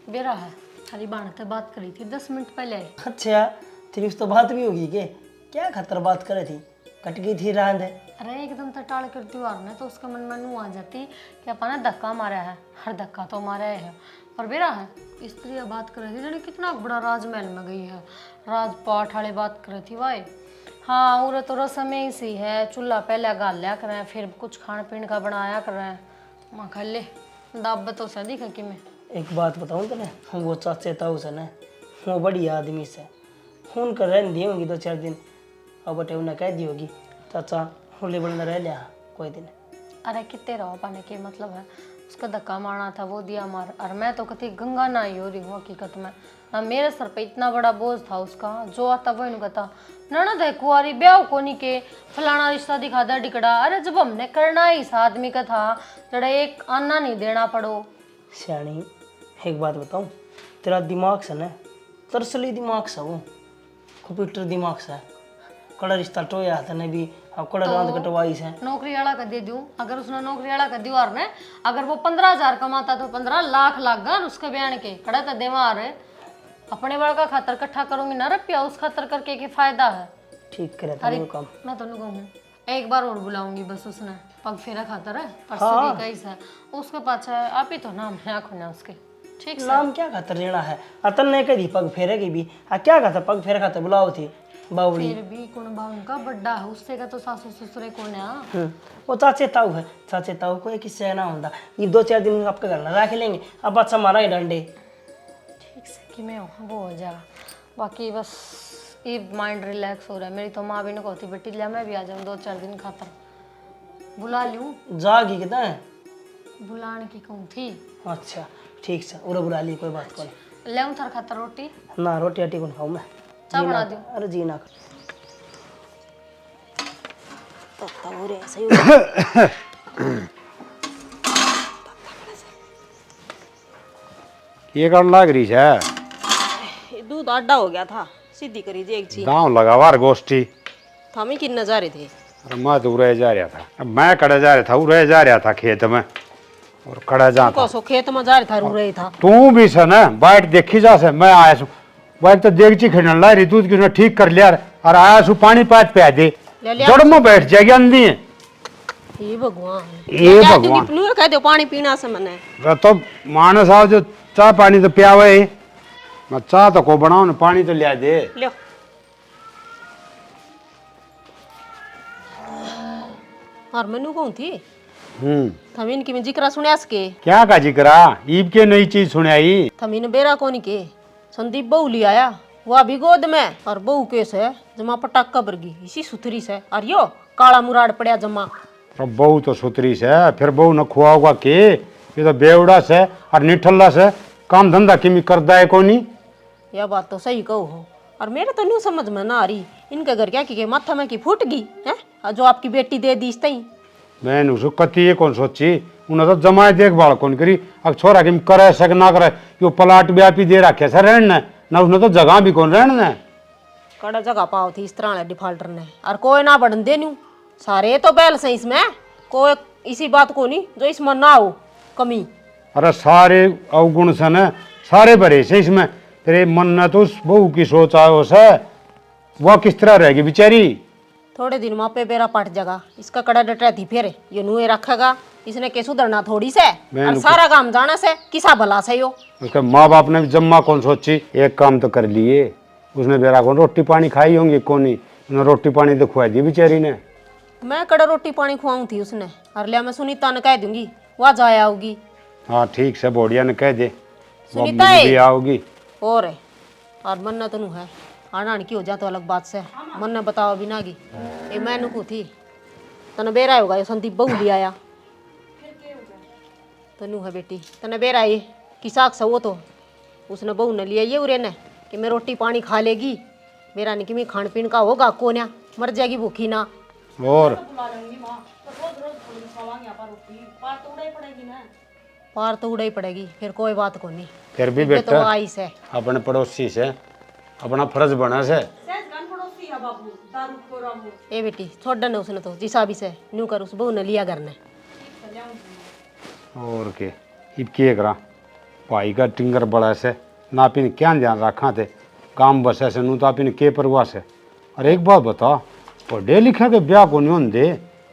बेरा है खाली बाण से बात करी थी 10 मिनट पहले। अच्छा तेरी उस तो बात भी होगी के? क्या खतर बात करे थी? कट गई थी रांद? अरे एकदम तटाड़ करती हुआ ना तो उसके मन में नू आ जाती कि अपना धक्का मारा है। हर धक्का तो मारा है पर बेरा है स्त्री बात कर रही थी जाने कितना बड़ा राजमहल में गई है। राजपाट वाले बात कर रही थी भाई। हाँ उरे तो रसम ऐसी है चूल्हा पहले गाल लिया करें फिर कुछ खाने पीने का बनाया करें। माँ खा ले दाब तो सा दिखा कि मैं एक बात बताऊँ तेने, वो चाचे ताऊ से न वो बड़ी आदमी से खून कर रहने दी होंगी 2-4 दिन। अब बटे उन्हें कह दी होगी चाचा होले बड़ना रह लिया कोई दिन। अरे कितने रहो पाने के मतलब है उसका धक्का मारना था वो दिया मार। और मैं तो कभी गंगा ना ही हो रही हूँ हकीकत में ना मेरे सर पे इतना बड़ा बोझ था उसका जो आता वो इन्हें कहता ननद है कुआरी ब्याह कोनी के फलाना रिश्ता दिखा दे डिकड़ा। अरे जब हमने करना ही इस आदमी का था जरा एक आना नहीं देना पड़ो। सियाणी एक बात बताऊँ, तेरा दिमाग से न तरसली दिमाग से वो कंप्यूटर दिमाग से कड़ा रिश्ता टोया था ने भी अब कड़ा रांद कटवाई से नौकरी वाला का दे दूं अगर उसने नौकरी वाला का दिया और ने अगर वो 15,000 कमाता तो 15 लाख लागा उसके बयान के कड़ा तो देवा रहे अपने बड़ा का खातर इकट्ठा करूंगी ना रुपया उस खातर करके की फायदा है। ठीक करे था वो काम। मैं तो कहूँ एक बार और बुलाऊंगी बस उसने पग फेरा खातर है परसों की कैसा है उसके पाछा आप ही तो नाम है आँखों उसके ठीक से नाम क्या खातर लेना है अतन ने कही पग फेरे की भी क्या खाता पग फेरे खाते बुलाओ थी बावड़ी। फिर भी कौन बाउन का बड्डा है उससे का तो सासू ससुरे कौन है। वो चाचे ताऊ है चाचे ताऊ को एक किस्से ना होता ये 2-4 दिन आपके घर में रख लेंगे अब अच्छा मारा ही डंडे ठीक से कि मैं वो हो जाएगा बाकी बस ये माइंड रिलैक्स हो रहा है। मेरी तो माँ भी नहीं कहती बेटी लिया मैं भी आ जाऊँ 2-4 दिन खातर बुला लूँ जागी कितना है बुलाने की कहूँ थी। अच्छा ठीक से उरा बुला ली कोई बात को नहीं। ले थार खातर रोटी ना रोटी आटी कौन खाऊँ मैं चाय बना दूँ। अरे जी ना ये कौन लाग रही है? दूध आडा हो गया था सीधी करी जी एक चीज गाँव लगावार गोष्ठी थामी किन नजारे थे। अरे मैं तो उड़े जा रहा था अब मैं कड़ा जा रहा था उड़े जा रहा था खेत में और कड़ा जा था सो खेत में जा रहा था रू रही था तू भी से ना बाइट देखी जा से मैं आया सू बाइट तो देखची खेलने ला रही दूध किसने ठीक कर लिया और आया सू पानी पात पे दे जड़ में बैठ जाएगी अंधी ये भगवान ये भगवान कह दो पानी पीना से मने तो मानस आओ जो चाह पानी तो पियावे मैं चाह तो को बनाओ ना पानी तो लिया दे लो और मैनू कौन थी थमीन की मैं जिक्रा सुनिया सके क्या का जिक्रा ईब के नई चीज सुनाई थमीन बेरा कोनी के संदीप बहू ले आया वह भी गोद में और बहू केस है जमा पटाखा बरगी इसी सुथरी से और यो काला मुराड़ पड़ा जमा। अब बहू तो सुतरी से फिर बहू न खुआओगा के ये तो बेवड़ा से और निठल्ला से काम धंधा किमी करदा है कोनी। यह बात तो सही कहो हो और मेरे तो न्यू समझ में ना आ रही इनके घर क्या की माथा में की फूट गई है जो आपकी बेटी दे दी तई। मैंने उसको कती ये कौन सोची उन्हें तो जमाए देखभाल कौन करी अब छोरा किम करे सक ना करे यो प्लाट ब्यापी दे रखे सर रहने ना उसने तो जगह भी कौन रहने कड़ा जगह पाओ थी इस तरह डिफॉल्टर ने और कोई ना बढ़न दे न्यू सारे तो बैल से इसमें कोई इसी बात को नहीं जो इसमें ना हो कमी। अरे सारे अवगुण से न सारे भरे से इसमें तेरे मन ने तो उस बहू की सोच आयो से वह किस तरह रहेगी बेचारी। थोड़े दिन माँ पे बेरा पट जागा इसका कड़ा डटा थी फिर ये नुए रखेगा इसने के सुधरना थोड़ी से और सारा काम जाना से किसा भला से यो उसके माँ बाप ने भी जम्मा कौन सोची एक काम तो कर लिए उसने बेरा कौन रोटी पानी खाई होंगी कोनी उन्हें रोटी पानी तो खुआ दी बेचारी ने। मैं कड़ा रोटी पानी खुआऊं थी उसने और लिया मैं सुनीता ने कह दूंगी वह जाया होगी। हाँ ठीक से बोडिया ने कह दे सुनीता भी आओगी और मन न तनु है आना की हो जा तो अलग बात से मन ने बताओ बिना की ये मैं नुकू थी तने बेरा होगा ये संदीप बहू भी आया तनु है बेटी तने बेरा ये कि साग से वो तो उसने बहू ने लिया ये उरे ने कि मैं रोटी पानी खा लेगी मेरा नहीं कि मैं खान पीन का होगा कोन्या मर जाएगी भूखी ना और पार तो उड़ा ही पड़ेगी फिर कोई बात को नहीं फिर भी तो बेटा आई से अपने पड़ोसी से अपना फर्ज बना से ए बेटी छोड़ ने उसने तो जिसा भी से न्यू कर उस बहू ने लिया घर ने और के इब के करा भाई का टिंगर बड़ा से ना आपने क्या ध्यान रखा थे काम बस ऐसे नू तो आपने के परवाह से। और एक बात बता, पढ़े लिखे के ब्याह को नहीं होंगे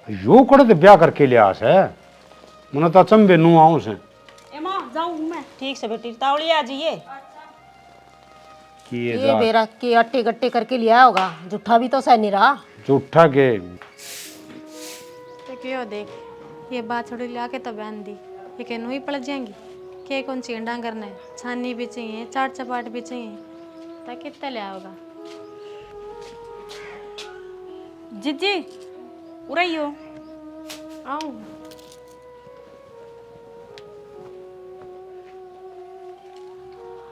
यो कड़े तो ब्याह करके लिया से मैंने तो अचंबे नू आऊं से जाऊँ मैं। ठीक से बेटी तावड़ी आ जाइए। कि ये बेरा के अट्टे गट्टे करके लिया होगा, जूठा भी तो सह नहीं रहा। झूठा के तो क्यों देख ये बात थोड़ी ला के तो बहन दी ये कहनो ही पड़ जाएंगी के कौन चींडा करना है, छानी भी चाहिए, चाट चपाट भी चाहिए, तो कितना ले आओगा। जीजी उड़ाई हो आओ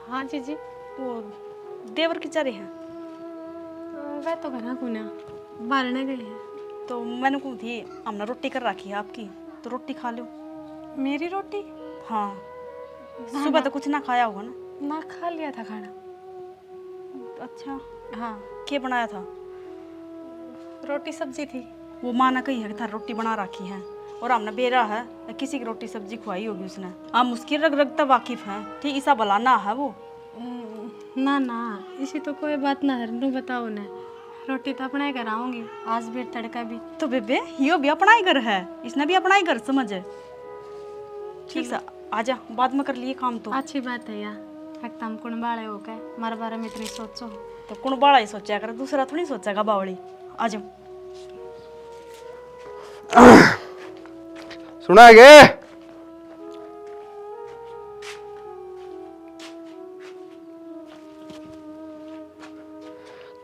हाँ जीजी वो देवर की चरे हैं वह तो घना कुना बारने गए हैं। तो मैंने कही थी हमने रोटी कर रखी है आपकी, तो रोटी खा लो। मेरी रोटी हाँ सुबह तो कुछ ना खाया होगा ना। ना खा लिया था खाना। अच्छा हाँ क्या बनाया था? रोटी सब्जी थी। वो माँ ने कही है कि थार रोटी बना रखी है और हमने बेरा है किसी की रोटी सब्जी खुआई होगी उसने। हम उसकी रग रग तक वाकिफ हैं, ठीक ऐसा भला ना है वो। ना ना इसी तो कोई बात ना है, नू बताओ ना रोटी तो अपना ही कराऊंगी आज भी तड़का भी। तो बेबे यो भी अपना ही घर है, इसने भी अपना ही घर समझे। ठीक सा आजा बाद में कर लिए काम तो। अच्छी बात है यार, एक तम कुण बाड़े हो गए हमारे बारे में इतनी सोचो। तो कौन बड़ा ही सोचा कर, दूसरा थोड़ी सोचेगा बावड़ी। आ जाओ। सुना गे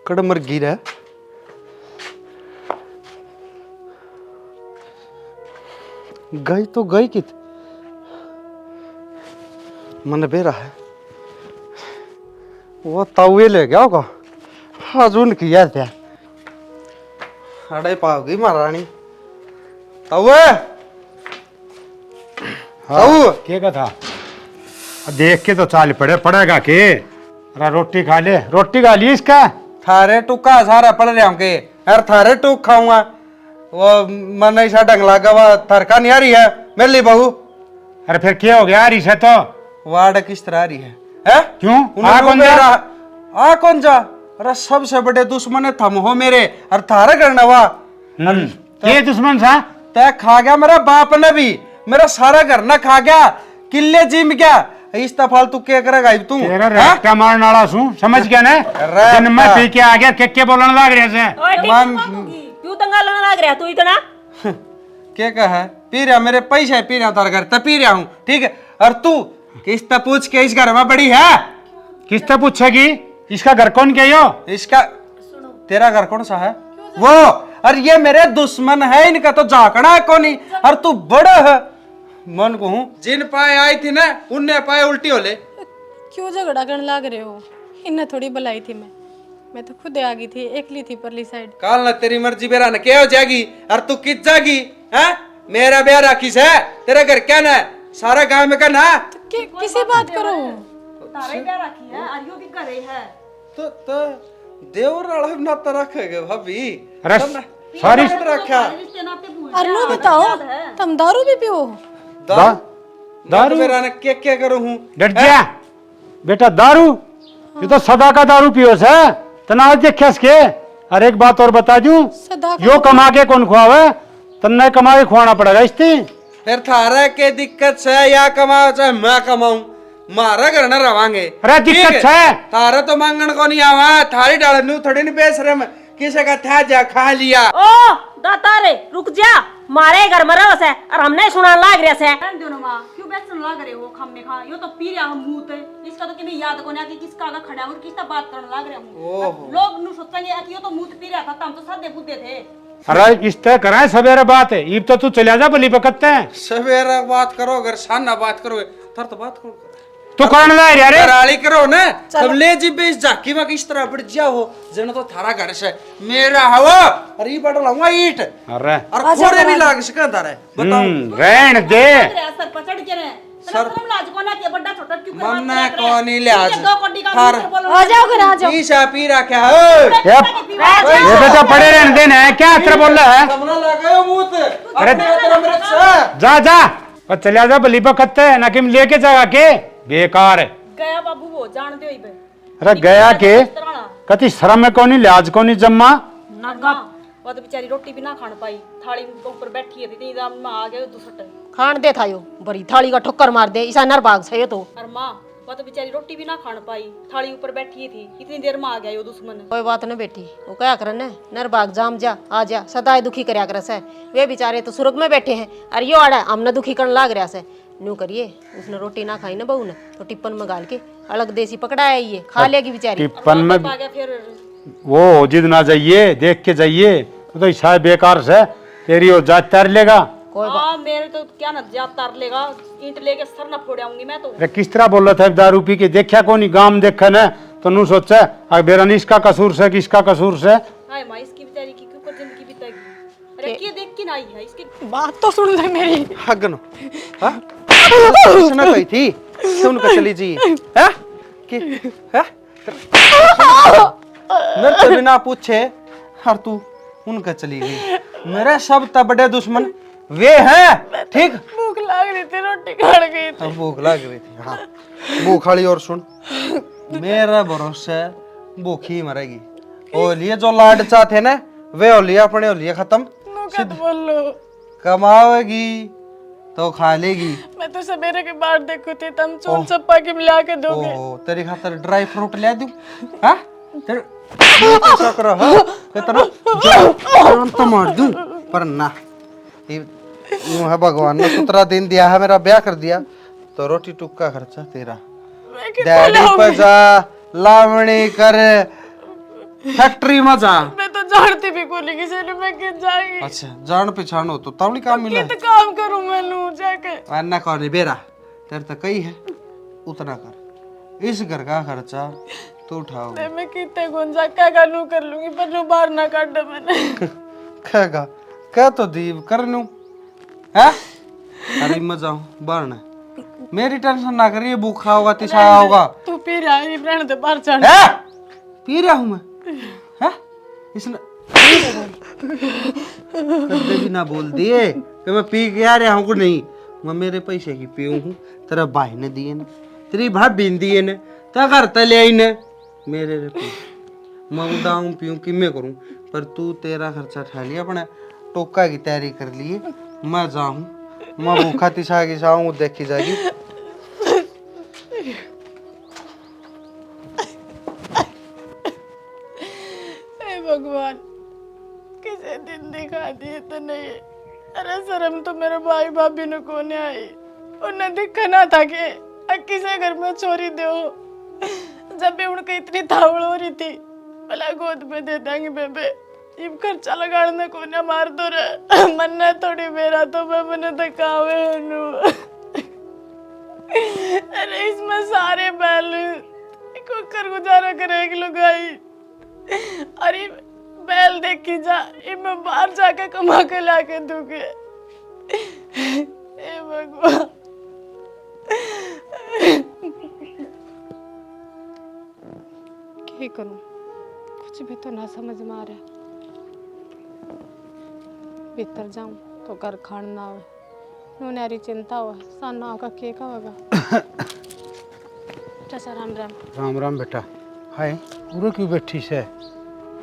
कड़मर गिरा गई तो गई कित मन बेरा है वो तावे ले गया होगा आज उनकी याद है अड़े पाओगी महारानी तावे ताऊ के का था देख के तो चाल पड़ेगा के। अरे रोटी खा ले, रोटी खा ली इसका। थारे टुका सारा पड़ रहा हूँ के यार थारे टुक खाऊंगा वो मन ऐसा ढंग लगा हुआ थरका नहीं आ रही है मेरी बहू। अरे फिर क्या हो गया रिसे तो वार्ड किस तरह आ रही है क्यों आ कौन जा अरे सबसे बड़े दुश्मन है थम हो मेरे और थारे करना वाह ये दुश्मन सा तय खा गया मेरा बाप ने भी मेरा सारा घर ना खा गया किले जिम गया इस फालतू क्या करेगा तू तेरा रेक्टा मारने वाला सू समझ गया ना। दिन में पी के आ गया के बोलने लग रहे से क्यों दंगा लगा लग रहा तू इतना? क्या कहा पी रहा मेरे पैसे पी रहा तार घर तब पी रहा हूँ ठीक है। और तू किस्ता पूछ के इस घर में बड़ी है किससे पूछेगी इसका घर कौन के हो? इसका तेरा घर कौन सा है वो और ये मेरे दुश्मन है इनका तो झाकड़ा है कौन और तू बड़ा है मन को हूँ जिन पाए आई थी ना उनने पाए उल्टी हो ले। क्यों झगड़ा करने लग रहे हो? इन्हें थोड़ी बुलाई थी मैं तो खुद आ गई थी, एकली थी परली साइड। काल ना तेरी मर्जी बेरा ना क्या हो जाएगी और तू किस जागी है मेरा ब्याह राखीस है तेरे घर क्या ना सारा गांव में का ना किसी बात करो तारे क्या रखी है आरियो की घरे है तो देवर वाला नाता रखेगा भाभी अरे सॉरी रखा अरनो बताओ तुम दारू भी पियो? दारू मेरा ना क्या करूं हूं डट जा बेटा दारू ये तो सदा का दारू पियो से तना देखे के। अरे एक बात और बता दूं सदा यो कमा के कौन खुआवे तन्ने कमा के खुआना पड़ेगा इसती। फिर थारा के दिक्कत से या कमाओ चाहे मैं कमाऊं मारा घर न रवांगे। अरे दिक्कत है थारा तो मांगण को नहीं आवा थारी डाल नू थोड़ी नहीं बेच रहे मैं किसी का था जा खा लिया। ओ दाता रे रुक जा मारे घर में रह से और हमने सुना लाग रहा से दोनों मां क्यों बेचन लाग रहे हो खम में खा यो तो पी रहा हम मुंह ते इसका तो किने याद को ना कि किसका आगे खड़ा और किसका बात करने लाग रहे हूं लोग नु सोचेंगे कि यो तो मुंह पी रहा था हम तो सादे बुद्धे थे। अरे इस तरह कराए सवेरे बात है ईब तो तू चले जा बली बकते हैं सवेरा बात करो अगर शाना बात करो तर तो बात करो तू कौन ला यार कराली करो ना तब ले जी बेस झाकी में किस तरह बढ़ जा हो जन तो थारा घर से मेरा हवा अरे ये बड़ा लाऊंगा ईट अरे और कोड़े भी लाग सका तारे बताओ रहन दे सर पचड़ के रे सर लाज को ना के बड़ा छोटा क्यों कर मन्ना कौन ही लिहाज दो कोडी का आ जाओ घर आ जाओ। ईशा पी रखा है ये बेटा पड़े रहने देना है क्या तरह बोल रहा है सामने लगा मुंह अरे जा जा पर चले जा बली बकते है ना कि लेके जागा के बेकार है। गया बाबू वो जान दो इबे अरे गया के कति शर्म है कोनी लिहाज कोनी जम्मा। नगा वो तो बेचारी रोटी भी ना खान पाई, थाली के ऊपर बैठी थी दाम में आ गए दूसरा खान दे था यो बड़ी थाली का ठोकर मार दे ईसा नरबाग से यो तो। और माँ वो तो बेचारी रोटी भी ना खान पाई, थाली ऊपर बैठी थी, इतनी देर में आ गया यो दुश्मन। कोई बात न बेटी, वो क्या करन है नरबाग जाम जा आ जा सदाए दुखी करया करस है। वे बेचारे तो स्वर्ग में बैठे हैं और यो आड़ा हमने दुखी करन लाग रहा से। न्यू करिए उसने रोटी ना खाई ना बहू ने तो टिप्पन में गाल के अलग देसी पकड़ाया ये खा लेगी बेचारी। टिप्पन में आ गया फिर वो जिद ना जाइए, देख के जाइए, तो शायद बेकार से तेरी वो जात तैर लेगा। हाँ मेरे तो क्या न जात तार लेगा, ईंट लेके सर ना फोड़ आऊंगी मैं तो। अरे किस तरह बोल रहा था दारू पी के, देखा कोनी गाम देखा न तो नू सोचा अगर बेरा इसका कसूर से किसका कसूर से। हाय माँ इसकी बेचारी की क्यों कर जिंदगी बिताएगी। अरे ये देख के ना आई है इसकी बात तो सुन ले मेरी। हगनो हाँ उसने कही थी सुन कर चली जी है कि है मेरे तो बिना पूछे हर तू उनका चली गई। मेरे सब तब बड़े दुश्मन वे हैं ठीक। भूख लग रही थी रोटी खाने गई थी। अब भूख लग रही थी हाँ भूख खाली। और सुन मेरा भरोसा भूखी मरेगी। और लिए जो लाड चाहते ना वे होलिया अपने होलिया खत्म कद बोलो कमावेगी तो खा लेगी। मैं तो सवेरे के बाद देखू थी तुम चून चप्पा के मिला के दोगे। ओ तेरी खातर ड्राई फ्रूट ले दूं हां तेरे ऐसा करो हां इतना जान तो मार दूं पर ना ये है भगवान ने 17 दिन दिया है मेरा ब्याह कर दिया तो रोटी टुक्का खर्चा तेरा। डैडी पे जा लावणी कर फैक्ट्री में जा। मैं तो जानती भी कोनी किसी ने मैं कित जाएगी। अच्छा जान पहचान हो तो तवली काम मिला कित काम करूं मैं लूं जाके। अन्ना कौन बेरा तेरे तो कई है उतना कर। इस घर का खर्चा तू उठाओ। मैं कितने गुंजा क्या करूं कर लूंगी पर लो बाहर ना काट मैंने। कहेगा क्या तो दीव कर लूं है। अरे मैं जाऊं बाहर ना मेरी टेंशन ना करिए भूखा होगा तिसाया होगा। तू पी रहा है रहने दे बाहर चढ़। है पी रहा हूं मैं है इसने कभी भी ना बोल दिए कि मैं पी के आ रहा हूं को नहीं। मैं मेरे पैसे की पीऊं हूं तेरा भाई ने दिए ने तेरी भाभी ने दिए ने तो घर तले आई ने मेरे रे पी मैं उदाऊं पीऊं कि मैं करूं पर तू तेरा खर्चा ठा लिया अपने टोका की तैयारी कर लिए। मैं जाऊं मैं भूखा तिसा की साऊं देखी जाएगी। भगवान किसी दिन दिखा दिए तो नहीं। अरे शर्म तो मेरे भाई भाभी ने कोने आई उन्हें दिखा ना था कि किसी घर में चोरी दो। जब भी उनकी इतनी थावड़ हो रही थी भला गोद में दे देंगे बेबे इब खर्चा लगाने कोने मार दो रे मन्ना थोड़ी मेरा तो मैं मने धकावे नु। अरे इसमें सारे बैल को कर गुजारा करेगी लुगाई। अरे बैल देखी जा मैं बाहर जाके कमा के लाके दूंगी। हे भगवान क्या करूं कुछ भी तो ना समझ में आ रहा। भीतर जाऊं तो घर खान ना हो नुनारी चिंता हो साना होगा के का होगा। चाचा राम राम। राम राम बेटा। हाय पूरा क्यों बैठी से।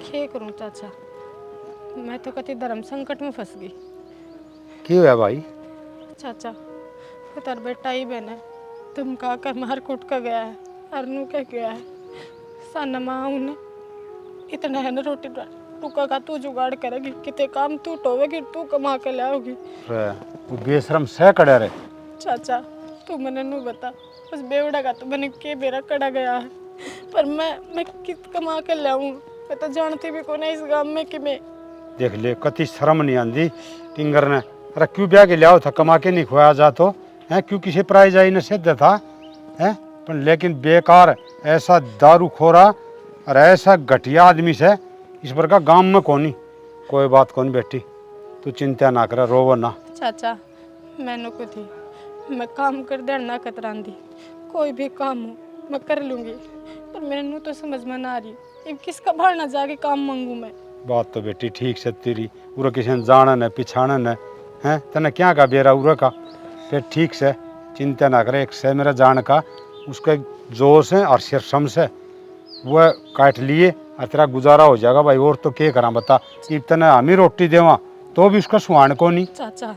क्या करूं चाचा मैं तो कति धर्म संकट में फंस गई। क्यों है भाई। चाचा तेरा बेटा ही बहन है तुम का कर मार कुट का गया है अरनू क्या गया है साना माँ उन्हें इतना है ना रोटी टुका का तू जुगाड़ करेगी कितने काम तू टोवेगी तू कमा के लाओगी। वो बेशरम से कड़े रे। चाचा तू मैंने नू बता उस बेवड़ा का तो मैंने के बेरा कड़ा गया है पर मैं कित कमा के लाऊं मैं तो जानती भी कौन है इस गांव में कि मैं। देख ले कति शर्म नहीं आंदी टिंगर ने। अरे क्यों ब्याह के लियाओ था कमा के नहीं खोया जा तो है क्यों किसी प्राइज आई ने सिद्ध था है पर लेकिन बेकार ऐसा दारू खोरा और ऐसा घटिया आदमी से इस पर का गांव में कोनी। कोई बात कौन बेटी तू चिंता ना कर रोवो ना। चाचा मैंने को थी मैं काम कर देना कतरांदी कोई भी काम हो मैं कर लूंगी पर मैंने तो समझ में ना आ रही अब किसका भाड़ ना जाके काम मांगू मैं। बात तो बेटी ठीक से तेरी उरा किसी ने जानन है पिछाड़न है तने क्या का बेरा उरा का फिर ठीक से चिंता ना करे एक से मेरा जान का उसका जोश है और शर्म से वह काट लिए और तेरा गुजारा हो जाएगा भाई। और तो क्या करा बता, इतना हम ही रोटी देवा तो भी उसका सुहान को नहीं। चाचा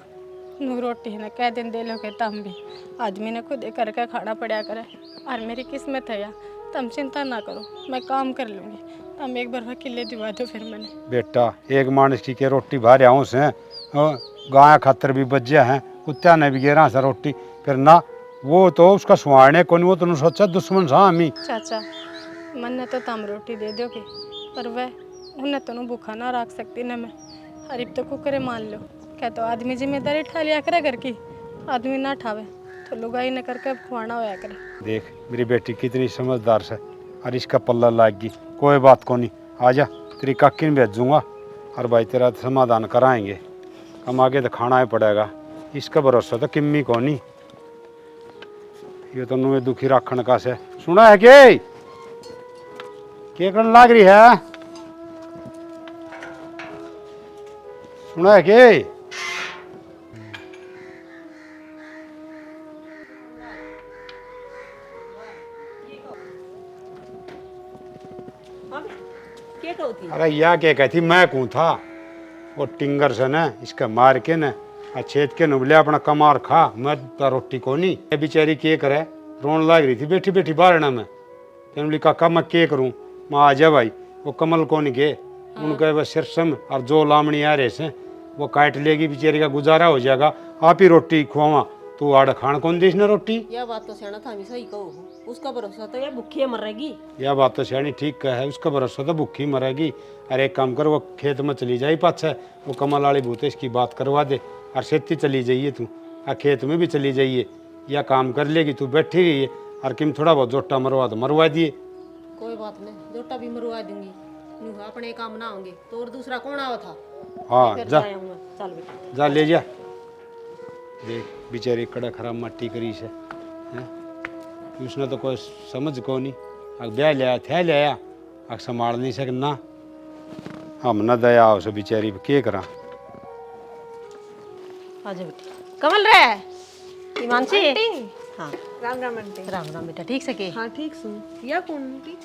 नू रोटी है ना कह दिन दे लो के तम भी आदमी ने खुद ही करके खाना पड़ा करे और मेरी किस्मत है या तुम चिंता ना करो, मैं काम कर लूँगी। तुम एक बार किले दिवा दो फिर मैंने। बेटा एक मानस की के रोटी भारे आऊँ से गाय खातर भी बज्या हैं, कुत्ता ने भी गेरा सा रोटी फिर ना, वो तो उसका सुहाने को नहीं, वो तो सोचा दुश्मन सा हम ही। चाचा मन ने तो तम रोटी दे दोगे पर वह उन्हें तो भूखा ना रख सकती न मैं। हरीब तो कुकरे मान लो क्या तो आदमी जिम्मेदारी ठा लिया करे घर की, आदमी ना ठावे तो लुगाई न करके खुआना होया करे। देख मेरी बेटी कितनी समझदार से और इसका पल्ला लाग गई, कोई बात को नहीं, आजा तेरी काकी ने भेजूंगा और भाई तेरा समाधान कराएंगे। हम आगे तो खाना ही पड़ेगा, इसका भरोसा तो किम्मी को नहीं। ये तो नुए दुखी रखने का से सुना है के करने लाग रही है, सुना है के? क्या कहती अरे यह क्या कहती, मैं कौन था वो टिंगर से न इसका मार के न छेद के नुबले अपना कमार खा, मैं तो रोटी को नहीं। ये बेचारी के करे रोन लाग रही थी बैठी बैठी बारना में, तेन बोली काका मैं के करूँ, मैं आ जा भाई। वो कमल को नहीं गए उनके बस सिरसम और जो लामणी आ रहे से वो काट लेगी, बेचारी का गुजारा हो जाएगा। आप ही रोटी खुआवा, तू आड़ खान कौन देश न रोटी। यह बात तो सियाना था हमें सही कहो, उसका भरोसा तो ये भूखी मरेगी। यह बात तो सियानी ठीक कह है, उसका भरोसा तो भूखी मरेगी। अरे एक काम कर, वो खेत में चली जाए पाछे, वो कमल वाली भूत इसकी बात करवा दे और खेती चली जाइए तू, और खेत में भी चली जाइए, या काम कर लेगी तू बैठी रही है और किम थोड़ा बहुत जोटा मरवा दो मरवा दिए। कोई बात नहीं, जोटा भी मरवा दूंगी, अपने काम ना होंगे तो और दूसरा कौन आवा था। हाँ फिर जा जाया हूँ मैं, चल बेटा जा ले जा। देख बेचारी कड़ा खराब मट्टी करी से हैं? उसने तो कोई समझ को नहीं, अग ब्याह लिया थे लिया अग संभाल नहीं सकना, हम न दया उस बेचारी पे के करा। आजा बेटा। कमल रे हिमांशी। हाँ राम राम आंटी। राम राम बेटा, ठीक से के? हाँ ठीक सुन, या कौन आंटी?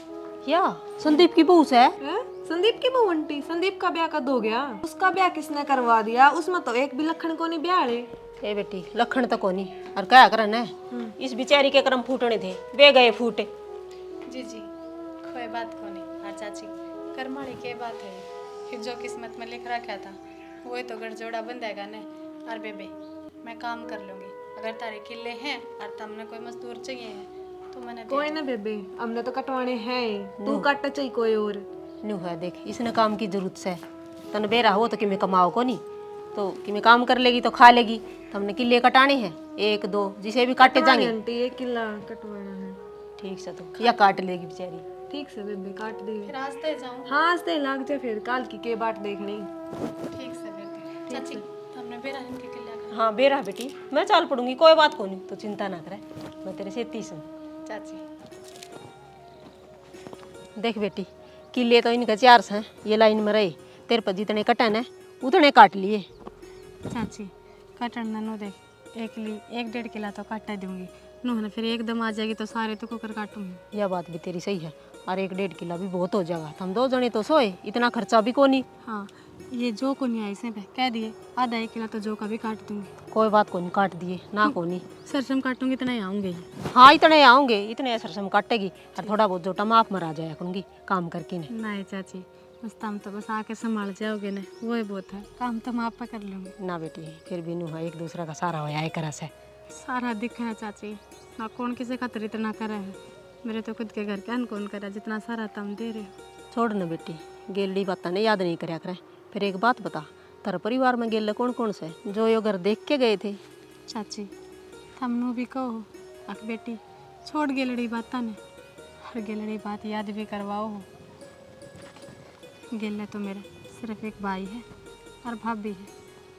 क्या संदीप की बहू से? हैं? संदीप की बहू आंटी? संदीप का ब्याह कब हो गया? उसका ब्याह किसने करवा दिया? उसमें तो एक भी लखन को नहीं ब्याह रे। ए बेटी लखन तो कोनी और क्या करन है, इस बिचारी के कर्म फूटने थे, वे गए फूटे। जी जी कोई बात को नहीं। हाँ चाची करमाड़ी के बात है, फिर जो किस्मत में लिख रखा था वही तो गठजोड़ा बंधेगा न। और बेबे मैं काम कर लूँगी, अगर तारे किले हैं और तुमने कोई मजदूर चाहिए है तो मैंने कोई ना बेबे, हमने तो कटवाने हैं, तू काट चाहिए कोई और। न्यू है देख, इसने काम की जरूरत से तन बेरा हो तो कि मैं कमाओ को नहीं, तो कि मैं काम कर लेगी तो खा लेगी। तो हमने किले कटाने हैं, एक दो जिसे भी काटे जाएंगे। आंटी एक किला कटवाना है। ठीक से तो या काट लेगी बेचारी। ठीक से बेबे काट दे। फिर आस्ते जाऊँ। हाँ आज लाग जा, फिर काल की के बाट देखनी। ठीक से बेबे। चाची तुमने बेरा इनके किले का। हाँ बेरा बेटी, मैं चाल पड़ूंगी, कोई बात को नहीं, तो चिंता ना करे, मैं तेरे से इतनी सुन। चाची देख बेटी किले तो इनका 4 हैं, ये लाइन में रहे, तेरे पर जितने कटन है उतने काट लिए। चाची कटन नो देख, एक 1.5 किला तो काट दूंगी नो ना, फिर एकदम आ जाएगी तो सारे तो कुकर काटूंगी। यह बात भी तेरी सही है, और 1.5 किला भी बहुत हो जाएगा, हम 2 जने तो सोए, इतना खर्चा भी को नहीं। हाँ ये जो को नहीं आई से कह दिए, आधा 1 किला तो जो का भी काट दूंगी। कोई बात को नहीं, काट दिए ना को नहीं। सरसम काटूंगी इतना ही आऊंगे। हाँ इतने आऊँगे, इतने सरसम काटेगी और थोड़ा बहुत जोटा माफ मरा जाया करूँगी काम करके ने। नहीं चाची बस तुम तो बस आके संभाल जाओगे ना, वो ही बहुत है, काम तो मैं आप कर लूँगी। ना बेटी फिर भी नू है, एक दूसरा का सारा होया एक रस है। सारा दिख है चाची, ना कौन किसी खातिर इतना करे है, मेरे तो खुद के घर के कौन करे जितना सारा तुम दे रहे हो। छोड़ न बेटी, गेली बात ने याद नहीं करया करे। फिर एक बात बता, तेरे परिवार में गेले कौन कौन से जो यो घर देख के गए थे? चाची थमनू भी कहो अक बेटी छोड़ गेलड़ी बात ने, हर गेलड़ी बात याद भी करवाओ हो। गेले तो मेरे सिर्फ एक भाई है और भाभी है,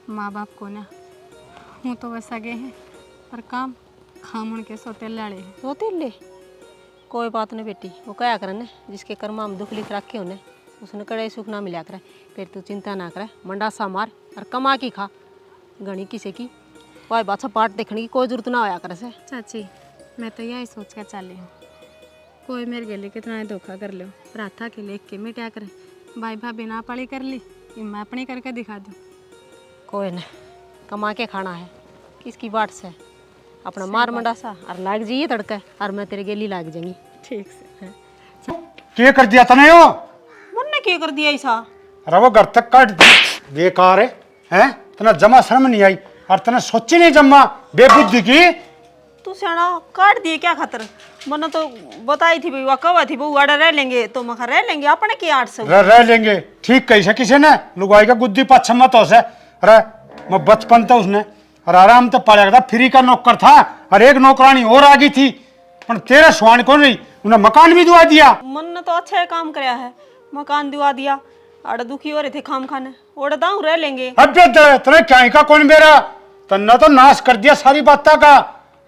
माँ बाप को ना, हूँ तो वैसा गे हैं पर काम खामण के सोते लाड़े हैं। सोते ले कोई बात नहीं बेटी, वो क्या करने जिसके कर्मा में दुख लिख रखे होने उसने कड़े सुख ना मिला करे। फिर तू चिंता ना करे, मंडासा मार और कमा की खा, गणी किसे की कोई बात पाठ देखने की कोई जरूरत ना होया करे से। चाची मैं तो यही सोच कर चली हूँ कोई मेरे के लिए कितना ही धोखा कर लो राथा के लिए के मिटा करे भाई भाभी ना पड़ी कर ली ये मैं अपनी करके दिखा दूँ। कोई न कमा के खाना है किसकी बाट से अपना मार मंडा सा और लाग जाइए तड़का और मैं तेरे गेली लाग जाएंगी। ठीक से के कर दिया तने हो? मन ने क्या कर दिया ऐसा? अरे वो घर तक काट बेकार है हैं? तना जमा शर्म नहीं आई और तना सोची नहीं जमा बेबुद्धि की। तू सियाना काट दिए क्या खातर? मन तो बताई थी भाई कवा थी बहु आड़ा रह लेंगे तो मखा रह लेंगे अपने की 800 रह लेंगे ठीक कैसे किसी ने लुगाई का गुद्दी पाछा मत हो से। अरे मैं बचपन था उसने और आराम तो पाया था फ्री का नौकर था और एक नौकरानी और आ गई थी पर तेरा स्वान को नहीं उन्हें मकान भी दुआ दिया। मन ने तो अच्छा काम कराया है मकान दिवा दिया आड़ा दुखी हो रहे थे खाम खाने ओड़ा दाऊ रह लेंगे। अब तेरे क्या का कौन मेरा तन्ना तो नाश कर दिया सारी बातों का।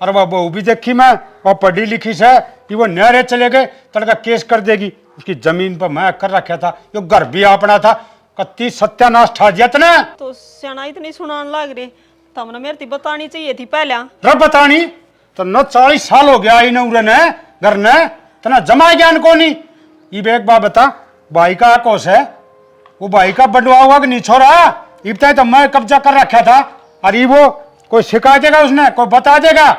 अरे वह बहू भी देखी मैं और पढ़ी लिखी से कि वो न्यारे चले गए तड़का केस कर देगी उसकी जमीन पर मैं कर रखा था यो घर भी अपना था कत्ती सत्यानाश ठा दिया तने। तो सियाना इतनी सुनान लाग रहे तमने मेरे ती बतानी चाहिए थी पहले। रब बतानी तो न 40 साल हो गया इन उरे ने घर ने तना जमा ज्ञान को नहीं। ये एक बात बता भाई का कोस है वो भाई का बंटवा हुआ कि नहीं छोरा इबता तो मैं कब्जा कर रखा था अरे वो कोई सिखा देगा उसने कोई बता देगा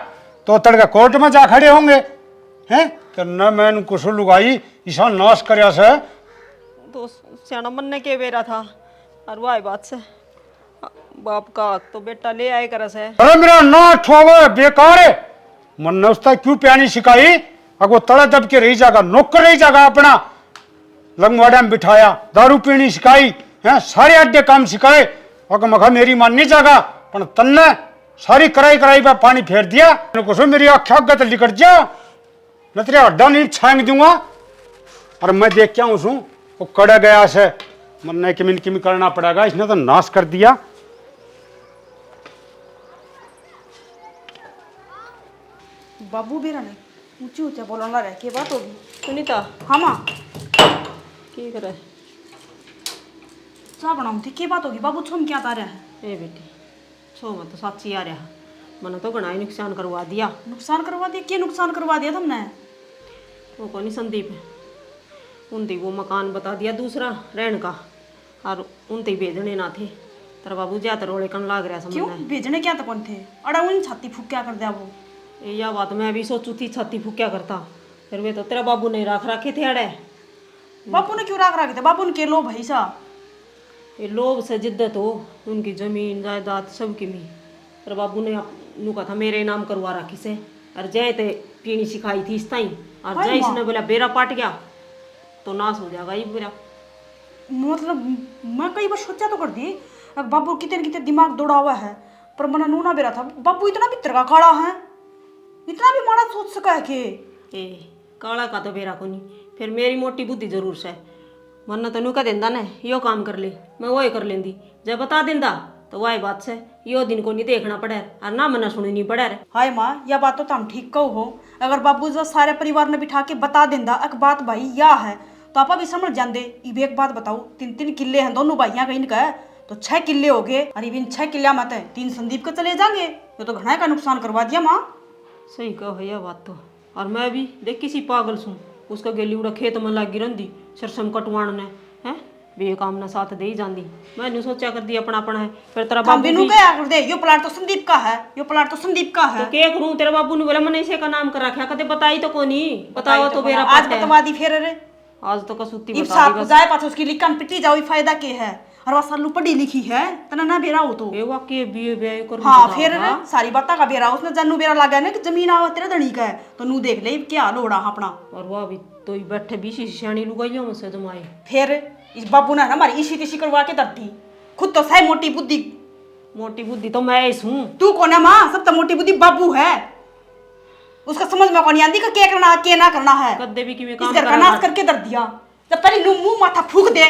तो तड़का कोर्ट में जा खड़े होंगे हैं तो न मैंने कुछ लुगाई ईसा नाश करया से। तो सियाना मन ने के बेरा था और वाई बात से बाप का हक तो बेटा ले आए कर से। अरे मेरा ना ठोवे बेकार है मन ने उसका क्यों प्यानी सिखाई अगर वो तड़ा दब के रही जागा नौकर रही जागा अपना लंगवाड़ा में बिठाया दारू पीनी सिखाई है सारे अड्डे काम सिखाए अगर मखा मेरी मान नहीं जागा पर तन्ने सारी कराई कराई पे पानी फेर दिया कुछ मेरी आख्या गत लिकट जा मैं तेरे अड्डा नहीं छांग दूंगा और मैं देख क्या उसू वो कड़ा गया से मन ने किमिन किमी करना पड़ेगा इसने तो नाश कर दिया। बाबू भी रहने ऊंची ऊंचा बोलना रहे के बात होगी सुनीता हाँ माँ की करे चाह बनाऊँ थी के बात होगी बाबू छोम क्या तारा है ए बेटी छो मत तो साची आ रहा मैंने तो घना ही नुकसान करवा दिया। नुकसान करवा दिया क्या नुकसान करवा दिया तुमने? वो कौन संदीप उनती वो मकान बता दिया दूसरा रहने का और उनते भेजने ना थे तेरा बाबू ज्यादा रोड़े कन लाग रहा क्यों समझना भेजने क्या तो कौन थे अड़ा उन छाती फूक क्या कर दिया वो यह बात मैं भी सोचू थी छाती फूक क्या करता फिर वे तो तेरा बाबू नहीं रख रखे थे अड़े। बापू ने क्यों राख रखे थे बापू ने के लो भाई सा ये लोभ से जिद्दत हो उनकी जमीन जायदाद सब की मी तेरे बाबू ने नू कहा था मेरे नाम करवा रखी से और जय ते पीनी सिखाई थी इस ताई और जय इसने बोला बेरा पाट गया तो नाश हो जाएगा ये बेरा। मतलब मैं कई बार सोचा तो कर दी बाबू कितने कितने दिमाग दौड़ा हुआ है पर मना नूना बेरा था बाबू इतना भी का काला है इतना भी माड़ा सोच सका है कि ए काला का तो बेरा को नहीं फिर मेरी मोटी बुद्धि जरूर से वरना तो नू कह देंदा ने यो काम कर ले मैं वही कर लेंदी जब बता देंदा तो वही बात से यो दिन को नहीं देखना पड़े और ना मना सुनी नहीं पड़े। हाय माँ यह बात तो तुम ठीक कहो हो अगर बाबू जो सारे परिवार ने बिठा के बता देंदा एक बात भाई या है तो आप भी समझ जाते। इब एक बात बताओ 3-3 किले हैं दोनों भाइयों कहीं का तो 6 किले हो गए और इन 6 किले मत है 3 संदीप के चले जाएंगे ये तो घना का नुकसान करवा दिया माँ। सही कहो यह बात तो और मैं भी देख किसी पागल सुन उसका गेली उड़ा खेत में लागी रही सरसम कटवाण ने हैं भी काम ना साथ दे ही जाती मैंने सोचा कर दी अपना अपना है फिर तेरा बाबू बिनु क्या कर दे यो प्लाट तो संदीप का है यो प्लाट तो संदीप का है तो क्या करूं तेरे बाबू ने बोला मैंने इसे का नाम कर रखा कदे बताई तो कोनी बताओ तो मेरा आज बतवा दी फिर रे आज तो कसूती इब बता साहब जाए पाछे उसकी लिखन पिटी जाओ फायदा के है और वह सालू पढ़ी लिखी है तना ना बेरा हो तो ए वाकई बीए बीए कर हाँ फिर रे सारी बात का बेरा उसने जन्नू बेरा लगा ना कि जमीन आवा तेरे धनी का है तो नू देख ले क्या हाल होड़ा अपना और वह भी तो बैठे बीसी सियाणी लुगाइयों में से जमाए फिर इस बाबू ने हमारी इसी तिशी करवा के दर्दी खुद तो सही मोटी बुद्धि तो मैं इस हूँ तू कौन है माँ सब तो मोटी बुद्धि बाबू है उसका समझ में कौन आंदी का क्या करना क्या ना करना है कद्दे भी किमें इस काम घर का नाश करके दर दिया जब पहले नू मुंह माथा फूक दे।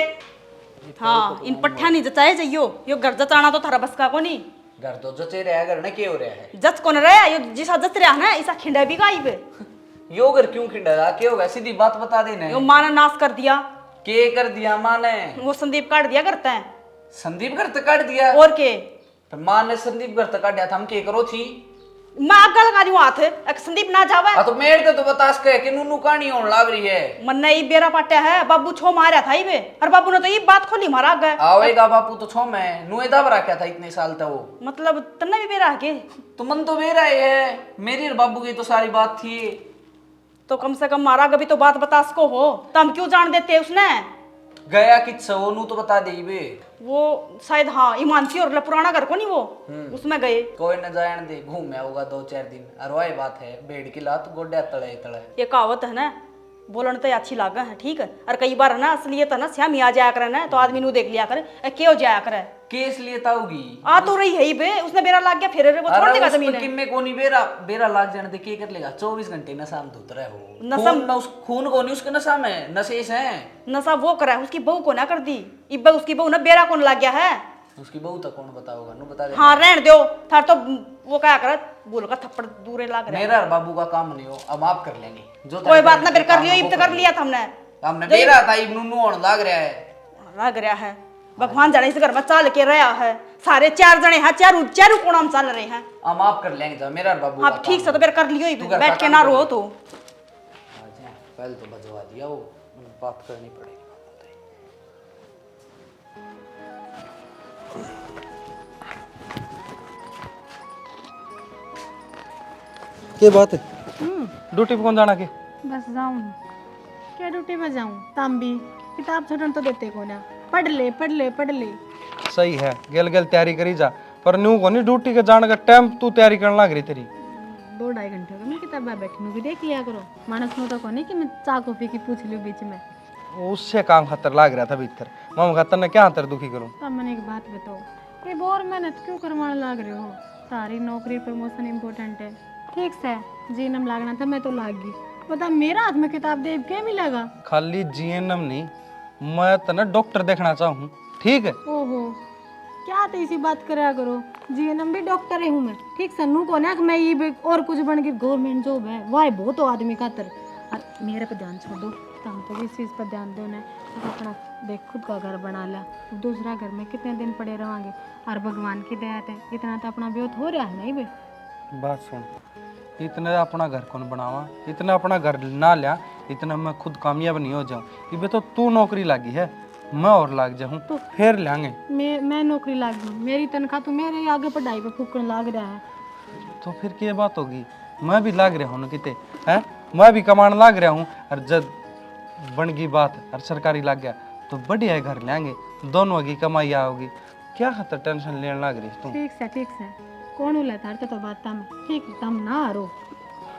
हाँ इन पट्ठा नहीं जचाए जाइयो यो घर जचाना तो थारा बस का को नहीं घर तो जचे रहा घर ने क्या हो रहा है जच कौन रहा यो जिसा जच रहा ना ऐसा खिंडा भी गायब यो घर क्यों खिंडा क्या होगा सीधी बात बता देना यो माँ ने नाश कर दिया के कर दिया माँ ने वो संदीप काट दिया करता है संदीप घर तक काट दिया और के तो माँ ने संदीप घर तक काट दिया था हम के करो थी मैं आग लगा रही हूँ हाथ एक संदीप ना जावे हाँ तो मेरे तो बता सके कि नूनू कहानी होने लग रही है। मन ने बेरा पाटा है बाबू छो मारा था ही वे और बाबू ने तो ये बात खोली मारा आगे आवेगा बापू तो छो मैं नुए दब रखा था इतने साल तक वो। मतलब तन्ने भी बेरा है के तो मन तो मेरा ही है, मेरी और बाबू की तो सारी बात थी। तो कम से कम मारा कभी तो बात बता सको हो तो हम क्यों जान देते उसने गया किस वो नू तो बता दे बे। वो शायद हाँ ईमानसी और पुराना घर को नहीं वो उसमें गए कोई न जान दे घूमे होगा 2-4 दिन और वही बात है भेड़ की लात गोड्या तले तले। ये कहावत है ना बोलन तो अच्छी लागा है ठीक है और कई बार है ना असलियत है ना श्याम आ जाया करे ना तो आदमी नु देख लिया करे क्यों जाया करे केस लिए ताऊगी आ तो रही है ही बे उसने बेरा लाग गया फिर वो छोड़ देगा जमीन किम्मे को नहीं बेरा बेरा लाग जाने दे के कर लेगा 24 घंटे नशा में धुत रहे हो नशा खून ना उस खून को नहीं उसके नशा में नशेष है। नशा वो करा है उसकी बहू को ना कर दी इब्बा उसकी बहू ना बेरा कौन लाग गया है उसकी बहू तक कौन बताओगा नु बता दे। हाँ रहने दो थार तो वो क्या कर बोल का थप्पड़ दूरे लाग रहा है मेरा और बाबू का काम नहीं हो अब माफ कर लेंगे जो कोई बात ना फिर कर लियो इब तो कर लिया था हमने बेरा था इब नूनू होने लग रहा है भगवान जाने इस घर में चाल के रहा है सारे 4 जने हैं चारू कोना में चल रहे हैं हम माफ कर लेंगे तो मेरा और बाबू आप ठीक से तो फिर कर लियो तू घर बैठ का के काम ना कर रो ले। तो पहले तो बजवा दिया वो बात करनी पड़ेगी। क्या बात है ड्यूटी पे कौन जाना के बस जाऊँ क्या ड्यूटी में जाऊँ तम भी किताब छोड़न तो देते को ना पढ़ ले सही है गेल गेल तैयारी करी जा पर न्यू को नहीं ड्यूटी के जाने का टाइम तू तैयारी करने लग रही तेरी 2-2.5 घंटे का मैं किताब बैठी भी देख लिया करो मानस नो तो को नहीं कि मैं चा कॉफी की पूछ लूँ बीच में उससे काम खतर लग रहा था भीतर मामा खतर ने क्या अंतर दुखी करूं। तब मैंने एक बात बताओ ये बोर मेहनत क्यों करवाने लग रहे हो सारी नौकरी प्रमोशन इम्पोर्टेंट है ठीक से जीनम लागना था मैं तो लाग गई बता मेरा हाथ में किताब दे क्या मिलेगा खाली जीएनएम नहीं मैं तो ना डॉक्टर देखना चाहूँ ठीक है। ओहो क्या तो इसी बात करा करो जीएनएम भी डॉक्टर ही हूँ मैं ठीक सन्नू को ना कि मैं ये और कुछ बन गई गवर्नमेंट जॉब है वाह बहुत हो आदमी खातर और मेरे पे ध्यान छोड़ दो तो हम तो इस चीज़ पर ध्यान दो ना तो अपना देख खुद का घर बना लिया दूसरा घर में कितने दिन पड़े रहेंगे और भगवान की दया है इतना तो अपना ब्योत हो रहा है नहीं बे बात सुन इतना अपना घर कौन बनावा इतना अपना घर ना लिया इतना मैं खुद कामयाब नहीं हो जाऊँ ये तो तू नौकरी लगी है मैं और लाग जाऊँ तो फिर लेंगे मैं नौकरी लाग गई मेरी तनख्वाह तो मेरे आगे पढ़ाई पे फूकने लाग रहा है तो फिर क्या बात होगी मैं भी लाग रहा हूँ ना किते है मैं भी कमाने लाग रहा हूँ और जब बन गई बात और सरकारी लग गया तो बढ़िया घर लेंगे दोनों की कमाई आओगी क्या खतर टेंशन लेने लग रही तुम। ठीक से कौन उला तार तो बात तम ठीक तम ना रो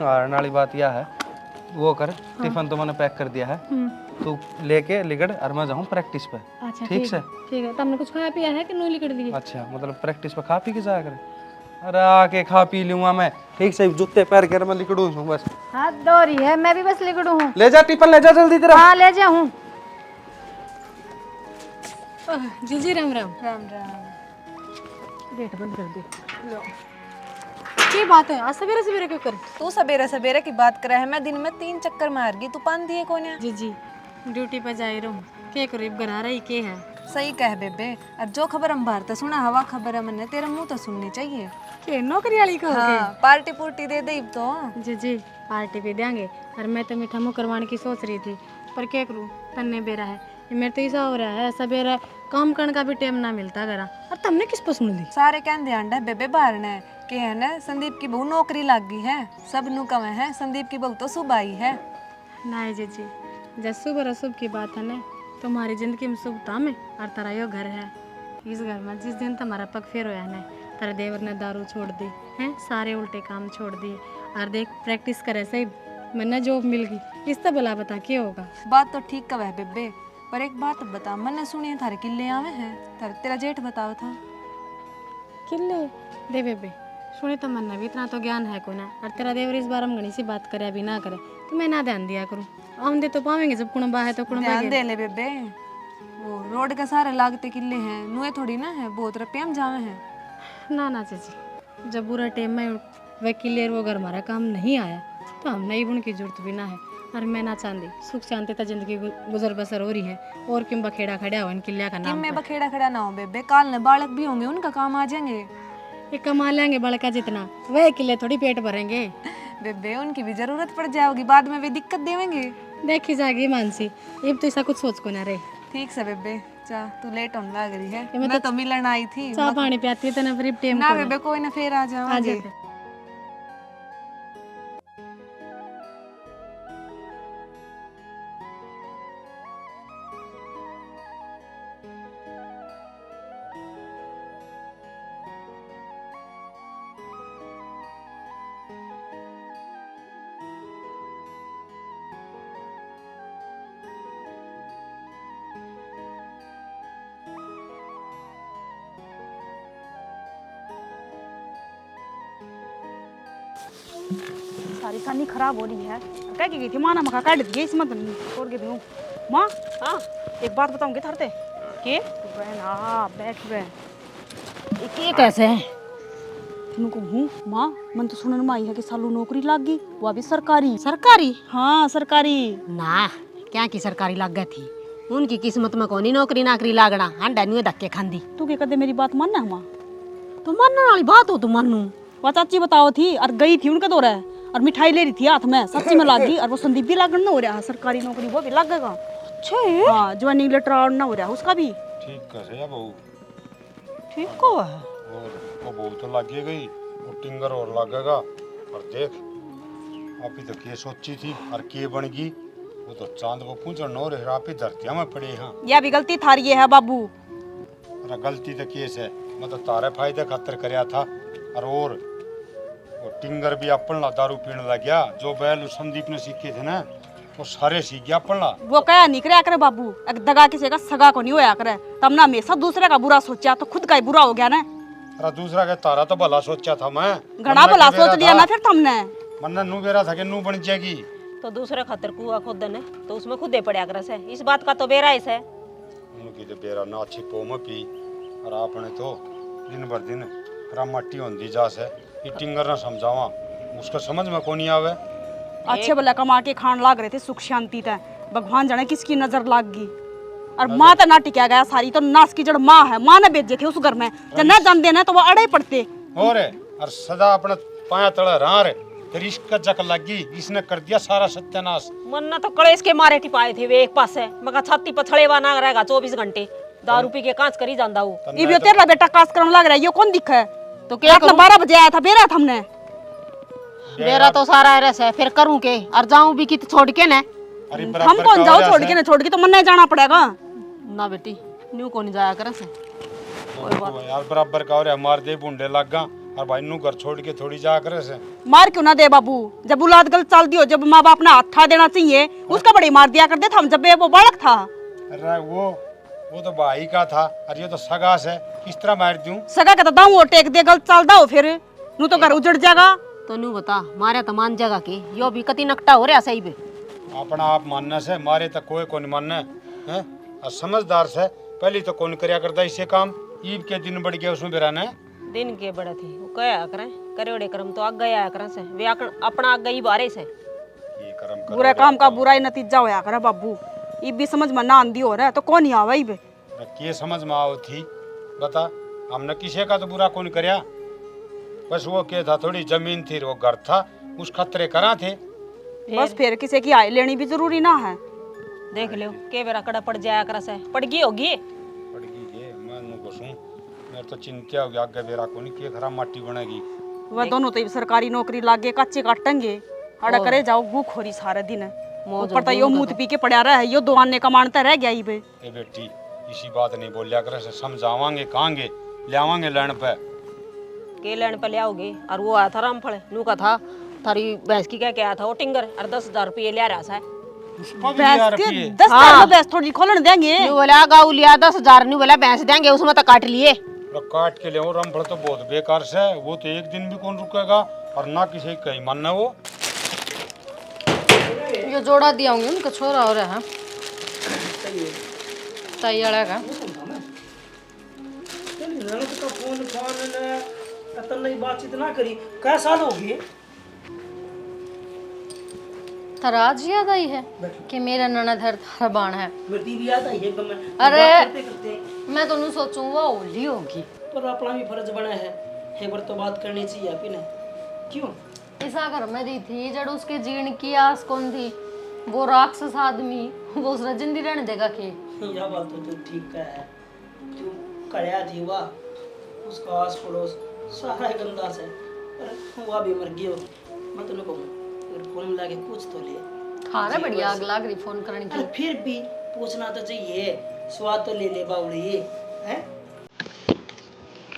हारने वाली बात यह है वो कर टिफिन तो मैंने पैक कर दिया है तू लेके लिगड़ और मैं जाऊँ प्रैक्टिस पे। अच्छा ठीक से ठीक है तुमने कुछ खाया पिया है कि नो लिखड़ दिए अच्छा मतलब प्रैक्टिस पे खा पी के जाया कर। अरे आके खा पी लूंगा मैं ठीक से जूते पैर कर मैं लिकड़ू हूँ बस हाथ दौरी है मैं भी बस लिकड़ू हूँ ले जा टिफिन ले जा जल्दी तेरा। हाँ ले जाऊँ जी राम राम गेट बंद कर दे की बात है आज सवेरे सवेरे क्यों कर तू सवेरे सवेरे की बात करे है मैं दिन में 3 चक्कर मार गई तू पान दिए कौन है जी ड्यूटी पे जा रही हूँ के करीब घर आ रही के है सही कह बेबे और जो खबर हम बाहर तो सुना हवा खबर है मैंने तेरा मुंह तो सुननी चाहिए के नौकरी वाली को हाँ पार्टी पुर्टी दे दे तो जी पार्टी भी देंगे और मैं तो मीठा मुँह करवाने की सोच रही थी पर क्या करूँ तन्ने बेरा है मेरे तो ऐसा हो रहा है सवेरा काम करने का भी टाइम ना मिलता करा और तुमने किस पर सुन ली सारे कहन ध्यान है बेबे बाहर ने के है ना संदीप की बहू नौकरी लग गई है सब नु कमे है संदीप की बहू तो सुबह आई है नहीं जी जब सुबह शुभ की बात है ना तुम्हारी जिंदगी में शुभता में और तेरा यो घर है इस घर में जिस दिन तुम्हारा पग फेर होया ना तेरे देवर ने दारू छोड़ दी है सारे उल्टे काम छोड़ दिए और देख प्रैक्टिस करे सही मैंने जॉब मिल गई इस तो भला बता क्या होगा बात तो ठीक कह बेबे पर एक बात बता मैंने सुनी है थारे किले आवे हैं तेरा जेठ बताओ था किले दे बेबे सुने तो मन भी इतना तो ज्ञान है को ना और तेरा देवर इस बार हम घनी सी बात करे अभी ना करे तो मैं ना ध्यान दिया करूँ हम दे तो पावेंगे जब कुणबा है तो कुणबा ध्यान दे ले बेबे वो रोड के सारे लागते किले हैं नुए थोड़ी ना है बहुत रुपये हम जावे हैं ना चाची जब बुरा टाइम में वह क्लियर वो घर हमारा काम नहीं आया तो हम नहीं बुन की जरूरत भी ना है और मैं ना चाहती सुख शांति तक जिंदगी गुजर बसर हो रही है और क्यों बखेड़ा खड़ा हो इन किलिया का नाम में बखेड़ा खड़ा ना हो बेबे काल ने बालक भी होंगे उनका काम आ जाएंगे ये कमा लेंगे बड़का जितना, वह किले थोड़ी पेट भरेंगे। बेबे उनकी भी जरूरत पड़ जाएगी, बाद में वे दिक्कत देवेंगे। देखी जाएगी मानसी, अब तो ऐसा कुछ सोच को ना रहे। ठीक से बेबे, जा तू लेट होने लग रही है। मैं तो मिलन आई थी। चाह पानी पियाती है तो ना फिर टेम ना बेबे कोई ना, फिर आ आ जाओगे। जाते। सारी सानी खराब हो रही है। कह के गई थी माँ ना मखा काट दिए इसमें छोड़ के दूँ। माँ हाँ एक बात बताऊंगी थरते के ना बैठ गए ये कैसे है तुमको हूँ माँ। मन तो सुनने में आई है कि सालू नौकरी लाग गई, वो अभी सरकारी। सरकारी? हाँ सरकारी। ना क्या की सरकारी लग गई थी, उनकी किस्मत में कोनी नौकरी नाकरी लागना, हांडा न्यू धक्के खांदी। तू क्या कदे मेरी बात मानना है माँ? तो मानने वाली बात हो, तू मानू। वो चाची बताओ थी और गई थी उनके दौरे और मिठाई ले रही थी हाथ में, सच्ची में लाग गई। और वो संदीप भी लागण ना हो रहा है सरकारी नौकरी, वो भी लगेगा। अच्छा है? हाँ ज्वाइनिंग लेटर और ना हो रहा है उसका भी। ठीक कैसे है बहू? ठीक को है और वो बहू तो लगी गई, वो टिंगर और लगेगा। और देख आप ही तो के सोची थी और के बन गई, वो तो चांद को पूछना और आप ही धरतिया में पड़े। हाँ यह भी गलती थारी है बाबू। अरे गलती तो केस है, मैं तो तारे फायदे खातर करया था। और वो टिंगर भी अपन ला दारू पीने लग गया, जो बैल उस संदीप ने सीखे थे ना वो सारे सीख गया अपन ला। वो क्या नहीं करे करे बाबू, एक दगा किसी का सगा को नहीं होया करे। तब ना हमेशा दूसरे का बुरा सोचा तो खुद का ही बुरा हो गया ना। अरे दूसरा के तारा तो भला सोचा था मैं, घना भला सोच लिया ना फिर तुमने। मन्ना नू बेरा था कि नू बन जाएगी। तो दूसरे खातिर कुआ खुद ने तो उसमें खुदे पड़ा करस है, इस बात का तो बेरा है। उनकी तो बेरा ना अच्छी पोम पी और आपने तो दिन भर दिन मट्टी होती जा से टिंगर ना समझावा, उसको समझ में कौन नहीं आवे। अच्छे भला कमा के खान लाग रहे थे सुख शांति तय, भगवान जाने किसकी नजर लाग गई। और माँ तो ना टिका गया, सारी तो नास की जड़ माँ है। माँ ने भेजे थे उस घर में, जब न जानते ना तो वो अड़े पड़ते। और सदा अपने पाया तले रहा रे, फिर इसका जक लग गई, इसने कर दिया सारा सत्यानाश। मन्ना तो कलेश के मारे टिपाए थे वे एक पास है, मगर छाती पर छड़ेवा ना रहेगा 24 घंटे, दारू पी के कांच करी जांदा हूँ। ये तेरा बेटा कास करने लग रहा है, ये कौन दिखा है? तो क्या करूं? 12 बजे आया था, बेरा था हमने। मेरा तो सारा रस है, फिर करूं के और जाऊं भी कि छोड़ के ना। हम कौन जाओ छोड़ के ना, छोड़ के तो मन नहीं जाना पड़ेगा ना बेटी, न्यू को नहीं जाया कर से। यार बराबर का और मार दे बूंडे लग गा और भाई नू घर छोड़ के थोड़ी जा करे से। मार क्यों ना दे बाबू, जब औलाद गलत चल दी हो, जब माँ बाप ने हाथ ठा देना चाहिए, उसका बड़ी मार दिया करते थे हम जब वो बालक था। अरे वो तो भाई का था और ये तो सगा से, किस तरह मार दूं? सगा का तो दाऊ टेक दे, गलत चल दो फिर नू तो घर उजड़ जाएगा। तो नू बता मारे तो मान जाएगा की यो भी कति नकटा हो रहा सही बे। अपना आप मानने से मारे तो कोई को नहीं मानना है। और समझदार से पहले तो कौन करया करता इसे काम, ईद के दिन बढ़ गया उसमें बेरा ने दिन के बड़े थे वो कया करें करेड़े कर्म तो आगे आया करें से, वे अपना आगे ही बारे से। ये कर्म कर बुरा काम का बुरा ही नतीजा होया करे बाबू। ये भी समझ में ना आंदी हो रहा है तो कौन ही आवा बे। के समझ में आओ थी बता, हमने किसी का तो बुरा कौन करया, बस वो के था थोड़ी जमीन थी, वो घर था, उस खतरे करा थे। बस फिर किसी की आय लेनी भी जरूरी ना है। देख लो के बेरा कड़ा पड़ जाया कर से, पड़ गई होगी ये मैं नु को सुन, मेरे तो चिंता हो गया आगे बेरा कोनी के खराब माटी बनेगी। वह दोनों तो सरकारी नौकरी लागे कच्चे काटेंगे, अड़ा करे जाओ भूखोरी सारे दिन। ऊपर तो यो मूत पी के पड़ा रहा है, यो दुआने कमानता रह गया ही बे। ए बेटी इसी बात नहीं बोलिया करे से, समझावांगे कहांगे ले आवांगे लैंड पे के लैंड पे ले आओगे। और वो आया था रामफल नू का था थारी भैंस की क्या आया था वो टिंगर और 10,000 रुपये ले रहा था। भैंस के 10,000 भैंस थोड़ी खोलन देंगे। न्यू बोला गाँव लिया 10,000, न्यू बोला भैंस देंगे, उसमें तो काट लिए। काट के ले रामफल तो बहुत बेकार से, वो तो एक दिन भी कौन रुकेगा और ना किसी कहीं मानना। वो जो जोड़ा दिया होंगे उनका छोरा हो रहा है सही अड़ेगा। बातचीत ना करी, क्या साल हो गए? थारा आज याद आई है कि मेरा ननद थारा बाण है। मेरी भी याद आई है एकदम में। अरे करते मैं तो सोचूं वो होली होगी, पर अपना भी फर्ज बना है एक बार तो बात करनी चाहिए आप ही ने। क्यों? ऐसा घर में दी थी जड़ उसके जीण की आस कौन थी, वो राक्षस आदमी वो उसने जिंदी रहने देगा के। यह बात तो तू ठीक है, तू कड़िया थी वाह, उसका आस पड़ोस सारा गंदा से, पर वह भी मर गई हो। मैं तुमने कहूँ फोन मिला के पूछ तो ले। हाँ ना बढ़िया आग लाग रही फोन करने की। अरे फिर भी पूछना तो चाहिए, स्वाद तो ले ले बाउड़ी है।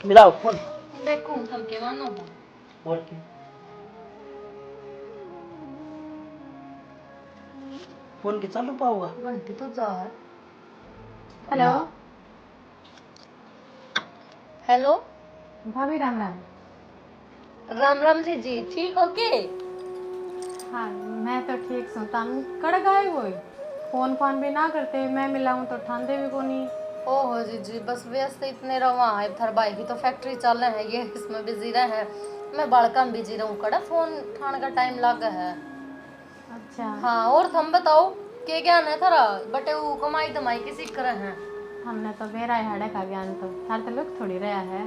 मिलाओ फोन। देखो हम के मानो और फोन के चालू पाऊंगा। घंटी तो जा। हेलो हेलो भाभी, राम राम। राम राम जी जी, ठीक हो के? हाँ मैं तो ठीक हूँ, तुम कड़ गए वो फोन फोन भी ना करते, मैं मिलाऊँ तो ठांदे भी को नहीं। ओहो जी जी, बस व्यस्त इतने रवा है, थर भाई की तो फैक्ट्री चल रहे हैं, ये इसमें बिजी रहे हैं, मैं बालका में बिजी रहूँ, कड़ा फोन ठाण का टाइम लगा है। अच्छा हाँ और तुम बताओ के ज्ञान है थरा बटे वो कमाई दमाई किसी करे हैं? हमने तो बेरा है का ज्ञान, तो थार तो लोग थोड़ी रहा है।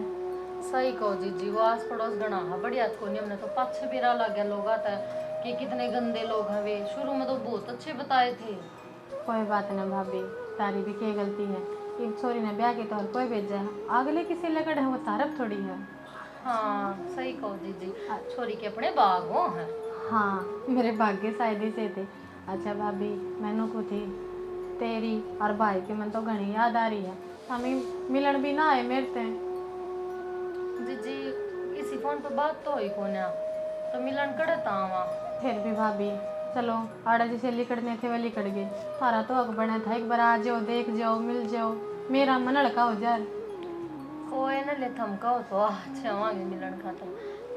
सही कहो जी जी, वो आस पड़ोस गणा है बढ़िया को नहीं, हमने तो पाछे बेरा लग गया लोग आता है कि कितने गंदे लोग हैं वे, शुरू में तो बहुत अच्छे बताए थे। कोई बात ना भाभी, तारी भी क्या गलती है, एक छोरी ने ब्याह की तो हर कोई भेजा है, अगले किसी लगड़ है वो तारफ थोड़ी है। हाँ सही कहो जी जी, छोरी के अपने बाग हो हैं। हाँ मेरे भाग्य शायद से थे। अच्छा भाभी, मैनू को थी तेरी और भाई की मन तो घनी याद आ रही है, हमें मिलन भी ना आए मेरे से। जी जी इसी फोन पे बात तो हुई कोन्या, तो मिलन करता वहाँ। फिर भी भाभी चलो, आड़ा जिसे लिकड़ने थे वह लिकड़ गए, तारा तो अग बना था, एक बार आ जाओ देख जाओ मिल जाओ, मेरा मन हल्का हो जाए। कोई न ले थमका हो तो अच्छा वहाँ मिलन खाता,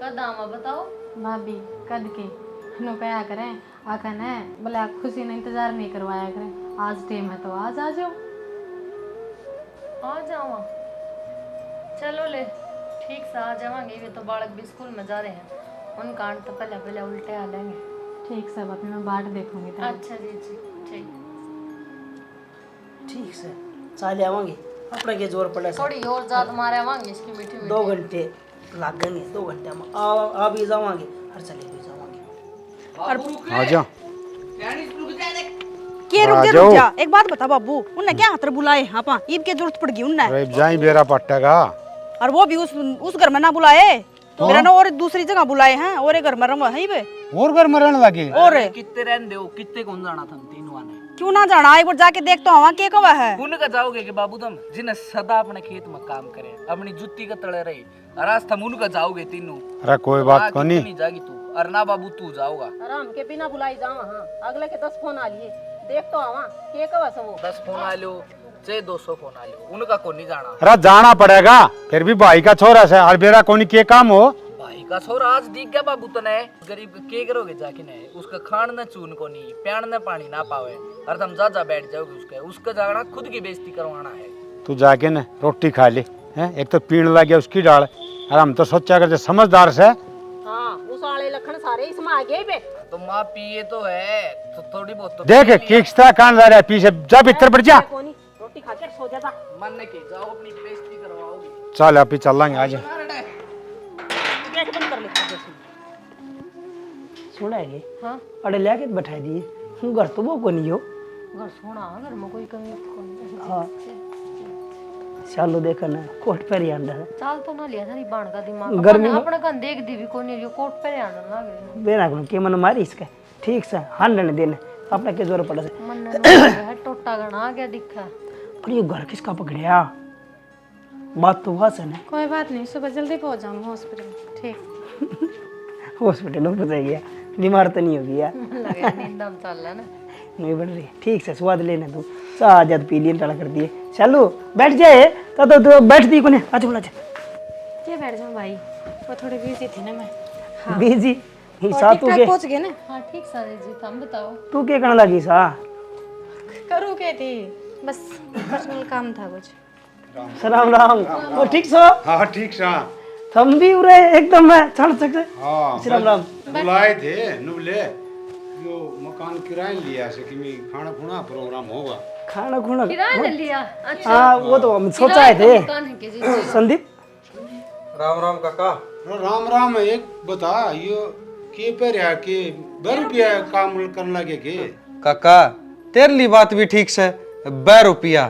कद आवा बताओ? भाभी कद के नो कया करें, आखन है बोला खुशी ने इंतजार नहीं करवाया करें, आज टाइम है तो आज आ जाओ। आ जावा, चलो ले ठीक से आ जावांगे, वे तो बालक भी स्कूल में जा रहे हैं, उनका अंत तो पहले पहले उल्टे आ लेंगे। ठीक सब अभी मैं बाट देखूंगी तारी। अच्छा जी जी ठीक। ठीक से चले आवांगे, अपने के जोर पड़े थोड़ी और ज्यादा मारे आवांगे इसकी मीठी मीठी। 2 घंटे लागेंगे, 2 घंटे में आ भी जावांगे और चले भी जावांगे। आ जा के रुक जा, एक बात बता बाबू, उनने क्या हाथ बुलाए आपा, ईब के जरूरत पड़ गई उनने, अरे जाई बेरा पट्टेगा, और वो भी उस घर में ना बुलाए तो मेरा ना और दूसरी जगह बुलाए हैं, और एक घर में रहो है बे, और घर में रहने लगे। और कितने रहने दो, कितने कौन जाना था तीनों आने, क्यों ना जाना, एक बार जाके देख तो आवा के कवा है। उनका जाओगे कि बाबू तुम जिन्हें सदा अपने खेत में काम करे, अपनी जुत्ती का तले रही, और आज तुम उनका जाओगे तीनों। अरे कोई बात को नहीं जागी तू, और ना बाबू तू जाओगा। आराम के बिना बुलाई जावा, हाँ अगले के 10 फोन आ लिए, देख तो आवा के कवा सब वो 10 फोन आ लो चाहे 200 फोन आ लो, उनका को नहीं जाना। अरे जाना पड़ेगा, फिर भी भाई का छोरा से, और बेरा कोनी के काम हो। भाई का छोरा आज दिख गया बाबू तने, गरीब के करोगे जाके ने, उसका खान न चून को नहीं, प्यान न पानी ना पावे, और तुम जा बैठ जाओगे उसके, उसका जाना खुद की बेइज्जती करवाना है। तू जाके न रोटी खा ले हैं, एक तो पीण लग गया उसकी डाल, और हम तो सोचा करते समझदार से। हाँ उस वाले लखन सारे इसमें आ गए बे, तो माँ पिए तो है तो थोड़ी बहुत तो देख किसका कान जा रहा है पीछे, जा भीतर बढ़ जा। कोनी रोटी खा के सो जा, मन के जाओ अपनी बेइज्जती करवाओगे। चल आप ही चलेंगे आज। गेट बंद कर ले सुनाएंगे हाँ अरे लेके बैठा दिए, हूँ घर तो वो को नहीं हो। घर सोना घर में कोई कमी तो हाँ चलो देखा ना, कोट पर ही अंडा है, चाल तो ना लिया थारी बाण का दिमाग, गर्मी में अपने कन देख दी भी कोई नहीं, कोट पे आने लग गए बेरा को के मन मारी इसका, ठीक से हंडने देने अपने के जोर पड़े से। मन है टोटा गणा आ गया दिखा। और ये घर किसका पकड़िया, बात तो वहां से ना कोई बात नहीं, सुबह जल्दी पहुंच जाऊंगा हॉस्पिटल। ठीक हॉस्पिटल में पहुंच गया, बीमार तो नहीं होगी यार, लगा नींद हम चल रहा ना, नहीं बढ़ रही, ठीक से स्वाद लेना तू, सा जद पी लिए टड़ा कर दिए, चलो बैठ जाए तो बैठ दी कोने, अच्छा बोला ये बैठ जाऊं भाई, वो थोड़ी बिजी थी ना मैं। बीजी सा ठीक तू ठाक के पहुंच गए ना। हाँ ठीक सारे जी, तुम बताओ? तू के करने लगी सा, करूँ के थी, बस पर्सनल काम था कुछ। राम राम, वो ठीक सो, हाँ ठीक सा, हम भी उरे एकदम मैं चढ़ सकते। हाँ राम राम, बुलाए थे नुबले, यो मकान किराए लिया से कि मैं खाना खुना प्रोग्राम होगा। खाना खुना किराया ले लिया? अच्छा हाँ वो तो हम सोचा है थे, दुकान है के जी जी। संदीप राम राम काका। राम राम। एक बता यो के पे रहा के 2 रुपया काम करने लगे के? काका तेरे लिए बात भी ठीक से 2 रुपया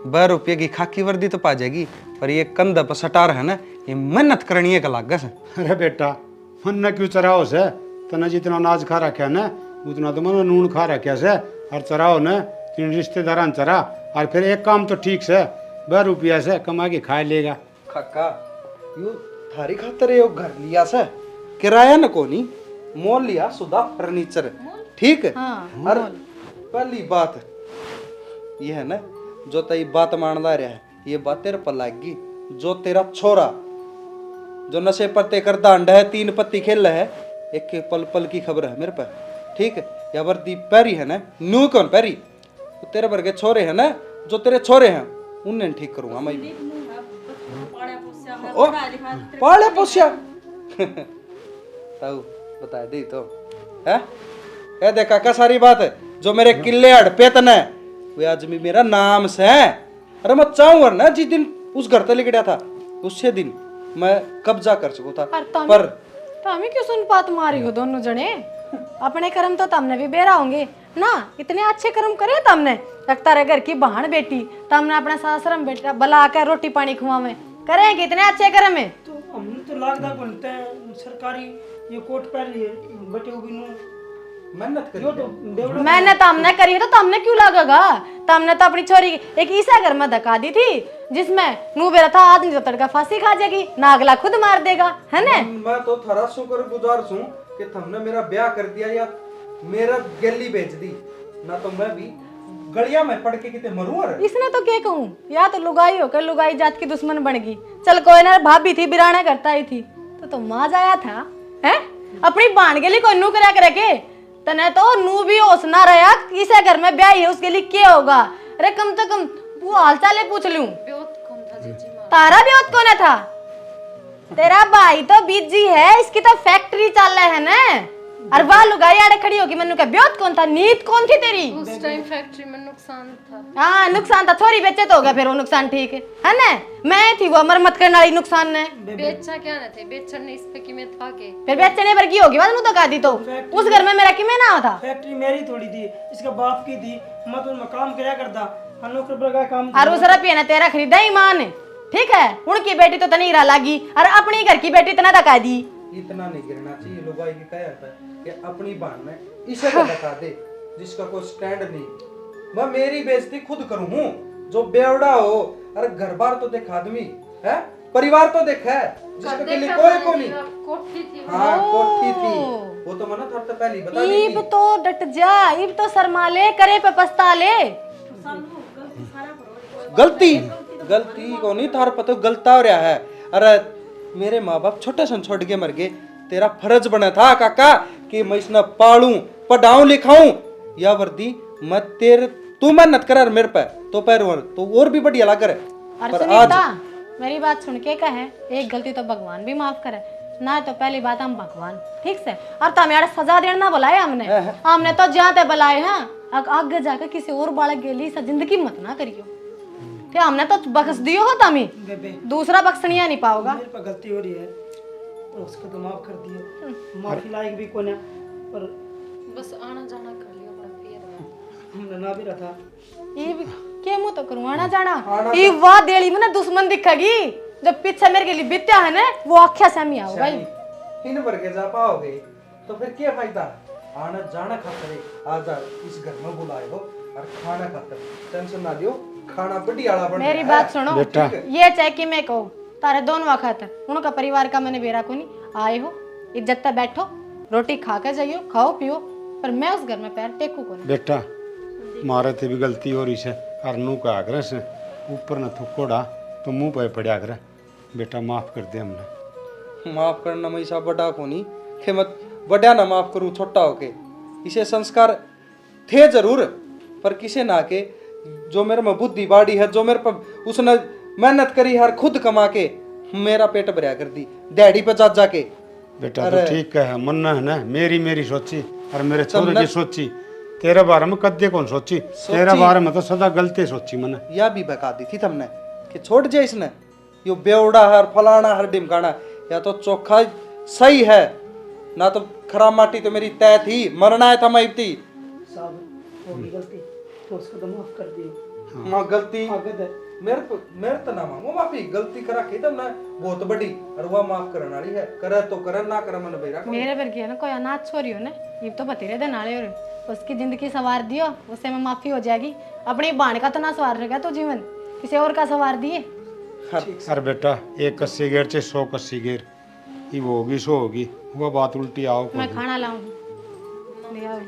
2 रुपये की खाकी वर्दी तो पा जाएगी, पर ये कंधा पर सटार है ना, ये मेहनत करनी है का लाग से। अरे बेटा मन न क्यों चराओ से, तना जितना अनाज खा रखा ना उतना तो मनो नून खा रखा से, और चराओ न तीन रिश्तेदार चरा, और फिर एक काम तो ठीक से 2 रुपया से कमा के खा लेगा। काका यो थारी खातर यो घर लिया से, किराया न कोनी, मोल लिया सुधा फर्नीचर, ठीक है। और पहली बात ये है ना, जो तेरी बात मानदा रहा है ये बात तेरे पर लागी। जो तेरा छोरा जो नशे पत्ते करता अंडा है, 3 पत्ती खेल रहा है, एक के पल पल की खबर है मेरे पर, ठीक है। या वर्दी पैरी है ना, नू कौन पैरी, तो तेरे वर्गे छोरे है ना, जो तेरे छोरे हैं उन्हें ठीक करूंगा मैं भी। ओ पाले पोसिया ताऊ बता दे तो है। ये देखा का सारी बात है, जो मेरे किले हड़पे तने वे आज भी मेरा नाम से है। अरे मैं चाहूंगा ना जिस दिन उस घर तले गया था उसी दिन मैं कब्जा कर सकूं था, पर तमें क्यों सुन पात मारी हो दोनों जने? अपने कर्म तो तमने भी बेरा होंगे ना, इतने अच्छे कर्म करे तमने, लगता रहे घर की बहन बेटी तमने अपना सासरम बेटा बुला कर रोटी पानी खुआवे, करेंगे इतने अच्छे कर्म है। तो हमने तो लागदा बोलते हैं सरकारी ये कोट पहन लिए बटे हुए नु मेहनत करी यो तो देवड़ा मैंने तमने करी है तो तमने क्यों लगेगा? तमने तो अपनी छोरी एक ईसा घर में धक्का दी थी जिसमें नू बेरा था आदमी तो तड़का फांसी खा जाएगी, नागला खुद मार देगा, है ना? मैं तो थारा शुक्रगुजार हूं कि तुमने मेरा ब्याह कर दिया या मेरा गैली बेच दी ना, तो मैं भी गलिया में पड़ के किते मरूं। इसने तो क्या कहूँ, या तो लुगाई होकर लुगाई जात की दुश्मन बन गई, चल कोई ना भाभी थी बिराना करता ही थी, तो माँ जाया था है अपनी बाण के लिए कोई नू करा करे के तने तो नू भी होश ना रहा किसे घर में ब्याह है उसके लिए क्या होगा। अरे कम से कम वो हाल चाल पूछ लूं, तारा ब्योत कौन था? तेरा भाई तो बिजी है, इसकी तो फैक्ट्री चल रहा है ना, और वाह लुगाई आड़े खड़ी होगी, मन्नू का ब्योत कौन था, नीत कौन थी तेरी? उस टाइम फैक्ट्री में नुकसान था। हाँ नुकसान था, थोड़ी बेचे तो हो गया फिर वो नुकसान, ठीक है ना? मैं थी वो मरम्मत करने वाली, नुकसान ने बेचा क्या न थे, बेचन ने इस पे कि मैं था के फिर बेचने पर की होगी बात, तो कहा दी तो उस घर में मेरा कि मैं ना था। फैक्ट्री मेरी थोड़ी थी, इसका बाप की थी, मैं तो काम करया करता, नौकर बगा काम। और उस रुपये ने तेरा खरीदा ईमान, ठीक है? उनकी बेटी तो तनीरा लागी और अपनी घर की बेटी तना धक्का दी। इतना नहीं गिरना चाहिए, लोग ये कह जाता है कि अपनी बहन में इसे का बता दे जिसका कोई स्टैंड नहीं। मैं मेरी बेइज्जती खुद करूं हूं, जो बेवड़ा हो। अरे घर बार तो देख आदमी है, परिवार तो देखा है जिसके के लिए कोई को नहीं। कोठी थी, हाँ कोठी थी, वो तो मना था तो पहले बता दी इब तो डट जा, इब तो शर्मा ले, करे पे पछता ले। गलती गलती को नहीं थार पता गलता हो रहा है। अरे मेरे माँ बाप छोटे सन छोड़ के मर गए, तेरा फर्ज बना था काका कि मैं इसने पालूं पढ़ाऊं लिखाऊं, या वर्दी मैं तेरे तू मेहनत कर मेरे पे तो पैर तो और भी बढ़िया लग रहा है। और सुनीता मेरी बात सुन के कहे, एक गलती तो भगवान भी माफ करे ना, तो पहली बात हम भगवान ठीक से, और तमें यार सजा देना ना बुलाए हमने तो जाते बुलाए हैं, आगे जाकर किसी और बालक के लिए जिंदगी मत ना करियो, क्या हमने तो बख्श दियो हो तमी, दूसरा बख्शनिया नहीं पाओगा। मेरे पर गलती हो रही है तो उसको तो माफ कर दियो, माफी लायक भी कोने, पर बस आना जाना कर लियो, बड़ा फेर हमने ना भी रहा। ये भी के मुंह तो करूं आना जाना, ये वाह देली में ना दुश्मन दिखेगी, जब पीछे मेरे के लिए बित्या है ना वो आख्या से मी आओ भाई। इन वर्गे जा पाओगे तो फिर क्या फायदा? आना जाना खातर आज इस घर में बुलाए हो और खाना खातर टेंशन ना लियो, खाना बढ़िया वाला बन। मेरी बात सुनो ये चाहे कि मैं कहूँ तारे दोनों खातर उनका परिवार का मैंने बेरा को नहीं, आए हो इज्जत से बैठो, रोटी खा के जाइयो, खाओ पियो, पर मैं उस घर में पैर टेकू को नहीं। बेटा मारे ते भी गलती हो रही से, और नू का आग्रह से ऊपर न थुकोड़ा तो मुंह पे पड़ा आग्रह, बेटा माफ कर दे हमने। माफ करना मैं ऐसा बड़ा को नहीं कि मैं बड़ा ना माफ करूं छोटा होके, इसे संस्कार थे जरूर पर किसे ना के, जो मेरे में बुद्धि बाड़ी है, जो मेरे पर उसने मेहनत करी हर खुद कमा के मेरा पेट भरिया कर दी डैडी पे जा के। बेटा तो ठीक है, मन्ना है ना मेरी सोची और मेरे छोरे की सोची, तेरे बारे में कद्दे कौन सोची, तेरे बारे में तो सदा गलती सोची मैंने। या भी बका दी थी तुमने कि छोड़ जाए इसने, यो बेवड़ा है और फलाना है ढिमकाना है। या तो चोखा सही है ना, तो खराब माटी तो मेरी तय थी, मरना है था मैं इतनी साहब होगी गलती तो उसको तो माफ कर दियो। मां गलती मेरे तो ना मांगो माफी, गलती करा के तब ना बहुत बड़ी और वह माफ करने वाली है, करे तो करे ना करे मन बेरा। मेरे पर किया ना कोई अनाथ छोरी हो ना, ये तो बतेरे दे नाले हो उसकी जिंदगी सवार दियो, उससे में माफी हो जाएगी। अपनी बाण का तो ना सवार रहेगा तो जीवन किसी और का सवार दिए। अरे बेटा, एक कस्सी गेर से 100 कस्सी गेर, ये वो होगी सो होगी, वह बात उल्टी आओ। मैं खाना लाऊं ले आओ।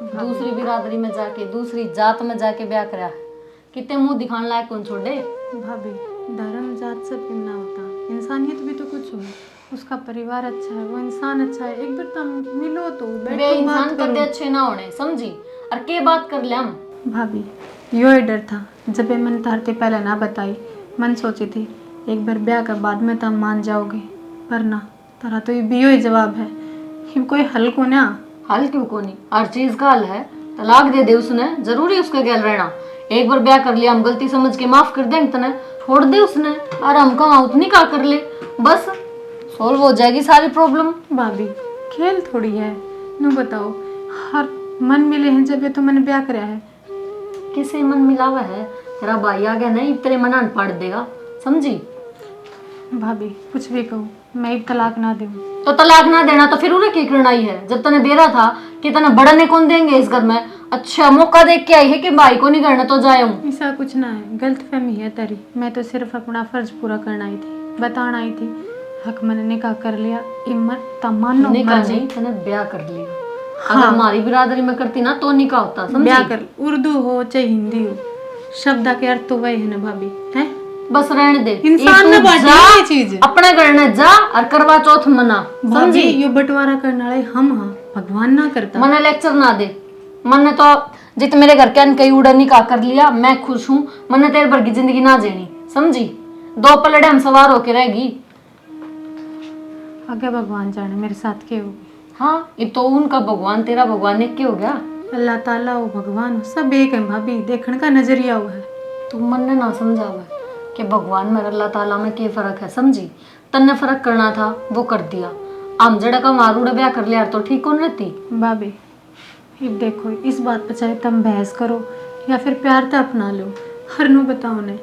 दूसरी बिरादरी में जाके, दूसरी जात में जाके ब्याह करा, कितने मुंह दिखाने लायक कौन छोड़े। भाभी धर्म जात सब ना होता, इंसानियत भी तो कुछ हो। उसका परिवार अच्छा है, वो इंसान अच्छा है, एक बार तुम मिलो तो वे इंसान कदे अच्छे ना होने, समझी? और के बात कर ले हम। भाभी यो ही डर था जब ये मन तारते पहले ना बताई। मन सोची थी एक बार ब्याह कर बाद में तुम मान जाओगे, पर ना तारा तो ये बियो ही जवाब है। ये कोई हल को ना। हल क्यों को नहीं, हर चीज का हल है। तलाक दे दे उसने, जरूरी उसके गैल रहना। एक बार ब्याह कर लिया, हम गलती समझ के माफ कर देंगे तने, छोड़ दे उसने। और हम कहाँ उतनी का कर ले, बस सोल्व हो जाएगी सारी प्रॉब्लम। भाभी खेल थोड़ी है, नू बताओ हर मन मिले हैं जब ये तो मैंने ब्याह कराया है। किसे मन मिलावा है, तेरा भाई आ गया नहीं तेरे मनान पाड़ देगा, समझी? भाभी कुछ भी कहो, मैं एक तलाक ना दूं। तो तलाक ना देना तो फिर उन्हें क्या करना ही है? जब तने दे रहा था कि तने बढ़ने कौन देंगे इस घर में। अच्छा मौका देख के आई है कि भाई को नहीं करना तो जाए हूँ। ऐसा कुछ ना है, गलतफहमी है तेरी। मैं तो सिर्फ अपना फर्ज पूरा करना आई थी, बताना आई थी। हक मैंने निकाह कर लिया, इम्मत तमन्ना निकाह नहीं, तने ब्याह कर लिया। अगर हमारी बिरादरी में करती ना तो निकाह होता, समझी? ब्याह कर, उर्दू हो चाहे हिंदी हो, शब्द के अर्थ तो वही है ना भाभी, है? बस रहने दे। इंसान ना बांटे ये चीज। अपने घर में जा और करवा चौथ मना, भाभी ये बंटवारा करने वाले हम हाँ, भगवान ना करता। मने लेक्चर ना दे। मने तो जित मेरे घर के अन कई उड़ा निकाह कर लिया, मैं खुश हूँ। मने तेरे भर की जिंदगी ना जीनी, समझी? 2 पलड़े हम सवार होके रहेगी। आगे भगवान जाने मेरे साथ के होगी। हाँ, ये तो उनका भगवान तेरा भगवान एक के हो गया। अल्लाह ताला हो, भगवान हो, सब एक है भाभी। देखने का नजरिया हुआ है। तू मन ने ना समझा हुआ कि भगवान में अल्लाह ताला में क्या फर्क है, समझी? तन्ने फर्क करना था वो कर दिया। हम जड़ा का मारूड़ा ब्याह कर लिया तो ठीक कौन रहती? भाभी अब देखो, इस बात पर चाहे तुम बहस करो या फिर प्यार तो अपना लो, हर नु बताओ ने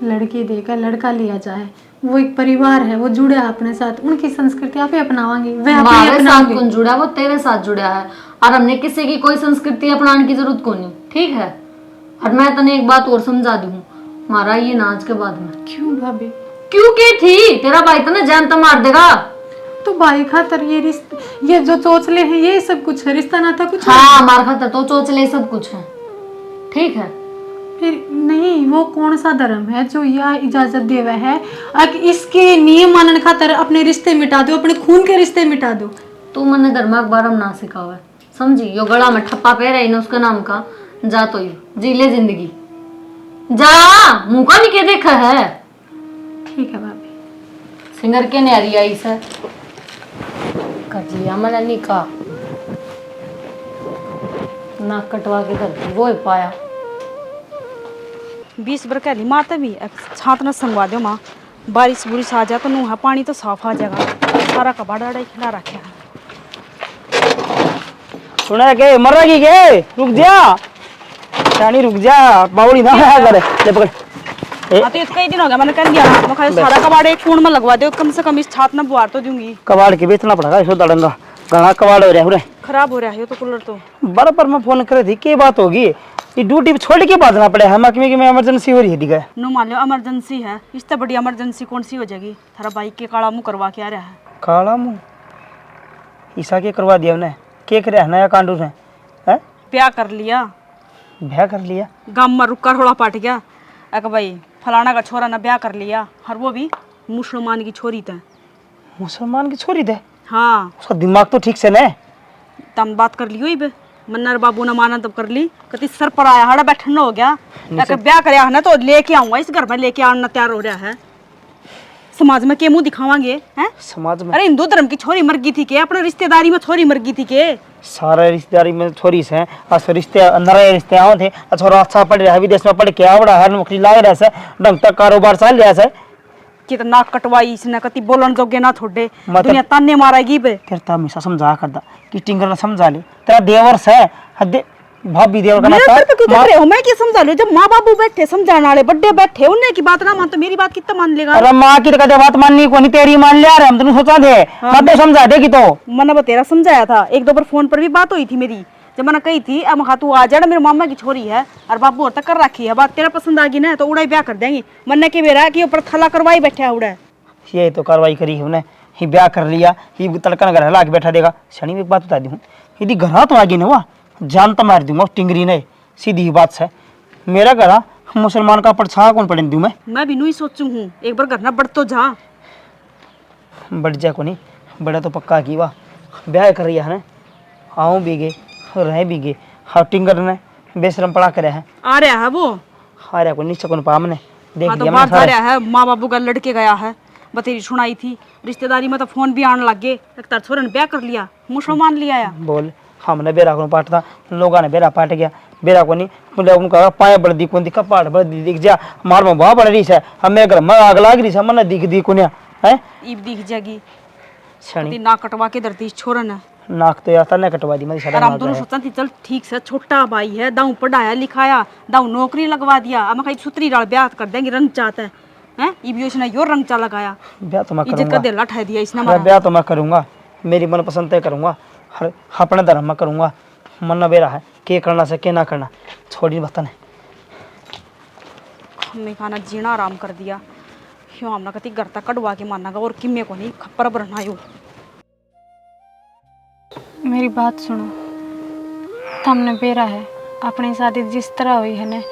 लड़की देकर लड़का लिया जाए, वो एक परिवार है, वो जुड़ा है अपने साथ। उनकी संस्कृति आप ही अपनावांगे, वह हमारे साथ कौन जुड़ा? वो तेरे साथ जुड़ा है और हमने किसी की कोई संस्कृति अपनाने की जरूरत को नहीं, ठीक है? और मैं तने एक बात और समझा दूं, हमारा ये नाच के बाद में। क्यों भाभी? क्यों के थी? तेरा भाई तो ना जान तो मार देगा। तो भाई खातर ये रिश्ते, ये जो चोचले हैं, ये सब कुछ है, रिश्ता नाता कुछ है। हाँ, हमारा खातर तो चोचले सब कुछ है, ठीक है? फिर नहीं, वो कौन सा धर्म है जो यह इजाजत देवा है इसके नियम मानने खातर अपने रिश्ते मिटा दो, अपने खून के रिश्ते मिटा दो? तू मने धर्म अखबार ना सिखावा है, समझी? यो गला में ठप्पा पहरा है ना उसका नाम का, जा तो यू जी ले जिंदगी, जा। मुंह का नहीं के देखा है? ठीक है भाभी। सिंगर के न्यारी आई से कर लिया मैंने निकाह, नाक कटवा के धरती वो पाया। 20 बार कहली माँ तभी छात न संगवा दो माँ, बारिश बुरिश आ जाए तो नूहा पानी तो साफ आ जाएगा। सारा कबाड़ अड़ा खिला रखे है। सुना के मर रही के? रुक जा रानी, रुक जा, बावड़ी ना है करे ले पकड़। हाँ तो कई दिन हो गया मैंने कह दिया, मैं खाली सारा कबाड़ एक पूर्ण में लगवा दो, कम से कम इस छात में बुआर तो दूंगी। कबाड़ के बेचना पड़ेगा इसको दड़ंगा, घना कबाड़ हो रहा है, खराब हो रहा है ये तो कूलर तो। बराबर मैं फोन करे थी, क्या बात होगी? ये ड्यूटी पे छोड़ के बाजना पड़े हम कि मैं इमरजेंसी हो रही है दिखा। नो मान लो इमरजेंसी है, इससे बड़ी इमरजेंसी कौन सी हो जाएगी? थारा बाइक के काला मुंह करवा के आ रहा है। काला मुंह ईसा के करवा दिया उन्हें, के करे है नया कांडू है? ब्याह कर लिया, ब्याह कर लिया, गाँव में रुका रोड़ा पाट गया। अक भाई फलाना का छोरा ने ब्याह कर लिया, और वो भी मुसलमान की छोरी थे। मुसलमान की छोरी थे? हाँ, उसका दिमाग तो ठीक से न। तम बात कर ली हुई मन्नर बाबू ने माना तब कर ली, कति सर पर आया हड़ा बैठना हो गया। ब्याह कराया है ना तो लेके आऊंगा, इस घर में लेके आना तैयार हो रहा है। समाज में के मुंह दिखावांगे हैं? समाज में? अरे हिंदू धर्म की छोरी मर गई थी के? अपने रिश्तेदारी में छोरी मर गई थी के? सारे रिश्तेदारी में छोरी से आज रिश्ते नरे रिश्ते आओ थे। छोरा अच्छा पढ़ रहा है, विदेश में पढ़ के आवड़ा है, नौकरी ला रहा है, ढंग तक कारोबार चल रहा है, कितना कटवाई इसने कति बोलन जोगे ना थोड़े दुनिया ताने मारेगी बे। तेरे तो हमेशा समझा करदा कि टिंगर समझा ले तेरा देवर से हद भाभी देवर का मैं नाता तो क्यों कर रहे हो? मैं क्या समझा लूं? जब माँ बाबू बैठे समझाने वाले बड़े बैठे उन्हें की बात ना मान तो मेरी बात कितना मान लेगा? अरे माँ की तो कदे बात माननी को नहीं तेरी मान लिया रे हम तेन सोचा थे मत तो समझा देगी तो मैंने बतेरा समझाया था। एक दो बार फोन पर भी बात हुई थी मेरी जब मैंने कही थी अब हाँ तू आ जाना मेरे मामा की छोरी है और बाबू और तक कर रखी है बात तेरा पसंद आ गई ना तो उड़ा ब्याह कर देंगे। मन के बेरा कि ऊपर थला करवाई बैठे है उड़ा ये तो कार्रवाई करी हमने ही ब्याह कर लिया ही तड़कन घर ला के बैठा देगा। शनि में एक बात बता दी हूँ यदि घर तो आ गई ना वह जान तो मार दूंगा टिंगरी ने सीधी ही बात है। मेरा घर मुसलमान का परछाई कौन पड़ने दूं मैं भी नू ही सोचू हूँ एक बार घर ना बढ़ तो जा बढ़ जा को नहीं बड़ा तो पक्का की वाह ब्याह कर रही है ना आऊँ भी गए रह भी गए हाँ टिंगर ने बेशरम पड़ा कर है आ रहा है वो आ रहा को नीचे को पाम ने देख हाँ तो लिया बात मैंने आ रहा है माँ बाबू का लड़के गया है बतेरी सुनाई थी रिश्तेदारी में तो फोन भी आने लग गए एक तार छोरे ने ब्याह कर लिया मुसलमान लिया आया बोल हमने बेरा को पाटता लोगों ने बेरा पाट गया बेरा को नहीं बोले उनका पाया बड़ दी कौन दिखा पाट बड़ दी दिख जा मार में वहाँ बड़ रही है हमें घर में आग लाग रही है मन दिख दी कुनिया है ईब दिख जाएगी शनि नाक कटवा के धरती छोरा ने नाक तो यार तने कटवा दी मैं और हम दोनों सोचा थी चल ठीक से छोटा भाई है दाऊ पढ़ाया लिखाया दाऊ नौकरी लगवा दिया अब कहीं सुतरी डाल ब्याह कर देंगे रंग चाहता है हैं ये इसने यो रंग चा लगाया ब्याह तो मैं इज्जत का करूंगा दिला ठह दिया इसने मैं ब्याह तो मैं करूंगा मेरी मनपसंद तय करूंगा हर अपने धर्म में करूंगा मन न बेरा है के करना से के ना करना छोड़ी बतन हमने खाना जीना आराम कर दिया क्यों हमने कति घर तक कटवा के मानागा और किम्मे को नहीं खप्पर भरना यो मेरी बात सुनो तुमने बेरा है अपनी शादी जिस तरह हुई है ना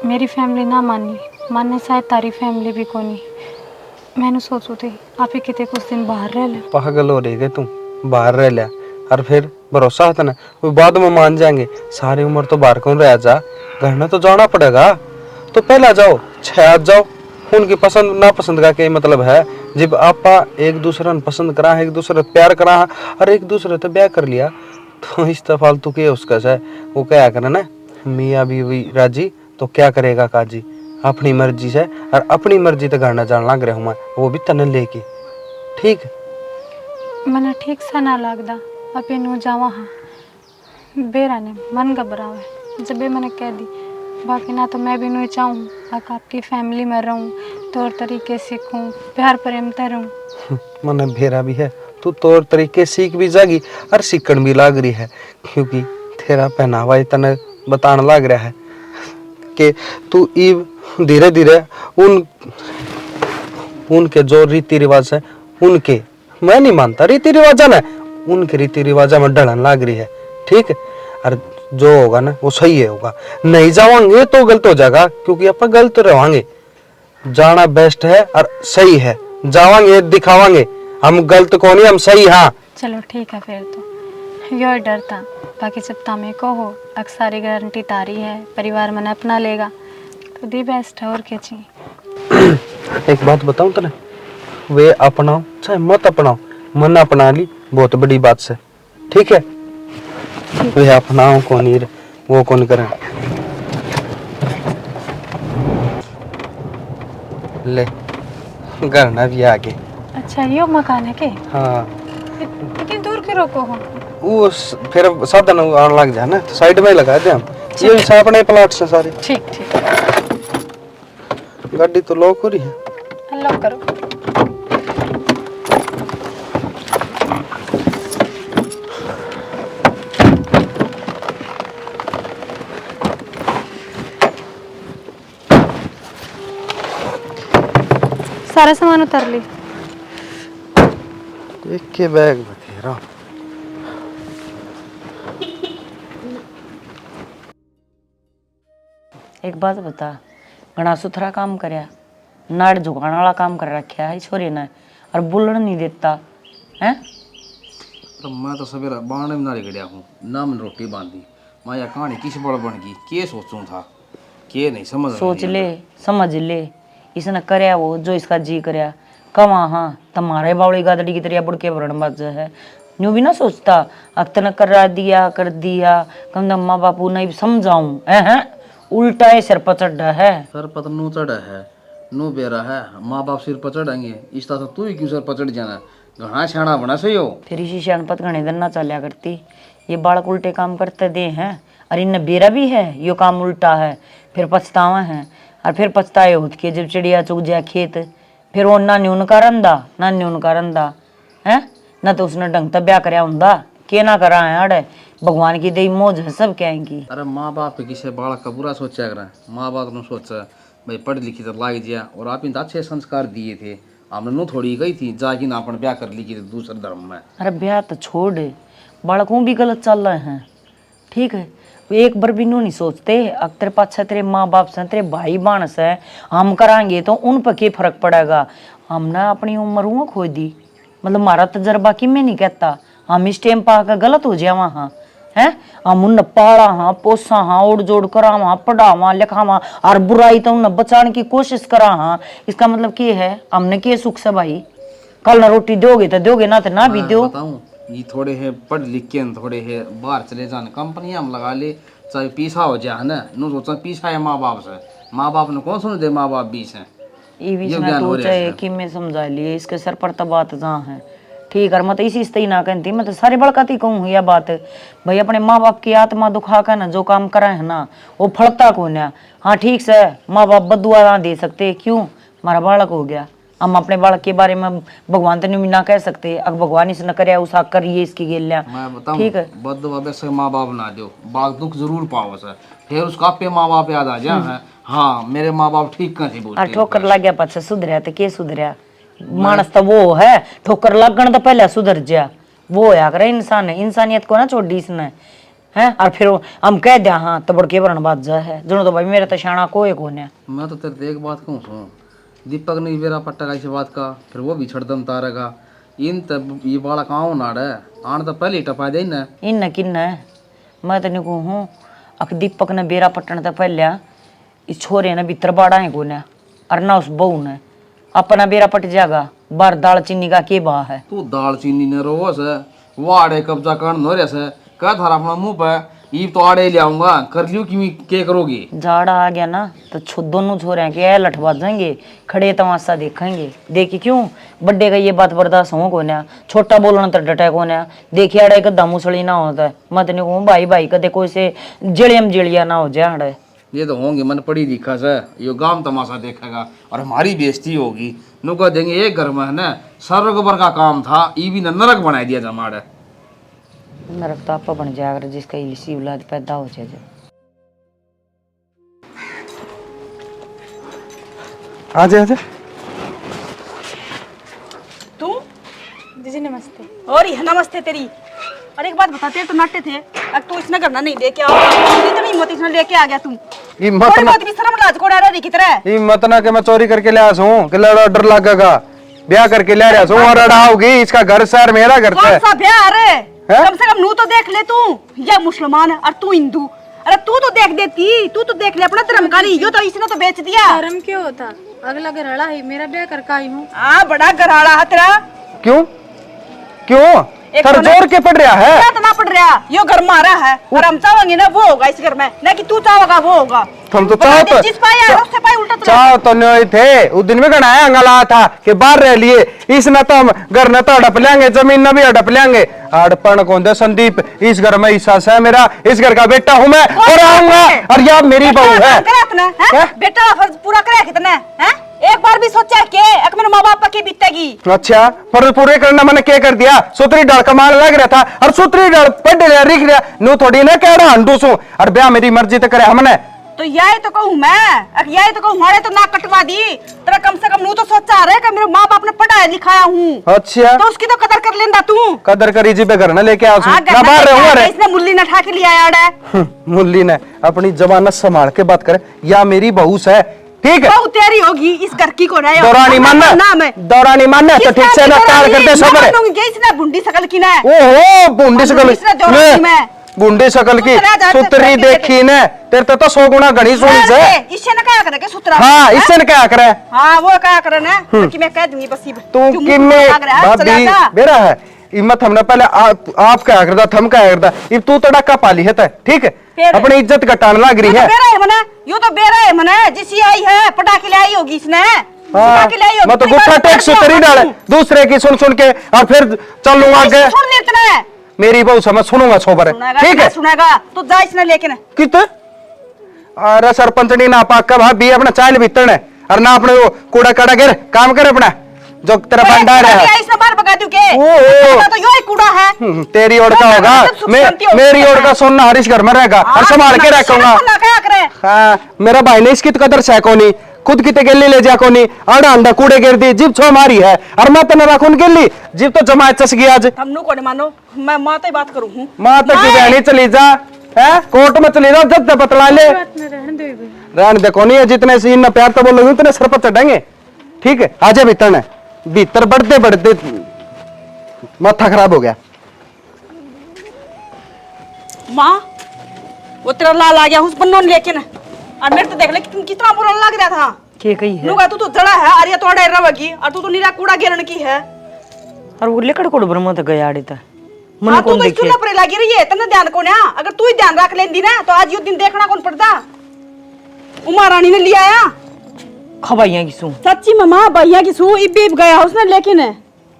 मेरी फैमिली ना मानने शायद तारी फैमिली भी को नहीं मैंने सोचू थी आप ही कितने कुछ दिन बाहर रह ले पागल हो रही है तुम बाहर रह लिया और फिर भरोसा होता ना वो बाद में मान जाएंगे सारी उम्र तो बाहर कौन रह जा घर में तो जाना पड़ेगा तो पहला जाओ छह जाओ उनकी पसंद ना पसंद का क्या मतलब है जब आप एक दूसरे ने पसंद करा एक दूसरे प्यार करा और एक दूसरे तो ब्याह कर लिया तो इस तो फालतू के उसका से वो क्या करे ना मियाँ बीवी राजी तो क्या करेगा काजी अपनी मर्जी से और अपनी मर्जी तो घर न जान लग रहा हूँ मैं वो भी तने लेके ठीक मैंने ठीक सा ना लगदा अब नु जावा हाँ बेरा ने मन घबरावे जब मैंने कह दी बाकी ना तो मैं भी नहीं चाहूँ आपकी फैमिली में रहूँ तौर तरीके सीखूँ प्यार प्रेम रहूँ मन भेरा भी है तू तौर तरीके सीख भी जागी और सीखन भी लाग रही है क्योंकि तेरा पहनावा इतना बताने लग रहा है कि तू इब धीरे धीरे उनके जो रीति रिवाज है उनके मैं नहीं मानता रीति रिवाजा ना उनके रीति रिवाजा में ढलन लग रही है ठीक है और जो होगा ना वो सही है होगा नहीं जावांगे तो गलत हो जाएगा क्योंकि अपन गलत रहांगे जाना बेस्ट है और सही है जावांगे दिखावांगे हम गलत कौन है हम सही हाँ चलो ठीक है फिर तो यो डर था बाकी जब तमें को हो अक्सारी गारंटी तारी है परिवार मैंने अपना लेगा तो दी बेस्ट है और क्या चाहिए। एक बात बताऊं तेने वे अपनाओ चाहे मत अपनाओ मन अपना ली बहुत बड़ी बात से ठीक है वे अपनाओ कौन ही वो कौन करे ले घर ना भी आगे अच्छा यो मकान है के हाँ इतनी दूर क्यों रोको हो वो फिर साधन आने लग जाए ना तो साइड में ही लगा दे हम ये भी अपने प्लाट से सारे ठीक ठीक गाड़ी तो लॉक हो रही है हेलो करो सारा सामान उतार ली एक के बैग बतेरा एक बात बता घना सुथरा काम करया नाड़ झुकाने वाला काम कर रखा है छोरी ने और बोलने नहीं देता हैं तो मैं तो सवेरा बाण में नारी गड़िया हूँ ना मैंने रोटी बांधी मैं यह कहानी किस बड़ बन गई के सोचूं था के नहीं समझ सोच ले समझ ले इसने करया वो जो इसका जी करया कमा हाँ तुम्हारे बावड़ी गादड़ी की तरह बुड़के भरण बाज है यूं भी ना सोचता अक्तन कर दिया कम माँ बापू नहीं समझाऊं है उल्टा है सिर पर चढ़ा है सर पतनू चढ़ा है नो बेरा है माँ बाप सिर पचड़ेंगे इस तरह तू ही क्यों सर पचड़ जाना घना छाना बना सही हो। फिर इसी शानपत घने दिन ना चलिया करती, ये बालक उल्टे काम करते दे हैं। अरे इन बेरा भी है यो काम उल्टा है, फिर पछतावा है और फिर पछताए होत के जब चिड़िया चुग जाए खेत, फिर वो ना न्यून का रंदा है ना तो उसने ढंग तक ब्याह कराया हुंदा के ना करा है अड़े भगवान की दई मौज है सब कहेंगी। अरे माँ बाप किसी बालक का बुरा सोचा कर माँ बाप ने सोचा भाई पढ़ लिखी तो लाग जिया और आप इन अच्छे संस्कार दिए थे हमने नो थोड़ी गई थी जाके ना अपन ब्याह कर ली थी दूसरे धर्म में। अरे ब्याह तो छोड़, बालकों भी गलत चल रहे हैं, ठीक है एक बार भी नहीं सोचते अगर तेरे पाछे तेरे माँ बाप से तेरे भाई बहन से हम कराएंगे तो उन पर क्या फर्क पड़ेगा। हमने अपनी उम्र वो खो दी, मतलब हमारा तजर्बा कि मैं नहीं कहता हम इस टाइम पा कर गलत हो जावा हाँ है, हम उन पाला हाँ पोसा हाँ ओढ़ जोड़ करा पढ़ावा लिखावा और बुराई तो उन बचाने की कोशिश करा हाँ। इसका मतलब क्या है हमने क्या सुख से भाई, कल ना रोटी दोगे तो दोगे ना तो ना भी दो। ये थोड़े है पढ़ लिख के थोड़े है बाहर चले जाने कंपनी हम लगा ले चाहे पीछा हो जाए ना नो सोचा पीछा है माँ बाप से, माँ बाप ने कौन सुन दे माँ बाप बीच है ये बीच में तो चाहे कि मैं समझा लिए इसके सर पर तो बात जहाँ है ठीक है। मैं तो इसी से ना कहती, मैं तो सारे बड़काती कहूँ यह बात भाई अपने माँ बाप की आत्मा दुखा कर ना जो काम करा है ना वो फलता कौन है। हाँ ठीक से माँ बाप बदुआ ना दे सकते क्यों, हमारा बालक हो गया, हम अपने बालक के बारे में भगवान तो नहीं ना कह सकते अगर भगवान इस न करे उस करिए इसकी गेलिया ठीक है। बदुआ वैसे माँ बाप ना दो बाग दुख जरूर पाओ सर फिर उसका पे माँ बाप याद आ जाए हाँ मेरे माँ बाप ठीक कैसे बोलते ठोकर लग गया पाछा सुधरिया तो के सुधरिया मानस तो वो है ठोकर लगन तो पहले सुधर जा वो होया करे इंसान है, इंसानियत को ना छोड़ी इसने है और फिर हम कह दिया हाँ तो बड़के बरन बात जा है जो तो भाई मेरा तो शाना कोई कौन है। मैं तो तेरे एक बात कहूँ सुन दीपक ने मेरा पट्टा का इस बात का फिर वो भी छड़दम तारेगा इन तब ये बाला कहाँ नाड़ है आन तो पहले टपा दे ना इन किन्न है। मैं तो नहीं कहूँ अक दीपक ने बेरा पट्टन तो पहले इस छोरे ने भीतर बाड़ा है कौन है और ना उस बहू ने अपना बेरा पट जाएगा बार दाल चीनी का के बा है तू दाल चीनी ने रोवस है वो आड़े कब्जा कर नो रे से कह थारा अपना मुंह पे ये तो आड़े ले आऊंगा कर लियो कि के करोगी जाड़ा आ गया ना तो दोनों छोरे के लठवा जाएंगे खड़े तमाशा देखेंगे देखी क्यों बड्डे का ये बात बर्दाश्त हो कौन है छोटा बोलना तो डटे कौन है देखिए अड़े कदा मुसड़ी ना होता है मत नहीं कहूँ भाई भाई कदे कोई से जड़ियम जड़िया ना हो जाए अड़े ये तो होंगे मन पढ़ी लिखा से यो गांव तमाशा देखेगा और हमारी बेइज्जती होगी नुका देंगे एक घर में है ना स्वर्ग का काम था ये भी नरक बना दिया जमाड़ा नरक तो आपा बन जाएगा जिसका इसी औलाद पैदा हो जाए। आजा आजा तू दीदी नमस्ते। और ये नमस्ते तेरी। और एक बात बताते तो नाटे थे अब तू इसने करना नहीं लेके आओ इतनी हिम्मत इसने लेके आ गया तू थोड़ी बहुत भी शर्म लाज को डरा रही कितना ये मत ना के मैं चोरी करके ले आया हूं कि लड़ा डर लगेगा ब्याह करके ले आया हूं और अड़ाओगी इसका घर शहर मेरा घर कौन सा ब्याह अरे कम से कम नू तो देख ले तू या मुसलमान और तू हिंदू अरे तू तो देख देती तू तो देख ले अपना धर्म का नहीं यो तो इसने तो बेच दिया धर्म क्यों होता अगला घराड़ा है मेरा ब्याह करके आई हूँ। हाँ बड़ा घराड़ा है तेरा क्यों क्यों सर जोर के पड़ रहा है इतना पड़ रहा यो घर मारा है और हम चाहेंगे ना वो होगा इस घर में ना कि तू चाहोगा वो होगा हम तो चाहो जिस पाए यार उससे पाए उल्टा चाहो तो नहीं थे उस दिन में गणाया अंगला था कि बाहर रह लिए इस न तो हम घर न तो हड़प लेंगे जमीन न भी हड़प लेंगे हड़पन कौन दे संदीप इस घर में हिस्सा है मेरा इस घर का बेटा हूँ मैं और आऊंगा और यह मेरी बहू है बेटा फर्ज पूरा करे कितना है एक बार भी सोचा के एक मेरे माँ बाप की बीतेगी। अच्छा फर्ज पूरे करना मैंने क्या कर दिया सूत्री डाल कमाल लग रहा था और सूत्री डाल पढ़ लिया लिख लिया नो थोड़ी ना कह रहा हंडू सू और ब्याह मेरी मर्जी तो करे हमने तो यही तो कहूँ मैं यही तो कहूँ हमारे तो ना कटवा दी तेरा कम से कम नू तो सोचा रहे कि मेरे माँ बाप ने पढ़ाया लिखाया हूँ अच्छा तो उसकी तो कदर कर लेंदा तू कदर करी जी पे घर न लेके आओ ना बाहर रहूंगा इसने मुल्ली न ठा के लिया यार मुल्ली ने अपनी जबान संभाल के बात करे या मेरी बहू है ठीक है बहू तेरी होगी इस घर की कौन है दौरानी मानना तो ठीक से ना कार करते सब इसने बुंडी शकल की ना ओहो बुंडी शकल बुंडी शकल की सुतरी देखी ने तेरे तो 100 गुना घनी सुनी से इससे न क्या करे सुतरा हाँ इससे न क्या करे हाँ वो क्या करे ना कि मैं कह दूंगी बस तू कि मैं भाभी बेरा है हिम्मत हमने पहले आप क्या करता थम क्या करता इब तू तो डक्का पाली है ठीक है अपनी इज्जत घटाने लग रही है। बेरा है मने यो तो बेरा है मने जिसी आई है पटाखे ले आई होगी इसने पटाखे ले आई होगी। मैं तो गुस्सा टैक्स उतरी डाले दूसरे की सुन सुन के और फिर चलूंगा आगे। सुन लेतना है मेरी बहू समझ सुनूंगा सोबर ठीक है सुनेगा तो जा इसने लेकिन कित अरे सरपंच ने ना पाक का भाभी अपना चाल भीतर है और ना अपने वो कूड़ा काड़ा गिर काम कर अपना जो तेरा भंडार है इसने बार बगा दूं के तो यो ही कूड़ा है तेरी ओर का होगा मेरी ओर का सोना हरीश घर में रहेगा और संभाल के रखूंगा। हाँ मेरा भाई ने इसकी कदर से कोनी खुद किते गेली ले जा कोनी आड़ा अंडा कूड़े गिर दी जीप छो मारी है और मैं तना रखून गेली जीप तो जमायत चस गया आज हमनु को मानो मैं मां ते बात करूं हूं मां तक की बहनी चली जा है कोर्ट में चली जा जब तक बतला ले रहने दे कोनी है जितने सीन में प्यार तो बोलोगे उतने सर पर चढ़ेंगे ठीक है आजा भीतर ने भीतर बढ़ते बढ़ते माथा खराब हो गया। मां वो तेरा लाल आ गया उस बन्नों लेकिन और मेरे तो देख ले कि तुम कितना बुरा लग रहा था के कही है लुगा तू तो जड़ा है अरे तो डर रवगी और तू तो नीरा कूड़ा गिरन की है और वो लेकड़ कोड़ ब्रह्म तक गया आड़े ता मन हां कौन तू तो देखे चूल्हा पर लगी रही है तने ध्यान को ना अगर तू ही ध्यान रख लेंदी ना तो आज यो दिन देखना कौन पड़ता उमा रानी ने लिया आया खबाइयां की सू सच्ची मम्मा भैया की सू इब गया उसने लेकिन है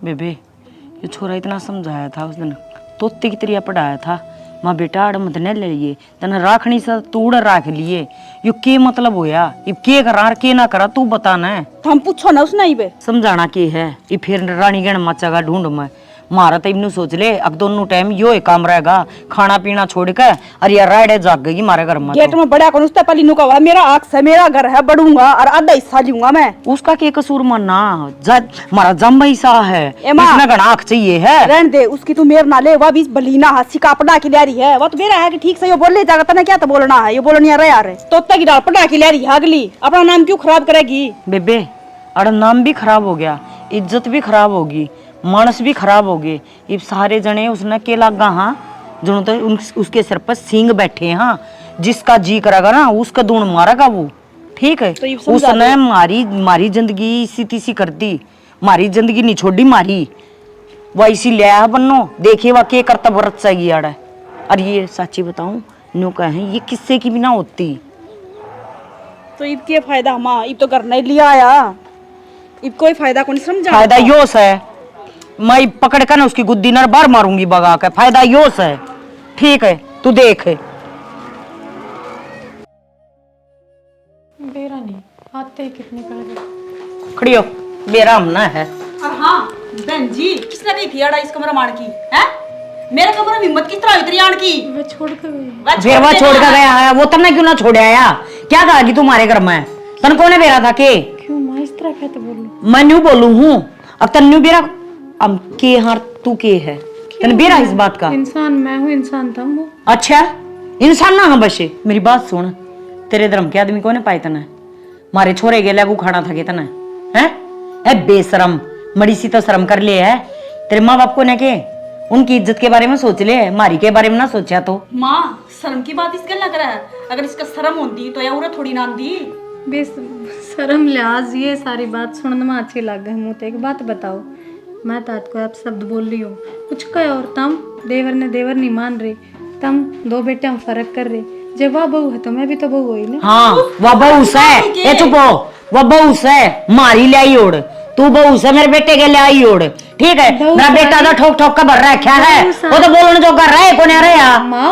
बेबे ये छोरा इतना समझाया था उस दिन तोते की तरिया पढ़ाया था माँ बेटा अड़ मत न ले लिए तना राखनी सा तूड़ राख लिए यो के मतलब होया इब के करा के ना करा तू बता ना हम पूछो ना उसने इबे समझाना के है ये फिर रानी गण मचा का ढूंढ में मारा तो इब्नू सोच ले अब दोनों टाइम यो ही काम रहेगा खाना पीना छोड़ के अरे यार राइडे जाग गई मारे घर में गेट में बड़ा कौन उससे पली नुका हुआ मेरा आँख से मेरा घर है बढ़ूंगा और आधा हिस्सा लूंगा मैं उसका के कसूर मानना मारा जम हिस्सा है इसने गण आँख चाहिए है रहने दे उसकी तू मेर ना ले वह भी बलीना हाथी का पड़ा की ले रही है वह तो मेरा है कि ठीक से यो बोल ले जाकर तने क्या तो बोलना है ये बोलनी रहा यार तोते की डाल पड़ा की ले रही है अगली अपना नाम क्यों खराब करेगी बेबे अड़ नाम भी खराब हो गया इज्जत भी खराब होगी मानस भी खराब हो गए ये सारे जने उसने के लागा हाँ जो तो उसके सिर पर सींग बैठे हाँ जिसका जी करेगा ना उसका दून मारेगा वो ठीक है तो उसने मारी जिंदगी इसी तीसी कर दी मारी जिंदगी नहीं छोड़ी मारी वह इसी लिया बनो देखिए वह के करता बरत जाएगी यार और ये सच्ची बताऊं नो कहे ये किस्से की भी ना होती तो इब क्या फायदा माँ इब तो करना ही लिया आया इब कोई फायदा को नहीं समझा फायदा योस है मैं पकड़ कर ना उसकी गुद्दी नर बार मारूंगी बगा के फायदा योस है ठीक है तू देख बेरा नहीं आते ही कितने कर गए खड़ी हो बेरा हमना है और हाँ बहन जी किसने कही थी आड़ा इस कमरा मार की है मेरे कमरे में हिम्मत किस तरह इतनी आड़ की वे छोड़ कर गए फिर वह छोड़ कर गया है वो तन्ने क्यों ना छोड़े आया क्या कहा कि तुम्हारे घर में तन कौन बेरा था के क्यों माँ इस तरह कहते बोलो मैं न्यू बोलू हूँ अब तन्यू बेरा अब के हार तू के है तन बेरा इस बात का इंसान मैं हूँ इंसान तुम हो अच्छा इंसान ना हाँ बशे मेरी बात सुन तेरे धर्म के आदमी कौन पाए तना मारे छोरे गेला को खाना था के तना है ए बेशरम मड़ी सी तो शर्म कर ले है तेरे माँ बाप को ने के उनकी इज्जत के बारे में सोच ले मारी के बारे में ना सोचा तो माँ शर्म की बात इसके लग रहा है अगर इसका शर्म होती तो या उन्हें थोड़ी नाम दी बेस शर्म लिहाज ये सारी बात सुनने में अच्छी लग गई मुझे एक बात बताओ मैं तो आपको आप शब्द बोल रही हूँ कुछ कहे और तम देवर ने देवर नहीं मान रहे तम दो बेटे हम फर्क कर रहे जब वह बहू है तो मैं भी तो बहू हुई ना हाँ वह बहू से ये चुप हो वह बहू से मारी ले आई ओढ़ तू बहू से मेरे बेटे के ले आई ओढ़ ठीक है मेरा बेटा तो ठोक ठोक का भर रखा है वो तो बोलने जो कर रहा है कौन रहा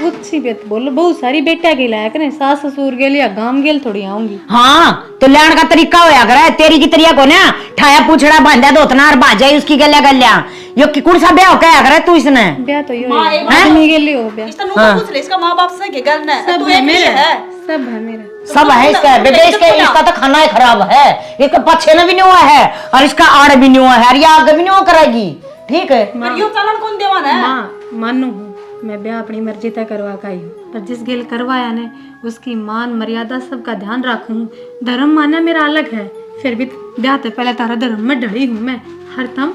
अच्छी बात बोलो बहुत सारी बेटा के लायक ने सास ससुर के लिए गांव गेल थोड़ी आऊंगी हाँ तो लेने का तरीका होया करे तेरी की तरिया को ना ठाया पूछड़ा बांधा धोतना और बाजा उसकी गल्या गल्या यो कि कौन सा ब्याह क्या करे तू इसने ब्याह तो यो आदमी के लिए हो ब्याह इसका नुकसान पूछ ले इसका माँ बाप से के घर ने सब है मेरा सब है मेरा सब है इसका बेबे इसका तो खाना ही खराब है इसका पछेना भी नहीं हुआ है और इसका आड़ भी नहीं हुआ है और ये आगे भी नहीं हुआ कराएगी ठीक है पर यो चालन कौन देवान है मां मानू हूं मैं ब्याह अपनी मर्जी तय करवा का ही हूं पर जिस गेल करवाया ने उसकी मान मर्यादा सबका ध्यान रखूं धर्म माना मेरा अलग है फिर भी ब्याह से पहले तारा धर्म में डरी हूं मैं हर तम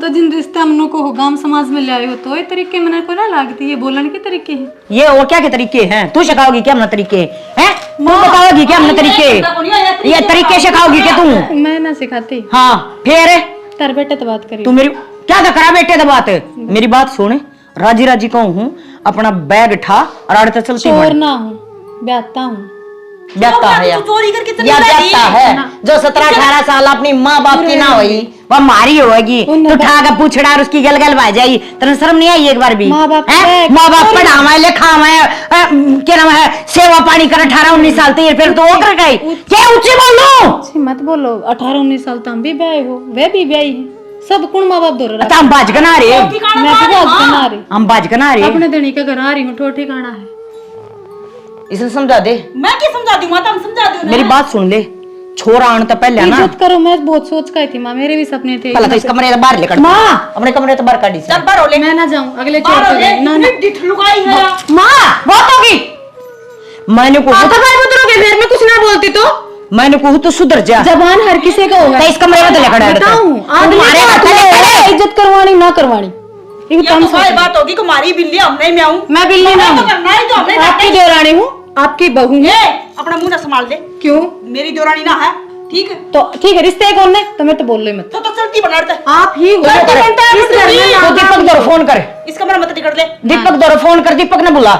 तो जिन रिश्ते हमनों को हो गांव समाज में ले आए हो तो ये तरीके मना को ना लागती ये बोलने के तरीके हैं ये और क्या के तरीके हैं तू सिखाओगी क्या अपना तरीके हैं तू बताओगी क्या अपने तरीके ये तरीके सिखाओगी क्या तू मैं ना सिखाती हाँ फिर तार बेटे तो बात करी तू मेरी क्या तो करा बेटे दा बात, मेरी बात सुन, राजी राजी कहूँ हूँ, अपना बैग उठा और आड़े चलती चोर ना हूँ, ब्याता हूँ। ब्याता है या ब्याता है जो 17-18 साल अपनी माँ बाप की ना हुई वह मारी होगी, तो उठा के पूछड़ा और उसकी गलगल बह जाएगी। तेरे शर्म नहीं आई एक बार भी? माँ बाप पढ़ावा लिखावा क्या नाम है, सेवा पानी कर 18-19 साल तो फिर तो कर गई क्या? ऊंची बोलो, मत बोलो। 18-19 साल तो हम भी ब्याह हो, वे भी ब्याही है, सब कौन माँ बाप दो रहा। हम बाज कना रहे, मैं तो बाज कना रही, हम बाज कना रहे, अपने धनी के घर आ रही हूँ, ठो ठिकाना है। इसे समझा दे। मैं क्या समझा दूं माता, हम समझा दूं। मेरी बात सुन ले, छोरा आने तो पहले ना इज्जत करो। मैं बहुत सोच कर थी माँ, मेरे भी सपने थे। पहले तो इस कमरे से बाहर लेकर माँ, अपने कमरे से बाहर काटी से। चल बाहर हो ले, मैं ना जाऊँ, अगले चोर को जाए ना। लुगाई है माँ बहुत होगी, मैंने को तो फिर मैं कुछ ना बोलती तो मैंने को तो सुधर जा। जबान हर किसी का होगा, इस कमरे में तो लेकर आया तुम्हारे इज्जत करवानी ना करवानी ये तो भाई बात होगी कि हमारी बिल्ली हमने में आऊं, मैं बिल्ली नहीं तो करना है, तो हमने आपकी देवरानी हूँ, आपकी बहू है। अपना मुंह ना संभाल ले। क्यों? मेरी देवरानी ना है, ठीक है? तो ठीक है, रिश्ते कौन है तो मैं तो बोल रही मत। तो चलती बनाते आप ही हो तो बनता है, इस घर में तो दीपक दौर फोन कर, इस कमरे मत निकल ले। दीपक दौर फोन कर, दीपक ने बुला,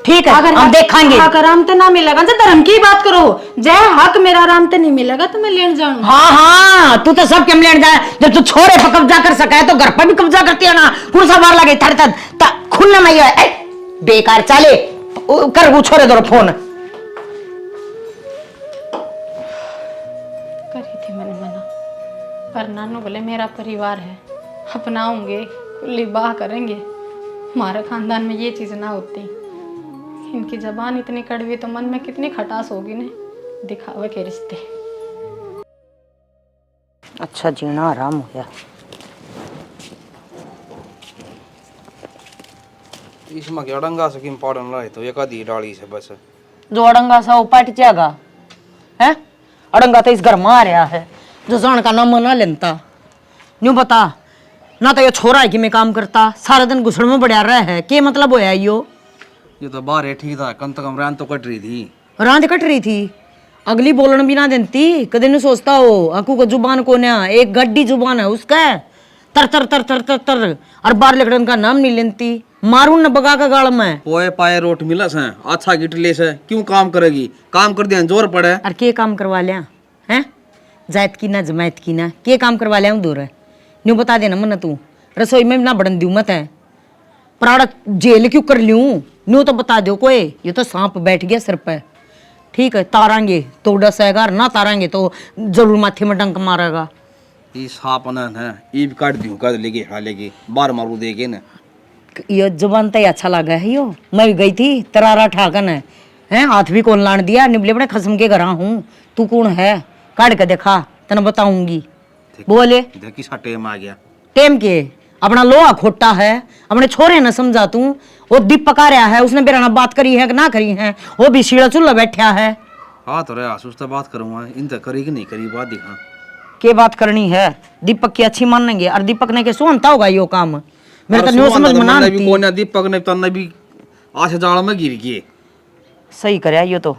ठीक है? हम देखेंगे। हक आराम तो ना मिलेगा, तो धर्म की बात करो। जय हक मेरा आराम तो नहीं मिलेगा तो मैं लेने जाऊंगा। हाँ हाँ, तू तो सब क्यों लेने जाए? जब तू छोरे पर कब्जा कर सका है तो घर पर भी कब्जा करती है ना। कौन सा बार लगे थर खुलना नहीं है, बेकार चाले कर वो छोरे दौर फोन। करी थी मैंने मना, पर नानू बोले मेरा परिवार है, अपनाऊंगे, खुली बाह करेंगे। हमारे खानदान में ये चीज ना होती। इनकी जबान इतनी कड़वी तो मन में कितनी खटास होगी ने, दिखावे के रिश्ते। अच्छा जीना आराम हो गया। इसमें क्या अड़ंगा से किम पाड़न रहे तो एक आधी डाली से बस। जो अड़ंगा सा वो पट जाएगा है, अड़ंगा तो इस घर में आ रहा है, जो जान का नाम ना लेता न्यू बता ना। तो ये छोरा है कि मैं काम करता सारा दिन घुसड़ में बढ़िया रहा है, क्या मतलब होया यो? ये तो बाहर ठीक था, कम से कम रान तो कट रही थी, रात कट रही थी, अगली बोलन भी ना देती। कदे नहीं सोचता हो अकू को जुबान को ना, एक गड्डी जुबान है उसका, तर तर तर तर तर तर, और बार लकड़न का नाम नहीं लेती। मारून न बगा का गाल में पोए पाए रोट मिलस है, अच्छा गिटले से क्यों काम करेगी? काम कर दिया जोर पड़े। और के काम करवा लिया हैं? जायत की ना जमायत की ना, के काम करवा लिया दूर है न्यू बता देना मन। तू रसोई में ना बढ़न दू मत है, प्राणक जेल क्यों कर लूं न्यू तो बता दो कोई। ये तो सांप बैठ गया सिर पे, ठीक है? तारांगे तो डसेगा, ना तारांगे तो जरूर माथे में डंक मारेगा। इस सांप न है ईब काट दियो, कर लेगी खा लेगी, बार मारू देगे ना। ये जुबान तो अच्छा लगा है यो। मैं भी गई थी तरारा ठाकन है, हैं हाथ भी कौन लान दिया, निबले बड़े खसम के घर हूँ। तू कौन है काट के देखा तना बताऊंगी। बोले देखी सा टेम आ गया, टेम के अपना लोहा खोटा है, अपने छोरे न समझा तू। वो दीपक आ रहा है, उसने मेरा ना बात करी है कि ना करी है, वो भी सीढ़ा चूल्हा बैठा है। हाँ तो रे आसूस तो बात करूंगा, इन तो करी कि नहीं करी बात दिखा। के बात करनी है? दीपक की अच्छी मानेंगे, और दीपक ने के सुनता होगा यो काम। मेरे तो न्यू समझ में ना आती। कोने दीपक ने तन्ने भी आछ जाल में गिर गए। सही करया यो तो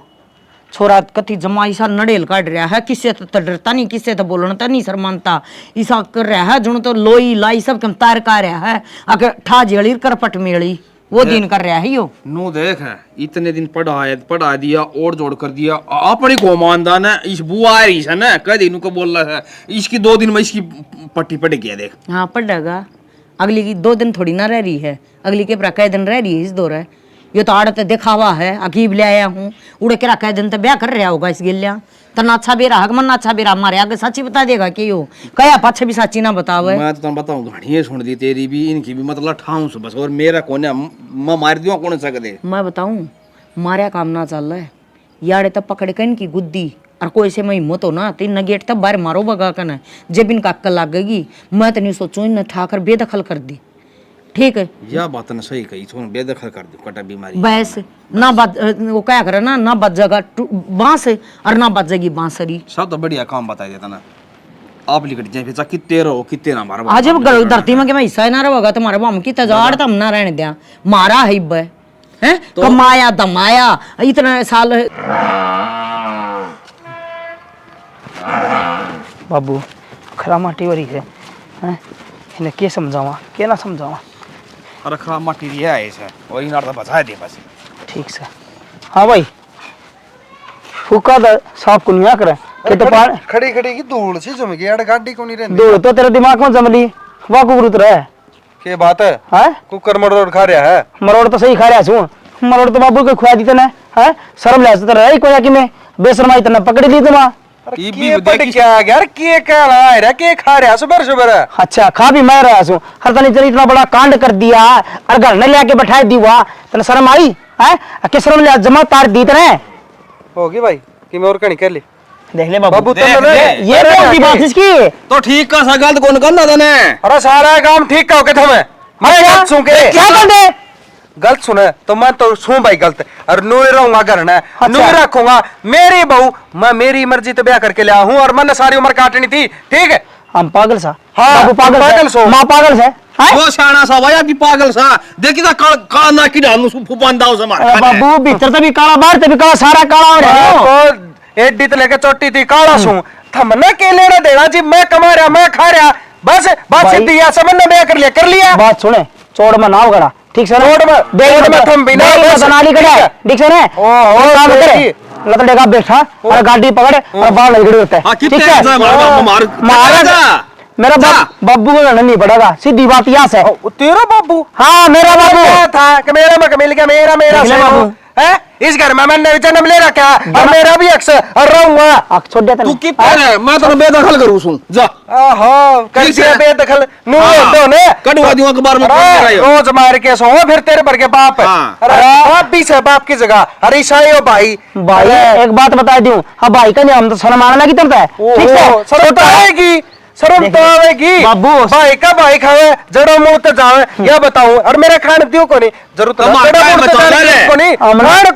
छोरा कति जमाई सा नड़ेल काट रहा है, किससे तो डरता नहीं, किससे तो बोलना नहीं शर्मानता, ऐसा कर रहा है जुन तो लोई लाई सब कम तार का रहा है, आके ठा जेड़ी करपट मेली वो दिन कर रहा है यो। नो देख है इतने दिन पढ़ा दिया और जोड़ कर दिया, अपनी को मानदान है इस बुआ आ रही है ना, कह दिन को बोल रहा है इसकी 2 दिन में इसकी पट्टी पड़ गया देख। हाँ पड़ेगा, अगली की 2 दिन थोड़ी ना रह रही है, अगली के कई दिन रह रही है इस दौर है। ये तो आड़त दिखावा है, अकीब ले आया हूँ उड़े के कई दिन तो ब्याह कर रहा होगा इस गिल्या तना। अच्छा बेरा हक मन अच्छा बेरा मारे आगे सच्ची बता देगा कि यो कया पाछे भी सच्ची ना बतावे। मैं तो बताऊं घड़िए सुन दी तेरी भी इनकी भी, मतलब ठाऊं से बस, और मेरा कोने मैं मार दियो कौन सकते। मैं बताऊं मारिया काम ना चल रहा है, यारे तब पकड़ के इनकी गुद्दी और कोई से मैं हिम्मत हो ना तीन गेट तब बाहर मारो बगा कर जब इनका अक्कल लगेगी। मैं तो नहीं सोचूं इन ठाकर बेदखल कर दी, ठीक है? यह बात न सही कही, थोड़ा बेदखल कर दो कटा बीमारी बस ना बात वो क्या करे ना बजेगा बांस और ना बजेगी बांसुरी। सब तो बढ़िया काम बता देता ना, आप लिखट जाए फिर कितने रहो कितने ना मारो। आज जब धरती में मैं हिस्सा ना रहेगा तुम्हारे बाम की तजाड़ तम ना रहने दिया, मारा है हिब्ब है तो कमाया दमाया इतने साल। बाबू खरा माटी हो रही है, इन्हें के समझावा के ना समझावा। अरे खराब मटीरियल है इसे और इन अर्धा बचा दे बस। ठीक से हाँ भाई फूका दा साफ कुनिया करे के तो पार खड़ी खड़ी की धूल सी जम गई यार गाड़ी को नहीं रहती। धूल तो तेरे दिमाग में जम ली वाह कुकुर उतरा है। के बात है हैं कुकर मरोड़ खा रहा है। मरोड़ तो सही खा रहा छू मरोड़ तो बाबू को खुआ दी तने हैं शर्म ले तो रही कोया कि मैं बेशरमाई तने पकड़ ली तुम। ये भी देख क्या यार के कह रहा है के खा रहा सुबर सुबर। अच्छा खा भी मैं रहा छू हर तनी तेरी इतना बड़ा कांड कर दिया और घर ने लेके बैठा दी हुआ तने शर्म आई हैं के शर्म ले जमा तार दी तने होगी भाई कि मैं और कहीं कर ली। देख ले बाबू तो ये कौन सी बात इसकी तो ठीक का सा गलत कौन करना तने। अरे सारा काम ठीक का हो के तुम्हें मैं गलत सुन के क्या कर दे गलत सुने तो मैं तो सुन भाई गलत और नू रहूंगा घर में नू रखूंगा मेरी बहू मैं मेरी मर्जी तो ब्याह करके लिया हूँ और मैंने सारी उम्र काटनी थी ठीक है। हम पागल सा हाँ बाबू पागल सो माँ पागल है वो शाना सा भाई आपकी पागल सा देखी ना काला ना की डालू फुपान दाव से मार बाबू भीतर से भी काला बाहर से भी काला सारा काला हो रहा है। एडी तो लेके चोटी थी काला सू थमने के लेना देना जी मैं कमा रहा मैं खा रहा बस बात सीधी है समझ ब्याह कर लिया बात सुने चोड़ में नाव करा ठीक से चोड़ में देख में थम बिना नाली कड़ा ठीक से ना ओ काम करे लतड़ेगा बैठा और गाड़ी पकड़ और बाहर लग गए होते हैं ठीक है मारेगा मेरा बाबू को लड़ना नहीं पड़ेगा सीधी बात यहाँ से। तेरा बाबू हाँ मेरा बाबू था कि मेरा में मिल गया मेरा बाबू है इस घर में मैंने जन्म ले रखा और मेरा भी अक्सर और रहूंगा छोड़ देता तू की है मैं तो बेदखल करूं सुन जा ओहो कर दिया बेदखल नो तो ने कटवा दूंगा अखबार में रोज मार के सो फिर तेरे भर के बाप अरे बाप भी से बाप की जगह अरे ईसाई हो भाई भाई एक बात बता दूं हाँ भाई का नहीं हम तो शर्म आने लगी तरता है ठीक है शर्म तो आएगी शर्म तो आएगी बाबू भाई का भाई खावे जड़ों मुंह तो जावे या बताऊं और मेरे खाने दियो को नहीं जरूरत है जड़ों मुंह तो जाने को नहीं खान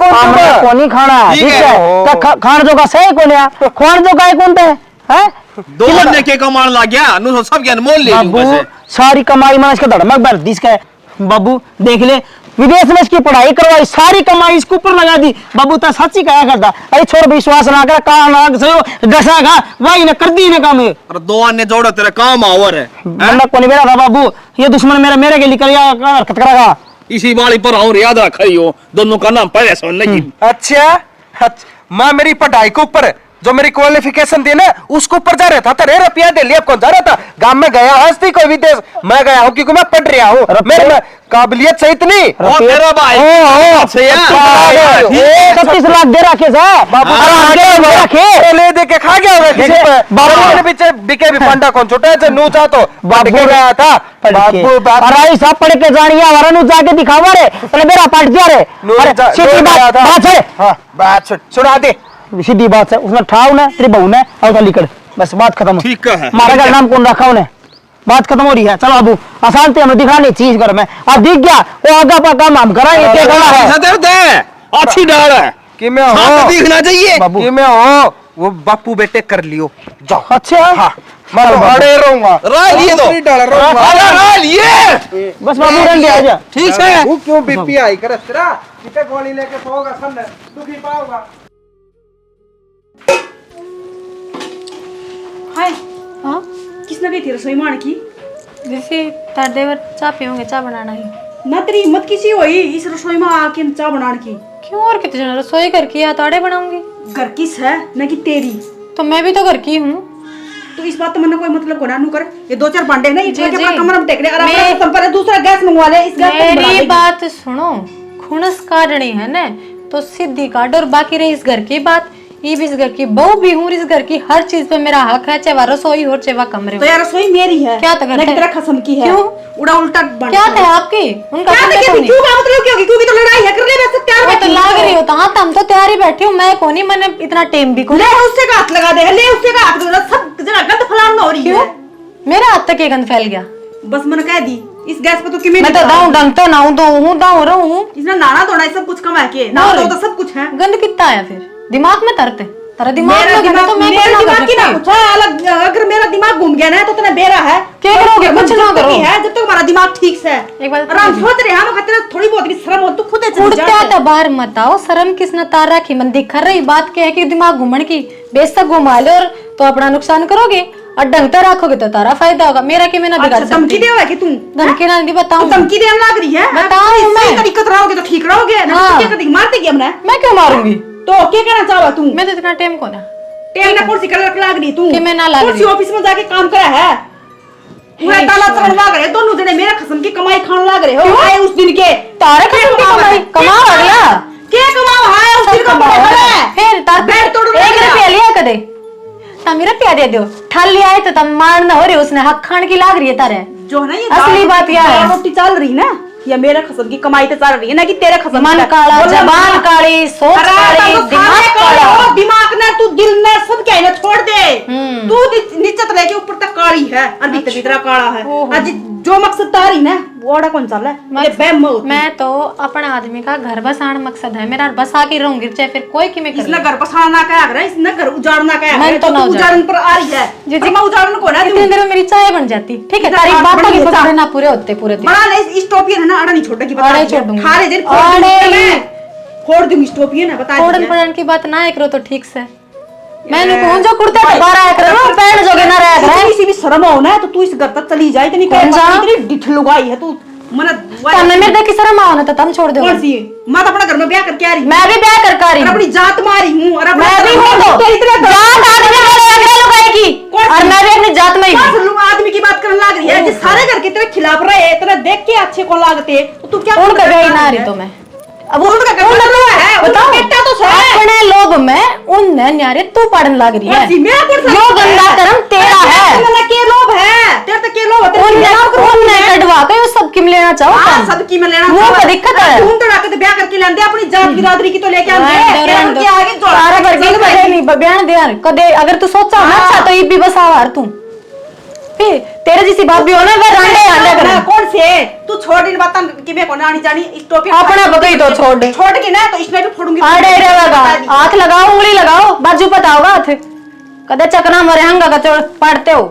को नहीं खाना ठीक है खान जो का सही को नहीं खान जो का कौन है दो ने के कमाने लग गया नु सब के मोल ले बाबू सारी कमाई में इसका धड़मक भर दी इसका बाबू देख ले विदेश में इसकी पढ़ाई करवाई सारी कमाई इसके ऊपर लगा दी बाबू तो सच्ची कहा करता अरे छोड़ विश्वास ना कर कान गसा खा वही ने कर दी ने काम अरे दो अन्य जोड़ो तेरे काम आवर है बंदा कोनी मेरा था बाबू ये दुश्मन मेरे के लिए करिया हरकत करेगा इसी वाली पर और याद रखी हो दोनों का नाम पहले सुन नहीं। अच्छा मैं मेरी पढ़ाई के ऊपर जो मेरी क्वालिफिकेशन थी ना उसके ऊपर जा रहा था तेरे रुपया दे लिया कौन जा रहा था गांव में गया हस्ती कोई विदेश मैं गया हूँ क्योंकि मैं पढ़ रहा हूँ मेरे में काबिलियत सही इतनी तेरा भाई 25 लाख दे रखे ले दे के खा गया बाबू ने पीछे बिके भी फंडा कौन छोटा है नू चा तो बाबू गया था बाबू अरे सब पढ़ के जानिया वाला नू जाके दिखावा रे तने मेरा पट जा रे बात सुना दे सीधी बात है उसने ठाव ने तेरी बहू ने और निकल बस बात खत्म ठीक है मारा का नाम कौन रखा उन्हें बात खत्म हो रही है चलो अबू आसान थे हमें दिखानी चीज घर में अब दिख गया वो आगा पा काम हम कराएंगे क्या करना है अच्छी डाल है कि मैं हो दिखना चाहिए बाबू कि मैं हो वो बापू बेटे कर लियो जाओ अच्छा हाँ मैं अड़े रहूंगा लिए दो लिए बस बाबू रंग आ जा ठीक है वो क्यों बीपी आई कर तेरा कितने गोली लेके सोगा सन दुखी पाऊंगा। हाय हाँ किसने गई थी रसोई मार की जैसे तार देवर चाय पियोगे चाय बनाना ही ना तेरी हिम्मत किसी हुई इस रसोई में आके चाय बनाने की क्यों और कितने जना रसोई घर की या ताड़े बनाऊंगी घर किस है न कि तेरी तो मैं भी तो घर की हूँ तो इस बात तो मैंने कोई मतलब को ना नू कर ये 2-4 भांडे ना जी, अपना जी। कमरा में टेक ले और अपना संपर्क दूसरा गैस मंगवा ले इस गैस पे बना मेरी ले बात सुनो खुनस काटनी है ना तो सीधी काट और बाकी रही इस घर की बात ये भी इस घर की बहू भी हूँ इस घर की हर चीज पे मेरा हक है चाहे वह रसोई हो चाहे वह कमरे तो यार रसोई मेरी है क्या तो ना कि तेरा खसम की है क्यों उड़ा उल्टा बन क्या थे आपकी उनका क्या थे क्यों का मतलब क्योंकि तो लड़ाई है कर ले वैसे तैयार मैं तो लाग रही हूँ हाँ हम तो तैयार ही बैठी हूँ मैं कोनी मैंने इतना टेम भी को ले उससे का हाथ लगा दे ले उससे का हाथ लगा सब जगह गंद फैलाना हो रही है मेरा हाथ तक ये गंद फैल गया बस मैंने कह दी इस गैस पे तो किमें मैं तो दाऊं डंग तो नाऊं तो हूं दाऊं रहूं हूं इसने नाना धोना सब कुछ कमा के ना तो सब कुछ है गंद कितना आया फिर दिमाग में तरते तेरा दिमाग में गंद तो मैं मेरा क्या दिमाग की ना पूछा अलग अगर मेरा दिमाग घूम गया ना तो तने बेरा है क्या करोगे कुछ ना करो है जब तक हमारा दिमाग ठीक से एक बात आराम सोच रहे हैं हम खातिर थोड़ी बहुत भी शर्म हो तू खुद चल उड़ता तो बाहर मत आओ शर्म किसने तार रखी मन दिखा रही बात क्या है कि दिमाग घूमन की बेशक घुमा ले और तो अपना नुकसान करोगे और ढंग से रखोगे तो तारा फायदा होगा, मेरा कि मैं ना बिगाड़ अच्छा, धमकी सकती। देवा है कि तू धमकी ना दी बताऊं, धमकी देने लग रही है। बताऊं मैं। सही तरीके से रहोगे तो ठीक रहोगे, नहीं तो क्या करेगी, मार देगी हमने। मैं क्यों मारूंगी? तो क्या कहना चाहो तू? मैं तो इतना टाइम को ना टेम ना कुर्सी कर लाग रही तू कि मैं ना लाग कुर्सी ऑफिस में जाके काम करा है, पूरा ताला चढ़ लाग रहे दोनों जने, मेरा खसम की कमाई खाने लाग रहे हो। आए उस दिन के तारे कसम की कमाई कमा अगला क्या कमाओ है उस दिन का फिर तार बैठ तोड़ 1 रुपया लिया कदे ता मेरा प्या दे दो, ठल लिया है तो तम मार ना हो रही, उसने हक खान की लाग रही है तारे। जो है ना ये असली बात क्या है? रोटी चल रही ना, या मेरे खसम की कमाई तो चल रही है ना कि तेरे खसम मन काला, जबान काली, सोच काली, दिमाग काला। दिमाग ने तू दिल ने सब क्या है ना छोड़ दे, तू नीचे तो लेके ऊपर तक काली है और भीतर भीतर काला है। आज जो मकसद तारी ना वो आड़ा कौन चल है? मैं तो अपने आदमी का घर बसाना मकसद है मेरा, बसा के रहूंगी चाहे फिर कोई की मैं कर इसने घर बसाना क्या है, इसने घर उजाड़ना क्या है? मैं तो ना उजाड़न पर आ रही है जी मैं उजाड़न को ना इतनी देर में मेरी चाय बन जाती। ठीक है, तारी बातों के पकड़े ना पूरे होते पूरे दिन। बना ले इस टोपी है ना, आड़ा नहीं छोड़ेगी, बता आड़े दिया। छोड़ दूंगी। खारे दिन आड़े फोड़ दूंगी इस टोपी है ना, बता फोड़न दिया। पड़न की बात ना करो तो ठीक से। मैंने कौन जो कुर्ते के बाहर आया करो ना, पैंट जोगे ना रहा करे। किसी भी शर्म हो ना तो तू इस घर तक चली जाए, इतनी कौन जा? इतनी डिठ लुगाई है तू। मन तमने मेरे देख की शर्म आओ ना तो तुम छोड़ दो। कौन सी? मैं तो अपना घर में ब्याह करके आ रही हूं। मैं भी ब्याह कर रही और हूं, अपनी जात मारी हूं और अपना मैं भी हूं तो तेरी तरह जात आदमी मेरे अगले लुगाई की, और मैं भी अपनी जात में ही हूं। बस लोग आदमी की बात करने लग रही है, जिस सारे घर के तेरे खिलाफ रहे, तेरे देख के अच्छे को लागते, तो तू क्या उनका गई ना रही तो मैं अब उनका है बताओ बेटा तो है अपने लोग में उनने न्यारे तू पढ़न लग रही है। मैं यो गंदा कर्म तेरा है, के लोग है तेरे तो के लोग उनने कटवा के सब किम लेना चाहो तुम? सबकी में लेना मुंह पे दिक्कत है। ढूंढ तोड़ा के तो ब्याह करके लांदे, अपनी जात बिरादरी की तो लेके आंदे के आगे सारा वर्गीन बजे नहीं बयान दे यार कदे अगर तू सोचा ना अच्छा तो ये भी बसावा यार तू फिर तेरे जैसी बात भी हो ना, वे रांडे आंडे कर। कौन से तू छोड़ इन बात कि मैं कोना आनी जानी इस टोपी अपना बकई तो छोड़ के ना तो इसमें भी फोड़ूंगी। आड़े रहेगा, हाथ लगाओ, उंगली लगाओ, बाजू पता होगा हाथ कदे चकना मरे हंगा का चोर पढ़ते हो,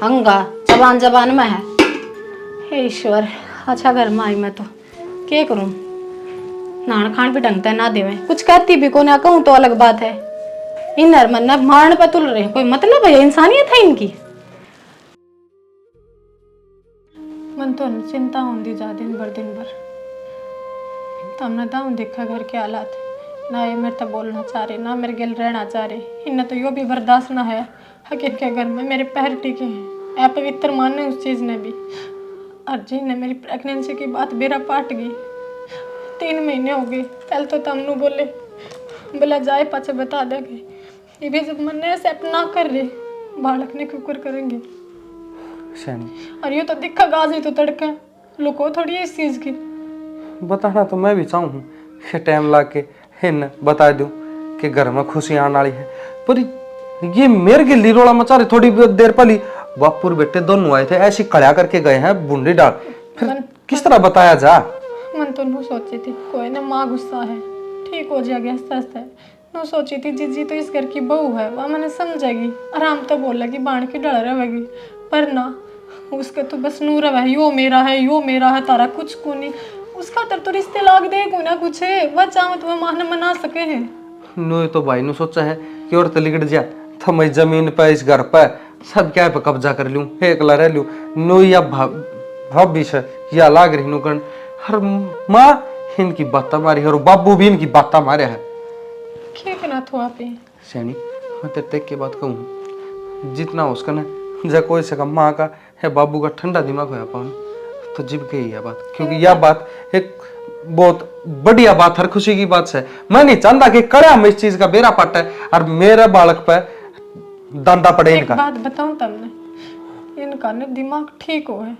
हंगा जबान जबान में है। हे ईश्वर, अच्छा घर में आई मैं तो क्या करूं, नान खान भी ढंगता ना देवे, कुछ कहती भी को ना कहूं तो अलग बात है। इन मन मारने पर तुल रहे कोई मतलब है? इंसानियत है इनकी। मन तो चिंता होती जा दिन भर तमने दाऊं देखा घर के हालात, ना ये मेरे तो बोलना चाह रहे ना मेरे गिल रहना चाह रहे, इन्हें तो यो भी बर्दाश्त ना है हकीर के घर में मेरे पैर टिके हैं, अपवित्र माने उस चीज़ ने भी। और जी ने मेरी प्रेगनेंसी की बात बेरा पाट गई, 3 महीने हो गए, पहले तो तमनु बोले बोला जाए पाचे बता देंगे, ये भी जब मन एक्सेप्ट ना कर रहे बालक ने कुकर करेंगे। और ये तो दिखा गाजी तो तड़का लुको थोड़ी है इस चीज की। बताना तो मैं भी चाहूँ कि टाइम ला के हिन बता दूं कि घर में खुशी आने वाली है, पर ये मेरे के लिरोड़ा मचा रही। थोड़ी देर पहले बापुर बेटे दोनों आए थे, ऐसी कड़ा करके गए हैं बूंदी डाल, फिर किस तरह बताया जा? मन तो नू सोची थी कोई ना माँ गुस्सा है ठीक हो जाएगी आस्ते आस्ते, नू सोची थी जीजी तो इस घर की बहू है वह मैंने समझेगी, आराम तो बोला कि बाण की डर रहेगी, पर ना उसके तो बस नूर है यो मेरा है यो मेरा है, तारा कुछ को नहीं, उसका तो रिश्ते लाग दे को ना कुछ है, वह चाहो तो वह मना सके है। नो तो भाई ने सोचा है कि और तलिकट जा तो मैं जमीन पे इस घर पे सब क्या पे कब्जा कर लूं, एकला रह लूं। नो या भविष्य या लाग रही नु कन हर माँ इनकी बातें मारी है और बाबू भी इनकी बातें मारे है। क्या करना तो आप सैनी मैं तेरे की बात कहूँ, जितना हो उसका ना जा कोई से माँ का है बाबू का ठंडा दिमाग होया पाऊँ तो जिब के ही है बात, क्योंकि यह बात एक बहुत बढ़िया बात हर खुशी की बात है। मैं नहीं चाहता कि कड़ा में इस चीज का बेरा पाटा है और मेरे बालक पे दांदा पड़े इनका। एक बात बताऊं तमने, इनका ना दिमाग ठीक हो है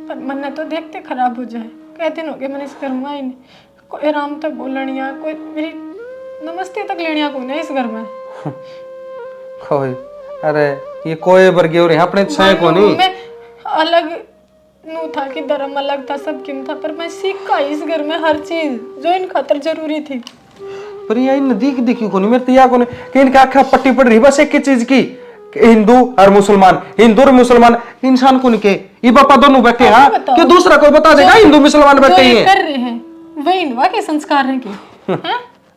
पर मन तो देखते खराब हो जाए, कई दिन हो गए मैंने इस घर में आई नहीं, कोई आराम तक बोलनिया कोई मेरी नमस्ते तक लेनिया को नहीं इस घर में। कोई अरे ये कोई वर्गीय और यहाँ अपने छह को नहीं, मैं अलग नू था कि धर्म अलग था सब किम था, पर मैं सीख का इस घर में हर चीज जो इन खातर जरूरी थी। पर ये इन दिखी को नहीं मेरे तो को नहीं कि इनका आँखें पट्टी पड़ रही बस एक ही चीज की, हिंदू और मुसलमान इंसान को नहीं के ये पापा दोनों बैठे हैं कि दूसरा कोई बता देगा हिंदू मुसलमान बैठे हैं कर रहे हैं वही इनवा के संस्कार हैं कि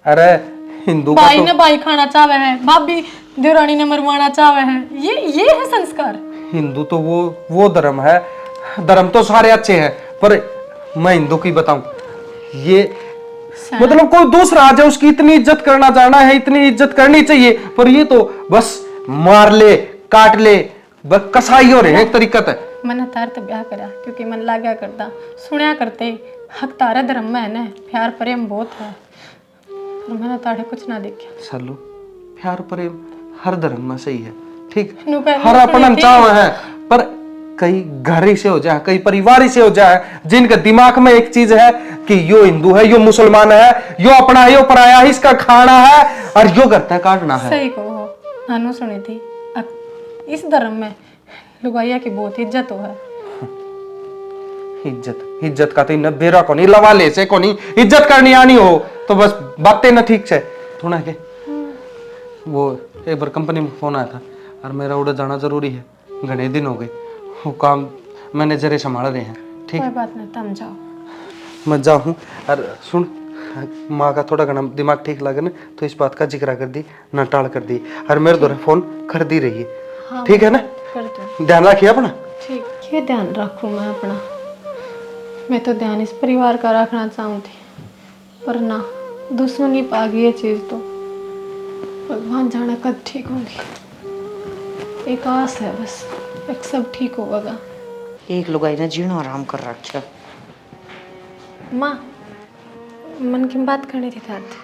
अरे हिंदू का भाई तो ने भाई खाना चाहे है, भाभी देवरानी ने मरवाना चाहे है, ये है संस्कार। हिंदू तो वो धर्म है। धर्म तो सारे अच्छे हैं, पर मैं हिंदू की बताऊं, ये मतलब कोई दूसरा आ जाए उसकी इतनी इज्जत करना जाना है, इतनी इज्जत करनी चाहिए, पर ये तो बस मार ले काट ले, बस कसाई हो रहे हैं एक तरीका है। मैंने तार तो ब्याह करा क्योंकि मन लाग्या करता सुनया करते हक तारा धर्म में है ना, प्यार प्रेम बहुत है, और मैंने तारे कुछ ना देखा। चलो प्यार प्रेम हर धर्म में सही है, ठीक, नु पहले हर सुनी अपना थी। चाव है, पर कई घर ही से हो जाए, कई परिवार से हो जाए, जिनके दिमाग में एक चीज है कि यो हिंदू है, यो मुसलमान है, यो अपना है, यो पराया है, इसका खाना है और यो करता है काटना है। सही कहो, नानू सुनी थी इस धर्म में लुगाइया की बहुत इज्जत हो है। इज्जत का तो इन बेरा को नहीं, लवाले से को नहीं इज्जत करनी आनी हो तो बस बातें ना ठीक से थोड़ा के। वो एक बार कंपनी में फोन आया था और मेरा उड़े जाना जरूरी है, घने दिन हो गए, वो काम मैनेजर संभाल रहे हैं, ठीक, कोई बात नहीं, तुम जाओ। मैं जाऊँ। और सुन, माँ का थोड़ा घना दिमाग ठीक लगे ना तो इस बात का जिक्र कर दी ना, टाल कर दी, और मेरे द्वारा फोन कर दी रही है, ठीक है ना? ध्यान रखिए अपना। ठीक है, ध्यान रखूँ मैं अपना। मैं तो ध्यान इस परिवार का रखना चाहूँ थी, पर ना दुश्मनी पा गई ये चीज़ तो भगवान जाने कब ठीक होंगी। एक आस है बस, एक सब ठीक होगा। एक लुगाई ने जीना आराम कर रखा। माँ, मन की बात करनी थी तात।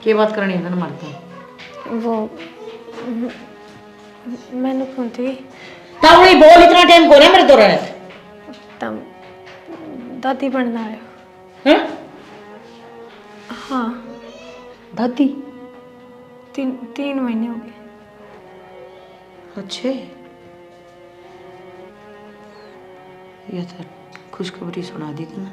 क्या बात करनी है ना मारते वो मैंने कौन थी तावड़ी बोल, इतना टाइम को मेरे दौरे तम दादी बनना है। हैं? हाँ, दादी? 3 महीने हो गए। अच्छे, ये तो खुशखबरी सुना दी थी ना।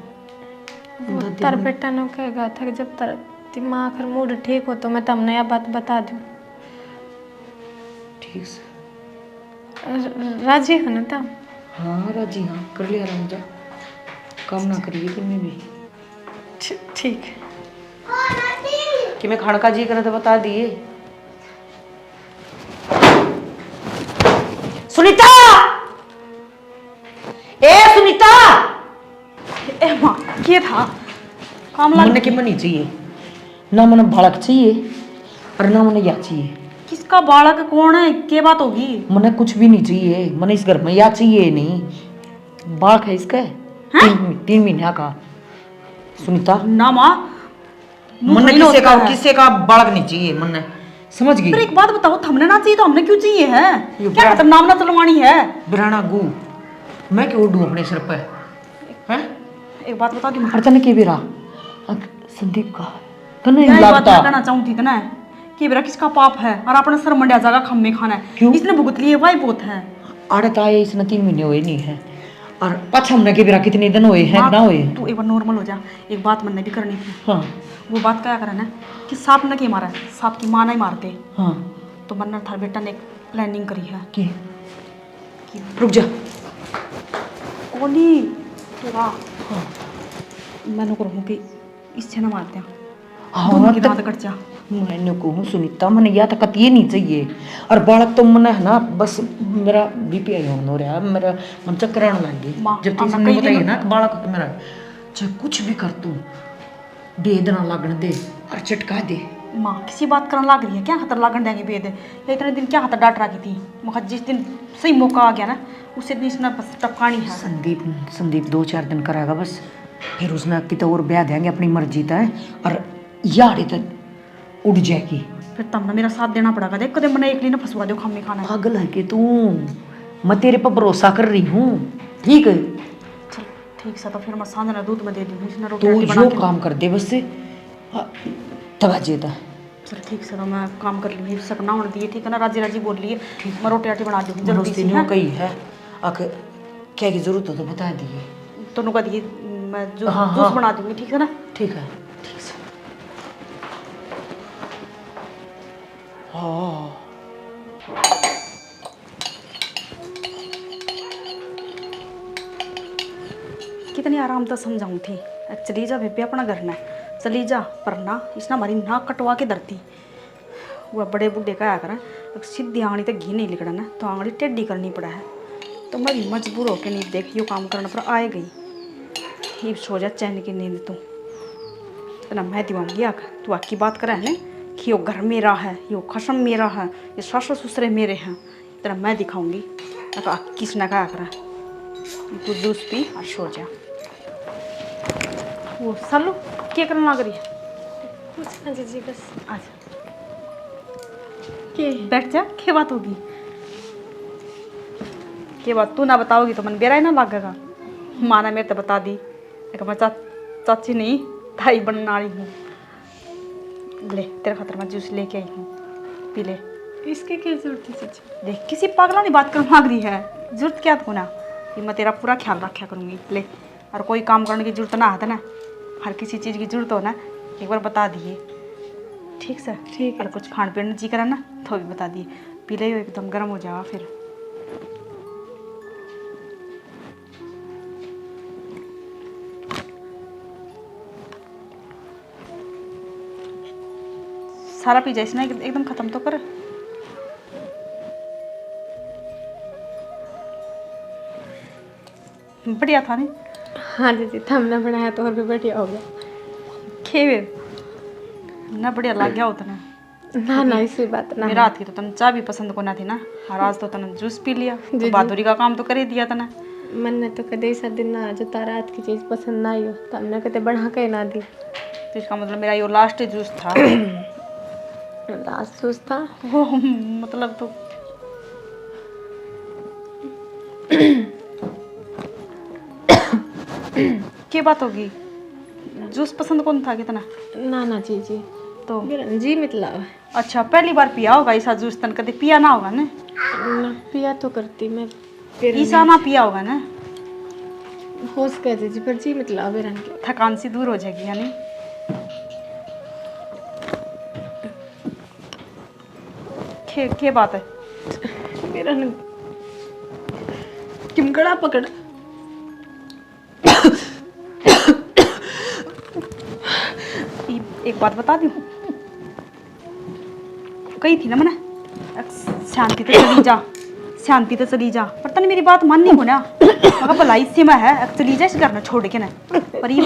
वो तार बेटा ने कहेगा था कि जब तारा दिमाग और मूड ठीक हो तो मैं तब नया बात बता दूँ। ठीक से। राजी हो ना तब? हाँ राजी, हाँ कर लिया आराम, जा काम ना करिए तुम्हें भी। ठीक है कि मैं खाने का जी करे तो बता दिए। सुनीता, ए सुनीता, ए माँ ये था काम लग मन के मन ही चाहिए ना, मन बालक चाहिए और ना मन या चाहिए। किसका बालक कौन है, क्या बात होगी? मने कुछ भी नहीं चाहिए, मने इस घर में या चाहिए नहीं। बालक है इसका 3 महीने का। सुनीता ना माँ, मने किसे का बालक नहीं चाहिए, मने समझ गई। पर एक बात बताओ, हमने ना चाहिए तो हमने क्यों चाहिए है? क्या मतलब नाम ना चलवानी है? बिराना गू मैं क्यों उड़ू अपने सिर पे हैं? एक बात बताओ कि अर्चना के बिरा संदीप का तो नहीं मैं एक बात लगता। कहना चाहूँ थी ना कि मेरा किसका पाप है और अपना सर मंडिया जाएगा खम्मे खाना है। क्यों? इसने भुगत लिए भाई बहुत है। आड़े ताए इसने 3 महीने हुए नहीं है, और पाछा हमने के बिरा कितने दिन हुए हैं ना हुए। तू एक बार नॉर्मल हो जा। एक बात मन ने भी करनी थी। हाँ वो बात क्या करना है कि सांप ने के मारा है, सांप की माँ नहीं मारते। हाँ तो मन ने थार बेटा ने एक प्लानिंग करी है की रुक जा। ओली तो वाह, मैंने कहूँ कि इससे ना मारते हैं। हाँ दोनों की दांत कट जा। मैंने कहूँ सुनीता, मैंने या तो कतिये नहीं चाहिए, और बालक तो मैंने है ना, बस मेरा बीपी आई हो रहा है, मेरा मन चक्कर आने लग गई माँ, जब अब तीसरे कई ने बताइए दिन- ना कि बालक मेरा चाहे कुछ भी कर तू बेद ना लगने दे और चटका दे। माँ किसी बात करने लग रही है क्या? खतर लागन देंगे बेद या इतने दिन क्या खतर डांट रखी थी? मगर जिस दिन सही मौका आ गया ना उसी दिन इसने बस टपकानी है। संदीप 2-4 दिन कराएगा बस, फिर उसने कितना और ब्याह देंगे अपनी मर्जी का है, और यार तो उड़ जाएगी। फिर तब ना मेरा साथ देना पड़ेगा। देख कदम मैंने एकली ना फंसवा दो खम्मे खाना है। पागल है कि तू? मैं तेरे पर भरोसा कर रही हूँ, ठीक है? चल ठीक से, तो फिर मैं सांझ ना दूध में दे दूँ, इसने तो रोटी बना जो के। काम कर दे बस से तबाजे था। चल ठीक से, तो मैं काम कर लूँगी, सकना होने दिए, ठीक है ना? राजी राजी बोल लिए, मैं रोटी राटी बना दूँगी जल्दी से। नो कही है आके क्या की जरूरत हो तो बता दिए। दोनों का दिए, मैं जूस हाँ, जूस हाँ। बना दूँगी, ठीक है ना? ठीक है, ठीक से। हाँ कितनी आराम से समझाऊँ थी। चली जा बेबे अपना घर में, चली जा, पर ना इसने हमारी नाक कटवा के धरती। वो बड़े बुढ़े का करा सीधी आंगली तक घी नहीं लिकड़ा ना तो आंगली टेढ़ी करनी पड़ा है। तो मैं भी मजबूर होके नहीं देख यो काम करना पर आए गई। ये सो जा चैन की नींद तू ना मैं दिवाऊंगी आख तू आकी बात करे है कि यो घर मेरा है, यो खसम मेरा है, ये सास ससुरे मेरे हैं, तेरा मैं दिखाऊंगी। तो किस ने कहा करा तू जूस पी और सो जा। वो सालू क्या करना लग रही है? कुछ ना जीजी बस आजा के बैठ जा। क्या बात होगी? क्या बात तू ना बताओगी तो मन बेरा ही ना लगेगा। माँ ने मेरे तो बता दी मैं चाची नहीं ताई बनने वाली हूँ। ले तेरे खातर मैं जूस लेके आई हूँ, पी ले। इसके क्या जरूरत है जीजी? देख किसी पागला ने बात करने लग रही है, जरूरत क्या को ना कि मैं तेरा पूरा ख्याल रखा करूँगी। ले और कोई काम करने की जरूरत ना आता ना, हर किसी चीज़ की जरूरत हो ना एक बार बता दिए, ठीक सर? ठीक है। और कुछ खान पीने जी करा ना तो भी बता दिए, पी ले एकदम गर्म हो जाओ फिर। सारा पी जाए इसमें एकदम खत्म तो कर। बढ़िया था नहीं? हाँ जीजी हमने बनाया तो और भी बढ़िया हो गया। खेवे ना बढ़िया लग गया होता ना। ना ना इसी बात ना। मेरा हाथ की तो तन चाय भी पसंद को ना थी ना, और आज तो तन जूस पी लिया तो बहादुरी का काम तो कर ही दिया था ना। मन ने तो कदे ऐसा दिन ना जो तारा हाथ की चीज पसंद ना आई हो तो हमने कदे बना के ना दी। तो इसका मतलब मेरा ये लास्ट जूस था। लास्ट जूस था वो मतलब तो क्या बात होगी? जूस पसंद कौन था कितना? ना ना जीजी तो जी मतलब अच्छा पहली बार पिया होगा ऐसा जूस, तन कदे पिया ना होगा ना? पिया तो करती मैं ऐसा ना पिया होगा ना? हो सके जीजी पर जी मतलब बेरन के थकान सी दूर हो जाएगी यानी। क्या बात है? बेरन किमकड़ा पकड़। एक बात बता दूं, कही थी ना मैंने शांति तो चली जा, शांति तो चली जा, पर तने मेरी बात माननी हो ना। मगर भलाई से मैं है चली जा इस घर में छोड़ के ना। पर ये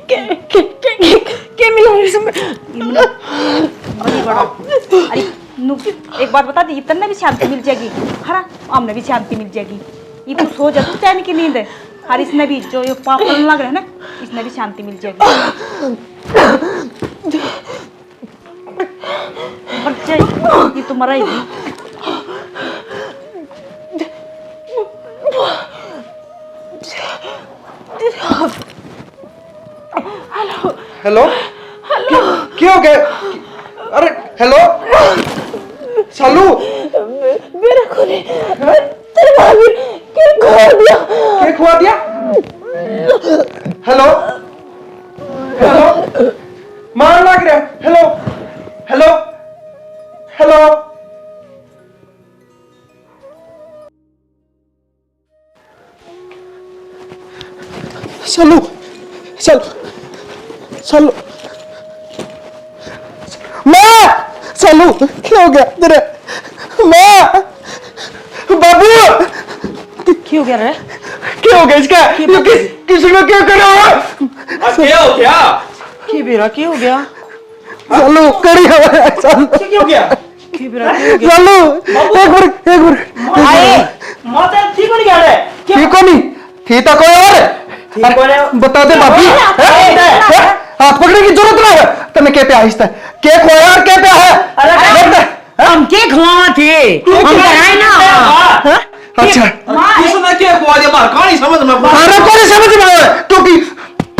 के मिला इसमें बड़ी बड़ा। अरे नु एक बात बता दी, तन्ने भी शांति मिल जाएगी, हरा हमने भी शांति मिल जाएगी। ये तो सो जा तू चैन की नींद है, और इसने भी जो ये पाप करने लग रहा है ना इसने भी शांति मिल जाएगी। बच्चा ये तो मरा ही नहीं। हेलो क्या हो गया? अरे हेलो सालू मेरा कोने तेरे भाभी के खवा दिया। क्या खुआ दिया? हेलो हेलो मार लग रहा। हेलो हेलो हेलो सालू सालू सालू माँ सालू क्या हो गया तेरे? माँ बाबू क्यों हो गया रे? क्या हो गया इसका? किसी को क्या करा? क्या हो गया? क्या बेरा क्या हो गया? सालू करी हमारे सालू क्या हो गया? क्या बेरा क्या हो गया? सालू एक बार आए माता ठीक हो गया रे? ठीक हो नहीं थी तो कोई और बता दे भाभी। हाथ पकड़ने की जरूरत ना है तने के पे आहिस्ता के खोया और के पे है? अरे हम के खवा थे हम कराए ना। अच्छा किसने क्या खुआ दिया? मार कहानी समझ में थारा कौन समझ में आया? क्योंकि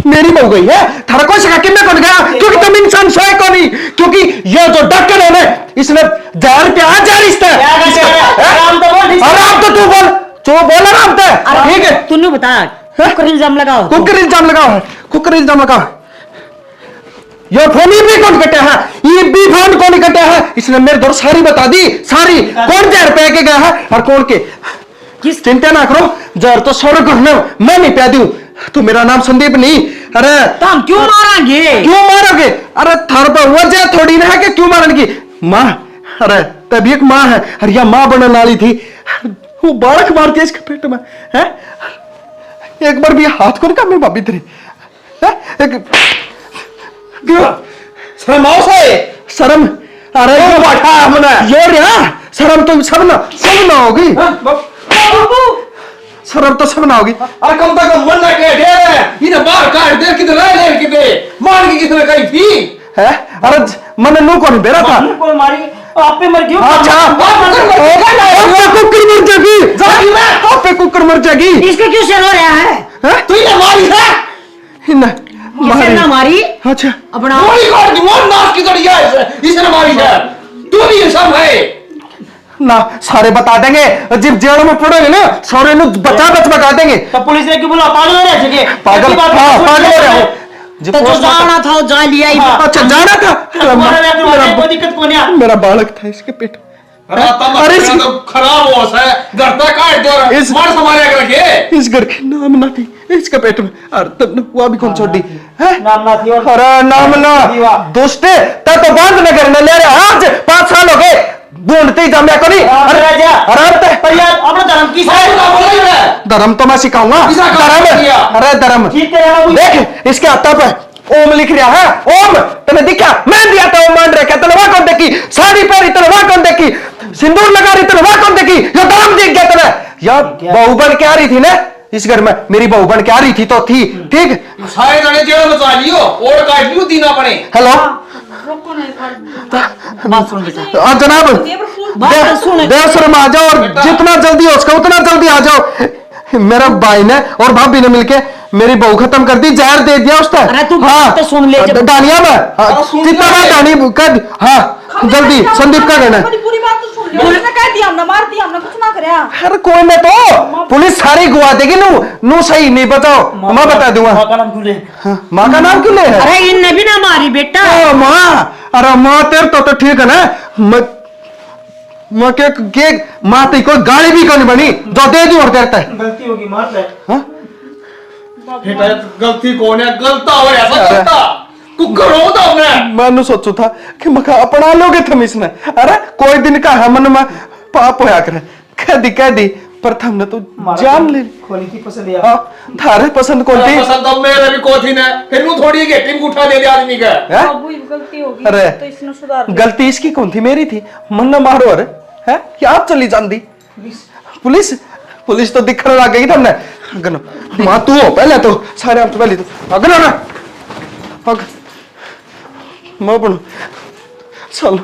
मेरी बहू गई है थारा कौन सका कि मैं कौन गया? क्योंकि तुम इंसान सोए को नहीं, क्योंकि ये जो डॉक्टर है ना इसने जार पे आ जा रिश्ता है। अरे अब तो तू बोल जो बोल रहा हूं ठीक है तूने बता कुकर इल्जाम लगाओ। कुकर इल्जाम लगाओ है, कुकर इल्जाम लगाओ। ये फोन भी कौन कटे है? ये भी फोन कौन कटे है? इसने मेरे दौर सारी बता दी सारी, कौन जहर पे के गया है और कौन के। किस चिंता ना करो, जहर तो सौ घटने मैं नहीं पै दूं। तू मेरा नाम संदीप नहीं। अरे तो हम क्यों मारेंगे? क्यों मारोगे? अरे थार पर वजह थोड़ी ना है कि क्यों मारने की। माँ अरे तभी एक माँ है, अरे यह माँ बनने वाली थी, वो बालक मारती है इसके पेट में है। एक बार भी हाथ को निकाल, मेरी भाभी तेरी शर्म आओ से शर्म। अरे ये बैठा हमने ये रे, शर्म तो सब ना होगी, शर्म तो सब ना होगी। अरे कम तक मन ना के दे इन्हें बाहर काट दे, किधर ले किधर मार के किधर कहीं थी है। अरे मन नू कौन बेरा था, कोई मारी आप पे मर गयो। अच्छा कुकर मर जाएगी, आप पे कुकर मर जाएगी। इसको क्यों सर हो रहा है? तू ये मारी है किसे ना मारी? अच्छा अपना गोली काट दी, मोर नाक की तड़िया इसने मारी है, तू भी ये सब है ना। सारे बता देंगे, जब जेल में पड़ोगे ना सारे नु बचा बचा देंगे। तो पुलिस ने क्यों बुला, पागल हो रहे थे? पागल, हाँ पागल हो रहे हो। तो जो जाना था जा लिया ही। अच्छा जाना था, कोई दिक्कत कौन है? मेरा बालक था इसके पेट। अरे तो खराब हो है, घर तक काट दो इस- मार संभाले के रखे इस घर के नाम ना थी इसके पेट में, अरे तब हुआ भी कौन छोड़ी है। नाम ना थी और अरे नाम ना दोस्ते तब तो बंद न करने ले रहे, आज 5 साल हो गए ढूंढते ही जमया को नहीं। अरे राजा, अरे पर यार अपना धर्म की धर्म तो मैं सिखाऊंगा, धर्म। अरे धर्म ठीक है देख, इसके हाथ पे ओम लिख रहा है, ओम तने दिखा, मैं दिया था ओम मान रखा, तने वहां कौन देखी, साड़ी पहनी तने वहां कौन देखी, सिंदूर लगा रही तने वहां कौन देखी, ये धर्म दिख गया तने। यार बहू बन के आ रही थी ना इस घर में, मेरी बहू बन के आ रही थी तो थी ठीक। सारे जने जेल बचा लियो और काट लियो दीना पड़े। हेलो बात सुन बेटा, जनाब देव शर्मा आ जाओ, और जितना जल्दी हो सके उतना जल्दी आ जाओ। मेरा भाई ने और भाभी ने मिलके मेरी बहू खत्म कर दी, जहर दे दिया उसने। अरे तू बात तो सुन ले जब- दानिया में जितना बात दानी कर, हाँ जल्दी संदीप का कहना है। पूरी बात तो सुन लो, उसने कह दिया हमने मार दिया, हमने कुछ ना करया। अरे कोई ना, तो पुलिस सारी गुआ देगी। नू सही नहीं बताओ, मैं बता दूंगा। माँ का नाम क्यों ले? माँ का नाम क्यों ले है? अरे इनने भी ना मारी बेटा। ओ माँ, अरे माँ तेरे तो ठीक है ना, माँ के माँ तेरी कोई गाड़ी भी क्यों नहीं बनी जो दे दी और करता है। गलती होगी मार ले। बेटा गलती कौन है, गलता हो ऐसा गलता तू करो तो मैं सोचू था कि मका अपना लोगे तुम इसने। अरे कोई दिन का है मन में पाप होया करे, कह दी पर हमने तो जान ले खोली थी पसंद यार। हाँ, थारे पसंद कौन थी? पसंद तो मेरे भी कोई थी ना, फिर नू थोड़ी के टीम उठा दे दे आदमी का। हैं? बाबू ये गलती होगी अरे तो इसने सुधार गलती इसकी कौन थी, मेरी थी। मन न मारो, अरे है क्या आप चली जाती पुलिस तो दिखने लग गई तुमने। अगन माँ तू हो पहले तो, सारे आप तो पहले तो अगन ना मैं बनू चलो।